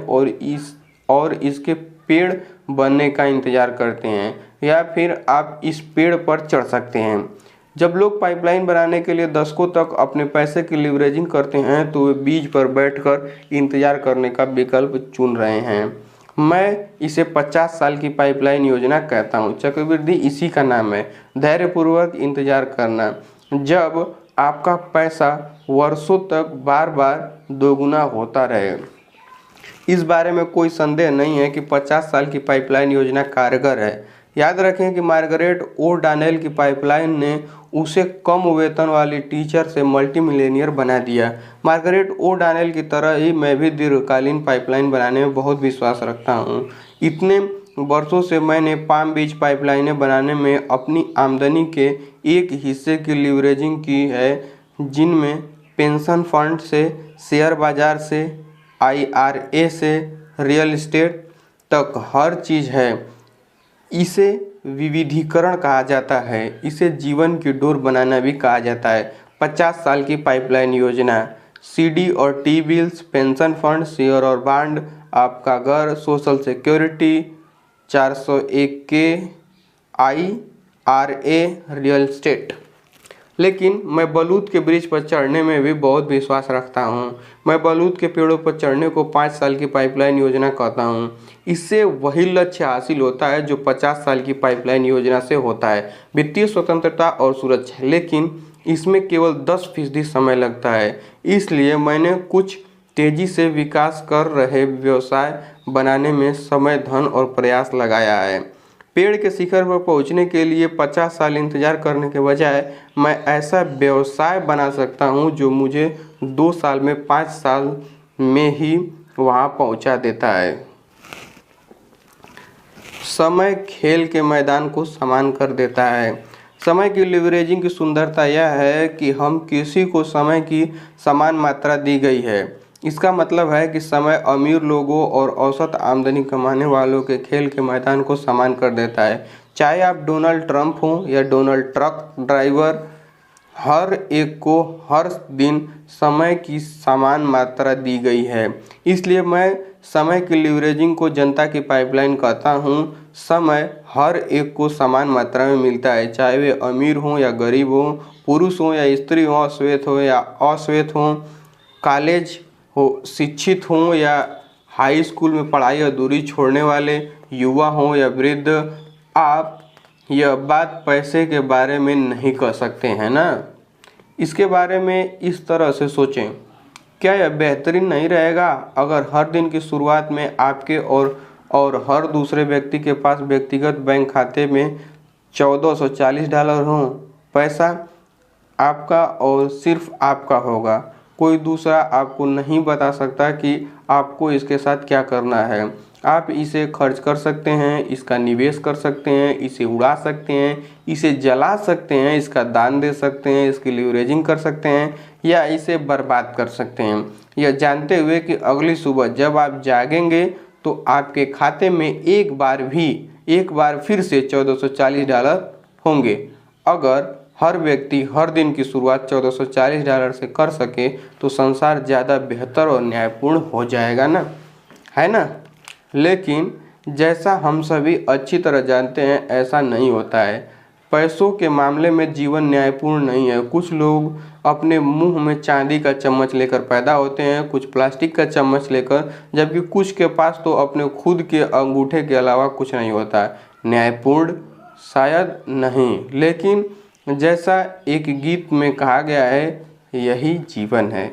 और इसके पेड़ बनने का इंतजार करते हैं, या फिर आप इस पेड़ पर चढ़ सकते हैं। जब लोग पाइपलाइन बनाने के लिए दशकों तक अपने पैसे की लीवरेजिंग करते हैं तो वे बीज पर बैठकर इंतजार करने का विकल्प चुन रहे हैं। मैं इसे 50 साल की पाइपलाइन योजना कहता हूँ। चक्रवृद्धि इसी का नाम है, धैर्यपूर्वक इंतजार करना। जब आपका पैसा वर्षों तक बार बार दोगुना होता रहे। इस बारे में कोई संदेह नहीं है कि 50 साल की पाइपलाइन योजना कारगर है। याद रखें कि मार्गरेट ओ डॉनेल की पाइपलाइन ने उसे कम वेतन वाली टीचर से मल्टी मिलियनियर बना दिया। मार्गरेट ओ डॉनेल की तरह ही मैं भी दीर्घकालीन पाइपलाइन बनाने में बहुत विश्वास रखता हूँ। इतने वर्षों से मैंने पाम बीच पाइपलाइनें बनाने में अपनी आमदनी के एक हिस्से की लीवरेजिंग की है, जिनमें पेंशन फंड से, शेयर बाजार से, IRA से, रियल एस्टेट तक हर चीज़ है। इसे विविधीकरण कहा जाता है। इसे जीवन की डोर बनाना भी कहा जाता है। 50 साल की पाइपलाइन योजना, CD और T bills, pension fund, share और बॉन्ड, आपका घर, social security, 401k, IRA, real estate. लेकिन मैं बलूत के ब्रिज पर चढ़ने में भी बहुत विश्वास रखता हूँ। मैं बलूत के पेड़ों पर चढ़ने को 5 साल की पाइपलाइन योजना कहता हूँ। इससे वही लक्ष्य हासिल होता है जो 50 साल की पाइपलाइन योजना से होता है, वित्तीय स्वतंत्रता और सुरक्षा। लेकिन इसमें केवल 10% समय लगता है। इसलिए मैंने कुछ तेज़ी से विकास कर रहे व्यवसाय बनाने में समय, धन और प्रयास लगाया है। पेड़ के शिखर पर पहुंचने के लिए 50 साल इंतजार करने के बजाय मैं ऐसा व्यवसाय बना सकता हूं जो मुझे 2 साल में, 5 साल में ही वहां पहुंचा देता है। समय खेल के मैदान को समान कर देता है। समय की लीवरेजिंग की सुंदरता यह है कि हम किसी को समय की समान मात्रा दी गई है। इसका मतलब है कि समय अमीर लोगों और औसत आमदनी कमाने वालों के खेल के मैदान को समान कर देता है। चाहे आप डोनाल्ड ट्रंप हों या डोनाल्ड ट्रक ड्राइवर, हर एक को हर दिन समय की समान मात्रा दी गई है। इसलिए मैं समय की लीवरेजिंग को जनता की पाइपलाइन कहता हूँ। समय हर एक को समान मात्रा में मिलता है, चाहे वे अमीर हों या गरीब हों, पुरुष हों या स्त्री हों, श्वेत हो या अश्वेत हों, कॉलेज हो, शिक्षित हों या हाई स्कूल में पढ़ाई अधूरी छोड़ने वाले, युवा हों या वृद्ध। आप यह बात पैसे के बारे में नहीं कह सकते हैं ना। इसके बारे में इस तरह से सोचें, क्या यह बेहतरीन नहीं रहेगा अगर हर दिन की शुरुआत में आपके और और हर दूसरे व्यक्ति के पास व्यक्तिगत बैंक खाते में $1440 हो। पैसा आपका और सिर्फ आपका होगा। कोई दूसरा आपको नहीं बता सकता कि आपको इसके साथ क्या करना है। आप इसे खर्च कर सकते हैं, इसका निवेश कर सकते हैं, इसे उड़ा सकते हैं, इसे जला सकते हैं, इसका दान दे सकते हैं, इसकी लीवरेजिंग कर सकते हैं या इसे बर्बाद कर सकते हैं, यह जानते हुए कि अगली सुबह जब आप जागेंगे तो आपके खाते में एक बार फिर से $1440 होंगे। अगर हर व्यक्ति हर दिन की शुरुआत $1440 से कर सके तो संसार ज़्यादा बेहतर और न्यायपूर्ण हो जाएगा ना, है ना। लेकिन जैसा हम सभी अच्छी तरह जानते हैं ऐसा नहीं होता है। पैसों के मामले में जीवन न्यायपूर्ण नहीं है। कुछ लोग अपने मुंह में चांदी का चम्मच लेकर पैदा होते हैं, कुछ प्लास्टिक का चम्मच लेकर, जबकि कुछ के पास तो अपने खुद के अंगूठे के अलावा कुछ नहीं होता है। न्यायपूर्ण शायद नहीं, लेकिन जैसा एक गीत में कहा गया है, यही जीवन है।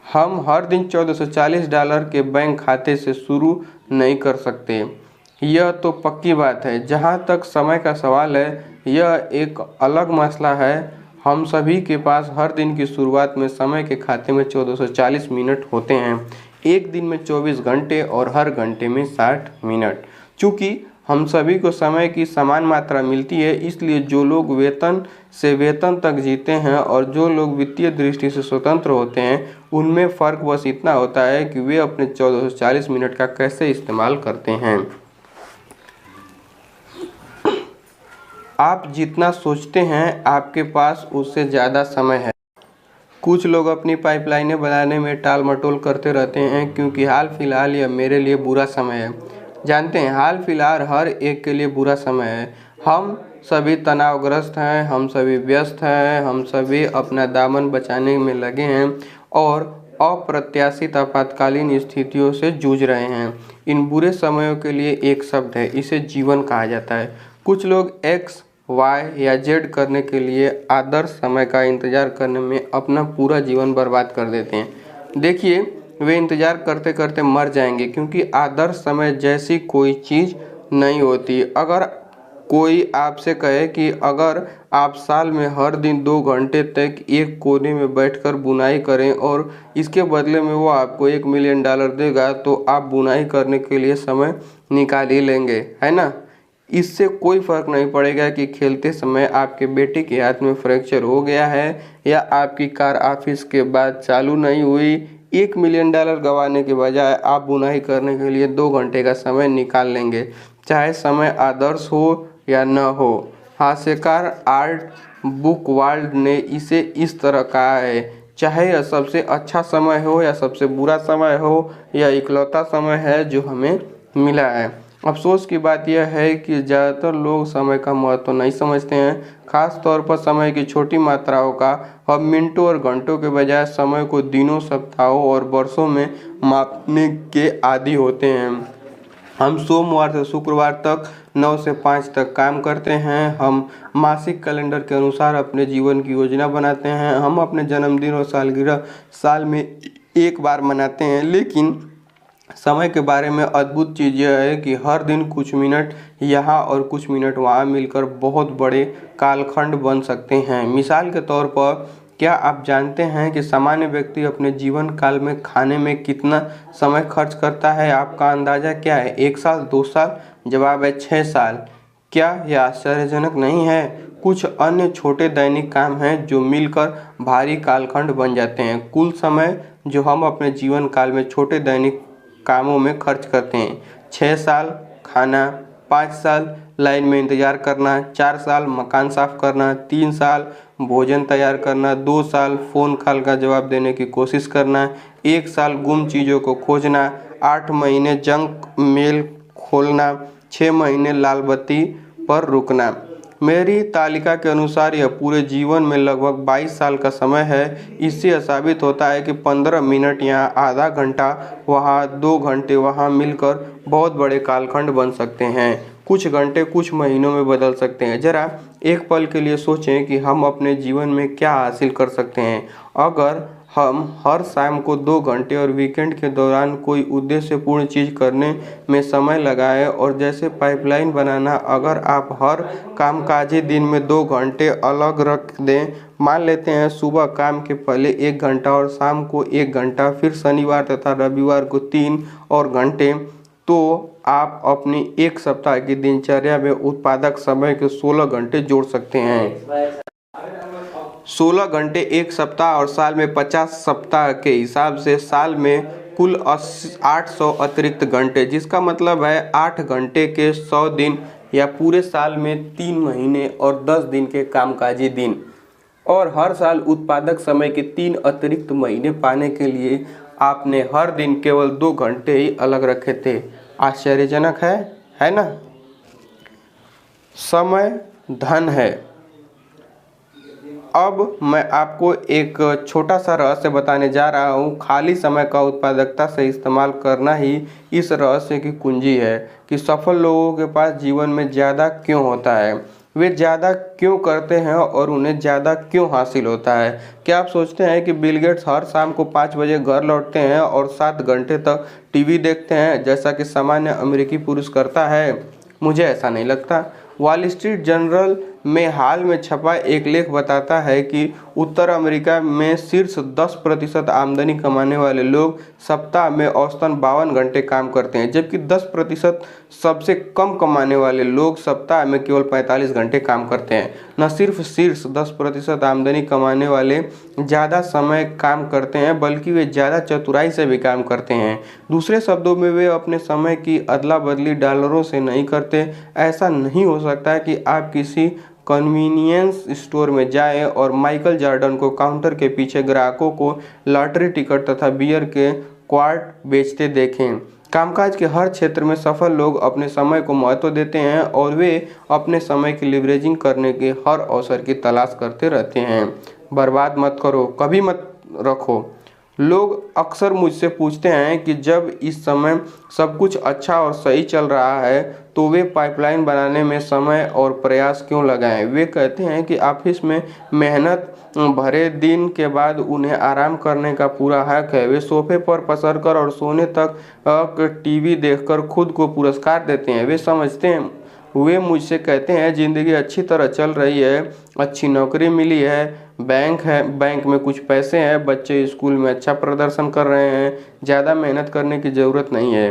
हम हर दिन $1440 के बैंक खाते से शुरू नहीं कर सकते, यह तो पक्की बात है। जहाँ तक समय का सवाल है, यह एक अलग मसला है। हम सभी के पास हर दिन की शुरुआत में समय के खाते में 1440 मिनट होते हैं। एक दिन में 24 घंटे और हर घंटे में 60 मिनट। चूँकि हम सभी को समय की समान मात्रा मिलती है, इसलिए जो लोग वेतन से वेतन तक जीते हैं और जो लोग वित्तीय दृष्टि से स्वतंत्र होते हैं, उनमें फ़र्क बस इतना होता है कि वे अपने 1440 मिनट का कैसे इस्तेमाल करते हैं। आप जितना सोचते हैं आपके पास उससे ज़्यादा समय है। कुछ लोग अपनी पाइपलाइनें बनाने में टाल मटोल करते रहते हैं क्योंकि हाल फिलहाल यह मेरे लिए बुरा समय है। जानते हैं, हाल फिलहाल हर एक के लिए बुरा समय है। हम सभी तनावग्रस्त हैं, हम सभी व्यस्त हैं, हम सभी अपना दामन बचाने में लगे हैं और अप्रत्याशित आपातकालीन स्थितियों से जूझ रहे हैं। इन बुरे समयों के लिए एक शब्द है, इसे जीवन कहा जाता है। कुछ लोग X, Y या Z करने के लिए आदर्श समय का इंतजार करने में अपना पूरा जीवन बर्बाद कर देते हैं। देखिए, वे इंतजार करते करते मर जाएंगे, क्योंकि आदर्श समय जैसी कोई चीज़ नहीं होती। अगर कोई आपसे कहे कि अगर आप साल में हर दिन 2 घंटे तक एक कोने में बैठकर बुनाई करें और इसके बदले में वो आपको $1 मिलियन देगा, तो आप बुनाई करने के लिए समय निकाल ही लेंगे, है ना। इससे कोई फ़र्क नहीं पड़ेगा कि खेलते समय आपके बेटे के हाथ में फ्रैक्चर हो गया है या आपकी कार ऑफिस के बाद चालू नहीं हुई। $1 मिलियन गंवाने के बजाय आप बुनाई करने के लिए 2 घंटे का समय निकाल लेंगे, चाहे समय आदर्श हो या न हो। हास्यकार आर्ट बुकवाल्ड ने इसे इस तरह कहा है, चाहे यह सबसे अच्छा समय हो या सबसे बुरा समय हो, यह इकलौता समय है जो हमें मिला है। अफसोस की बात यह है कि ज़्यादातर लोग समय का महत्व नहीं समझते हैं, खास तौर पर समय की छोटी मात्राओं का। हम मिनटों और घंटों के बजाय समय को दिनों, सप्ताहों और वर्षों में मापने के आदी होते हैं। हम सोमवार से शुक्रवार तक 9 से 5 तक काम करते हैं। हम मासिक कैलेंडर के अनुसार अपने जीवन की योजना बनाते हैं। हम अपने जन्मदिन और सालगिरह साल में एक बार मनाते हैं। लेकिन समय के बारे में अद्भुत चीज़ यह है कि हर दिन कुछ मिनट यहाँ और कुछ मिनट वहाँ मिलकर बहुत बड़े कालखंड बन सकते हैं। मिसाल के तौर पर, क्या आप जानते हैं कि सामान्य व्यक्ति अपने जीवन काल में खाने में कितना समय खर्च करता है? आपका अंदाज़ा क्या है? 1 साल, 2 साल? जवाब है 6 साल। क्या यह आश्चर्यजनक नहीं है? कुछ अन्य छोटे दैनिक काम हैं जो मिलकर भारी कालखंड बन जाते हैं। कुल समय जो हम अपने जीवन काल में छोटे दैनिक कामों में खर्च करते हैं: 6 साल खाना, 5 साल लाइन में इंतज़ार करना, 4 साल मकान साफ करना, 3 साल भोजन तैयार करना, 2 साल फ़ोन कॉल का जवाब देने की कोशिश करना, 1 साल गुम चीज़ों को खोजना, 8 महीने जंक मेल खोलना, 6 महीने लाल बत्ती पर रुकना। मेरी तालिका के अनुसार यह पूरे जीवन में लगभग 22 साल का समय है। इससे यह साबित होता है कि 15 मिनट यहाँ, आधा घंटा वहाँ, 2 घंटे वहाँ मिलकर बहुत बड़े कालखंड बन सकते हैं। कुछ घंटे कुछ महीनों में बदल सकते हैं। जरा एक पल के लिए सोचें कि हम अपने जीवन में क्या हासिल कर सकते हैं अगर हम हर शाम को 2 घंटे और वीकेंड के दौरान कोई उद्देश्यपूर्ण चीज़ करने में समय लगाएं। और जैसे पाइपलाइन बनाना, अगर आप हर कामकाजी दिन में 2 घंटे अलग रख दें, मान लेते हैं सुबह काम के पहले 1 घंटा और शाम को 1 घंटा, फिर शनिवार तथा रविवार को 3 और घंटे, तो आप अपनी एक सप्ताह की दिनचर्या में उत्पादक समय के 16 घंटे जोड़ सकते हैं। 16 घंटे एक सप्ताह और साल में 50 सप्ताह के हिसाब से साल में कुल 800 अतिरिक्त घंटे, जिसका मतलब है 8 घंटे के 100 दिन या पूरे साल में 3 महीने और 10 दिन के कामकाजी दिन। और हर साल उत्पादक समय के 3 अतिरिक्त महीने पाने के लिए आपने हर दिन केवल 2 घंटे ही अलग रखे थे। आश्चर्यजनक है ना? समय धन है। अब मैं आपको एक छोटा सा रहस्य बताने जा रहा हूँ। खाली समय का उत्पादकता से इस्तेमाल करना ही इस रहस्य की कुंजी है कि सफल लोगों के पास जीवन में ज़्यादा क्यों होता है, वे ज़्यादा क्यों करते हैं और उन्हें ज़्यादा क्यों हासिल होता है। क्या आप सोचते हैं कि बिल गेट्स हर शाम को 5 बजे घर लौटते हैं और 7 घंटे तक टीवी देखते हैं जैसा कि सामान्य अमेरिकी पुरुष करता है? मुझे ऐसा नहीं लगता। वॉल स्ट्रीट जर्नल में हाल में छपा एक लेख बताता है कि उत्तर अमेरिका में शीर्ष 10% आमदनी कमाने वाले लोग सप्ताह में औसतन 52 घंटे काम करते हैं, जबकि 10% सबसे कम कमाने वाले लोग सप्ताह में केवल 45 घंटे काम करते हैं। न सिर्फ शीर्ष 10% आमदनी कमाने वाले ज़्यादा समय काम करते हैं, बल्कि वे ज़्यादा चतुराई से भी काम करते हैं। दूसरे शब्दों में, वे अपने समय की अदला बदली डॉलरों से नहीं करते। ऐसा नहीं हो सकता कि आप किसी कन्वीनियंस स्टोर में जाएं और माइकल जॉर्डन को काउंटर के पीछे ग्राहकों को लॉटरी टिकट तथा बियर के क्वार्ट बेचते देखें। कामकाज के हर क्षेत्र में सफल लोग अपने समय को महत्व देते हैं और वे अपने समय की लीवरेजिंग करने के हर अवसर की तलाश करते रहते हैं। बर्बाद मत करो, कभी मत रखो। लोग अक्सर मुझसे पूछते हैं कि जब इस समय सब कुछ अच्छा और सही चल रहा है तो वे पाइपलाइन बनाने में समय और प्रयास क्यों लगाएं। वे कहते हैं कि ऑफिस में मेहनत भरे दिन के बाद उन्हें आराम करने का पूरा हक है। वे सोफे पर पसरकर और सोने तक टीवी देखकर खुद को पुरस्कार देते हैं। वे मुझसे कहते हैं ज़िंदगी अच्छी तरह चल रही है, अच्छी नौकरी मिली है, बैंक में कुछ पैसे हैं, बच्चे स्कूल में अच्छा प्रदर्शन कर रहे हैं, ज़्यादा मेहनत करने की ज़रूरत नहीं है।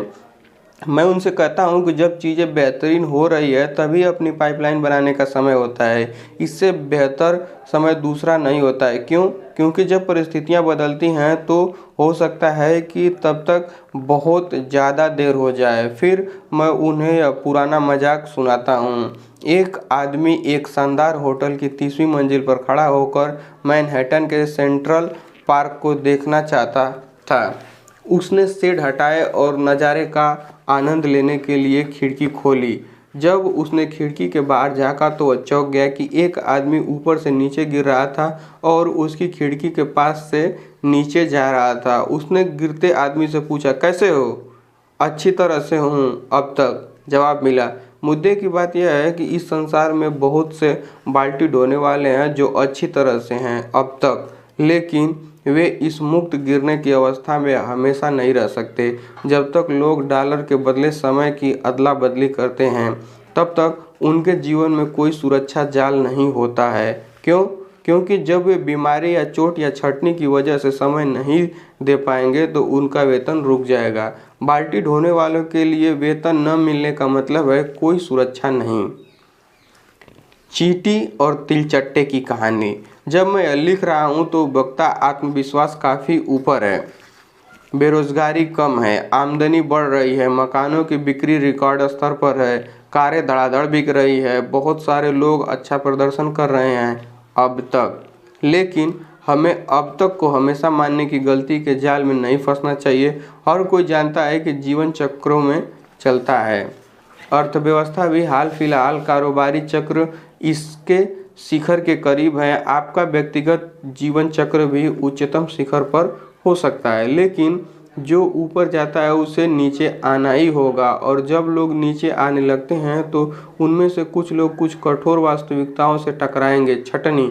मैं उनसे कहता हूं कि जब चीज़ें बेहतरीन हो रही है तभी अपनी पाइपलाइन बनाने का समय होता है। इससे बेहतर समय दूसरा नहीं होता है। क्यों? क्योंकि जब परिस्थितियां बदलती हैं तो हो सकता है कि तब तक बहुत ज़्यादा देर हो जाए। फिर मैं उन्हें पुराना मजाक सुनाता हूँ। एक आदमी एक शानदार होटल की 30वीं मंजिल पर खड़ा होकर मैनहट्टन के सेंट्रल पार्क को देखना चाहता था। उसने शेड हटाए और नज़ारे का आनंद लेने के लिए खिड़की खोली। जब उसने खिड़की के बाहर झाँका तो वह चौंक गया कि एक आदमी ऊपर से नीचे गिर रहा था और उसकी खिड़की के पास से नीचे जा रहा था। उसने गिरते आदमी से पूछा, कैसे हो? अच्छी तरह से हूँ अब तक, जवाब मिला। मुद्दे की बात यह है कि इस संसार में बहुत से बाल्टी ढोने वाले हैं जो अच्छी तरह से हैं अब तक, लेकिन वे इस मुक्त गिरने की अवस्था में हमेशा नहीं रह सकते। जब तक लोग डॉलर के बदले समय की अदला बदली करते हैं तब तक उनके जीवन में कोई सुरक्षा जाल नहीं होता है। क्यों? क्योंकि जब वे बीमारी या चोट या छंटनी की वजह से समय नहीं दे पाएंगे तो उनका वेतन रुक जाएगा। बाल्टी ढोने वालों के लिए वेतन न मिलने का मतलब है कोई सुरक्षा नहीं। चींटी और तिलचट्टे की कहानी। जब मैं यह लिख रहा हूँ तो वक्ता आत्मविश्वास काफ़ी ऊपर है। बेरोजगारी कम है, आमदनी बढ़ रही है, मकानों की बिक्री रिकॉर्ड स्तर पर है, कारें धड़ाधड़ बिक रही है, बहुत सारे लोग अच्छा प्रदर्शन कर रहे हैं अब तक। लेकिन हमें अब तक को हमेशा मानने की गलती के जाल में नहीं फंसना चाहिए। हर कोई जानता है कि जीवन चक्रों में चलता है। अर्थव्यवस्था भी हाल फिलहाल कारोबारी चक्र इसके शिखर के करीब है। आपका व्यक्तिगत जीवन चक्र भी उच्चतम शिखर पर हो सकता है, लेकिन जो ऊपर जाता है उसे नीचे आना ही होगा, और जब लोग नीचे आने लगते हैं तो उनमें से कुछ लोग कुछ कठोर वास्तविकताओं से टकराएंगे। छटनी,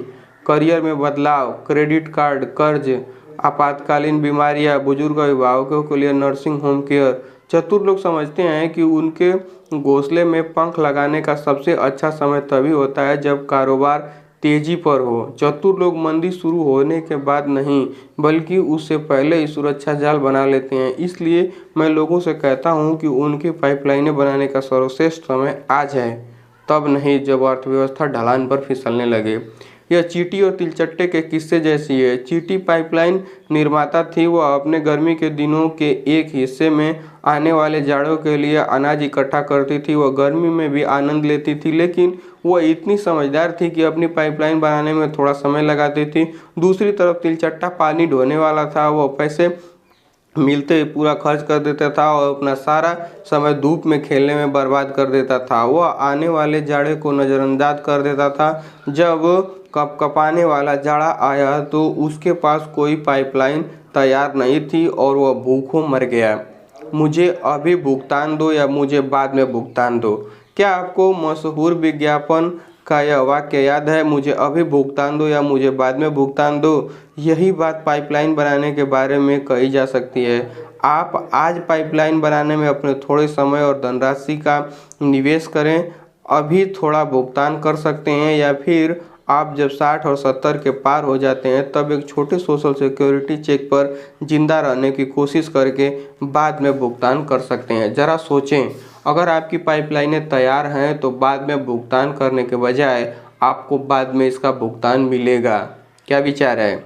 करियर में बदलाव, क्रेडिट कार्ड, कर्ज, आपातकालीन बीमारियां, बुजुर्ग अभिभावकों के लिए नर्सिंग होम केयर। चतुर लोग समझते हैं कि उनके घोंसले में पंख लगाने का सबसे अच्छा समय तभी होता है जब कारोबार तेजी पर हो। चतुर लोग मंदी शुरू होने के बाद नहीं, बल्कि उससे पहले ही सुरक्षा जाल बना लेते हैं। इसलिए मैं लोगों से कहता हूं कि उनकी पाइपलाइनें बनाने का सर्वश्रेष्ठ समय आज है, तब नहीं जब अर्थव्यवस्था ढलान पर फिसलने लगे। यह चींटी और तिलचट्टे के किस्से जैसी है। चींटी पाइपलाइन निर्माता थी। वह अपने गर्मी के दिनों के एक हिस्से में आने वाले जाड़ों के लिए अनाज इकट्ठा करती थी। वह गर्मी में भी आनंद लेती थी, लेकिन वह इतनी समझदार थी कि अपनी पाइपलाइन बनाने में थोड़ा समय लगाती थी। दूसरी तरफ तिलचट्टा पानी ढोने वाला था। वह पैसे मिलते ही पूरा खर्च कर देता था और अपना सारा समय धूप में खेलने में बर्बाद कर देता था। वह आने वाले जाड़े को नज़रअंदाज कर देता था। जब कपकपाने वाला जाड़ा आया तो उसके पास कोई पाइपलाइन तैयार नहीं थी और वह भूखों मर गया। मुझे अभी भुगतान दो या मुझे बाद में भुगतान दो। क्या आपको मशहूर विज्ञापन का यह वाक्य याद है? मुझे अभी भुगतान दो या मुझे बाद में भुगतान दो। यही बात पाइपलाइन बनाने के बारे में कही जा सकती है। आप आज पाइपलाइन बनाने में अपने थोड़े समय और धनराशि का निवेश करें। अभी थोड़ा भुगतान कर सकते हैं, या फिर आप जब 60 और 70 के पार हो जाते हैं तब एक छोटे सोशल सिक्योरिटी चेक पर जिंदा रहने की कोशिश करके बाद में भुगतान कर सकते हैं। ज़रा सोचें, अगर आपकी पाइपलाइनें तैयार हैं तो बाद में भुगतान करने के बजाय आपको बाद में इसका भुगतान मिलेगा। क्या विचार है?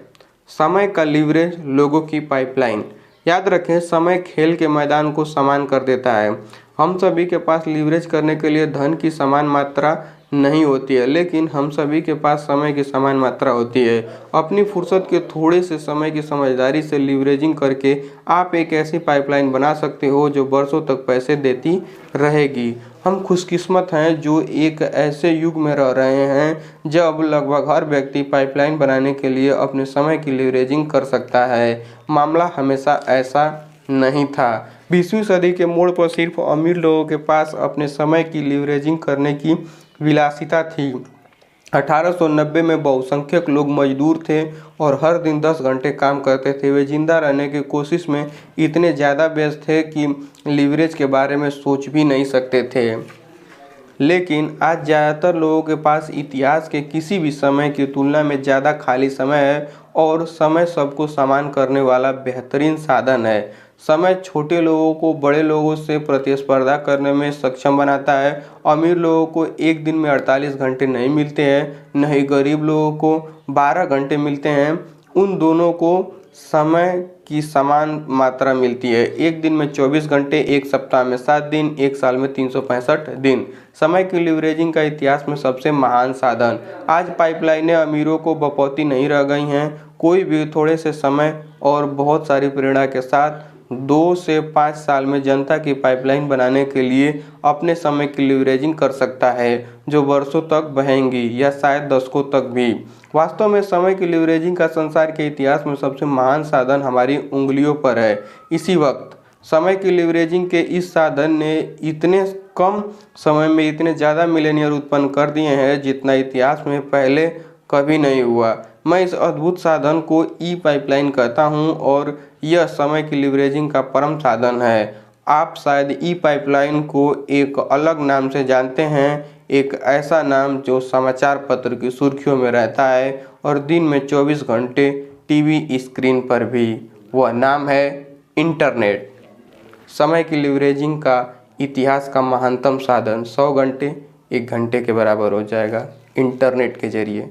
समय का लीवरेज, लोगों की पाइपलाइन। याद रखें, समय खेल के मैदान को समान कर देता है। हम सभी के पास लीवरेज करने के लिए धन की समान मात्रा नहीं होती है, लेकिन हम सभी के पास समय की समान मात्रा होती है। अपनी फुर्सत के थोड़े से समय की समझदारी से लीवरेजिंग करके आप एक ऐसी पाइपलाइन बना सकते हो जो बरसों तक पैसे देती रहेगी। हम खुशकिस्मत हैं जो एक ऐसे युग में रह रहे हैं जब लगभग हर व्यक्ति पाइपलाइन बनाने के लिए अपने समय की लीवरेजिंग कर सकता है। मामला हमेशा ऐसा नहीं था। 20वीं सदी के मोड़ पर सिर्फ अमीर लोगों के पास अपने समय की लीवरेजिंग करने की विलासिता थी। 1890 में बहुसंख्यक लोग मजदूर थे और हर दिन 10 घंटे काम करते थे। वे जिंदा रहने की कोशिश में इतने ज़्यादा व्यस्त थे कि लीवरेज के बारे में सोच भी नहीं सकते थे। लेकिन आज ज़्यादातर लोगों के पास इतिहास के किसी भी समय की तुलना में ज़्यादा खाली समय है, और समय सबको समान करने वाला बेहतरीन साधन है। समय छोटे लोगों को बड़े लोगों से प्रतिस्पर्धा करने में सक्षम बनाता है। अमीर लोगों को एक दिन में 48 घंटे नहीं मिलते हैं, न ही गरीब लोगों को 12 घंटे मिलते हैं। उन दोनों को समय की समान मात्रा मिलती है। एक दिन में 24 घंटे, एक सप्ताह में 7 दिन, एक साल में 365 दिन। समय की लीवरेजिंग का इतिहास में सबसे महान साधन। आज पाइपलाइनें अमीरों को बपौती नहीं रह गई हैं। कोई भी थोड़े से समय और बहुत सारी प्रेरणा के साथ 2 से 5 साल में जनता की पाइपलाइन बनाने के लिए अपने समय की लीवरेजिंग कर सकता है, जो वर्षों तक बहेंगी या शायद दशकों तक भी। वास्तव में समय की लीवरेजिंग का संसार के इतिहास में सबसे महान साधन हमारी उंगलियों पर है। इसी वक्त समय की लीवरेजिंग के इस साधन ने इतने कम समय में इतने ज़्यादा मिलेनियर उत्पन्न कर दिए हैं जितना इतिहास में पहले कभी नहीं हुआ। मैं इस अद्भुत साधन को ई पाइपलाइन कहता हूं, और यह समय की लीवरेजिंग का परम साधन है। आप शायद ई पाइपलाइन को एक अलग नाम से जानते हैं, एक ऐसा नाम जो समाचार पत्र की सुर्खियों में रहता है और दिन में 24 घंटे टीवी स्क्रीन पर भी। वह नाम है इंटरनेट। समय की लीवरेजिंग का इतिहास का महानतम साधन 100 घंटे 1 घंटे के बराबर हो जाएगा इंटरनेट के जरिए।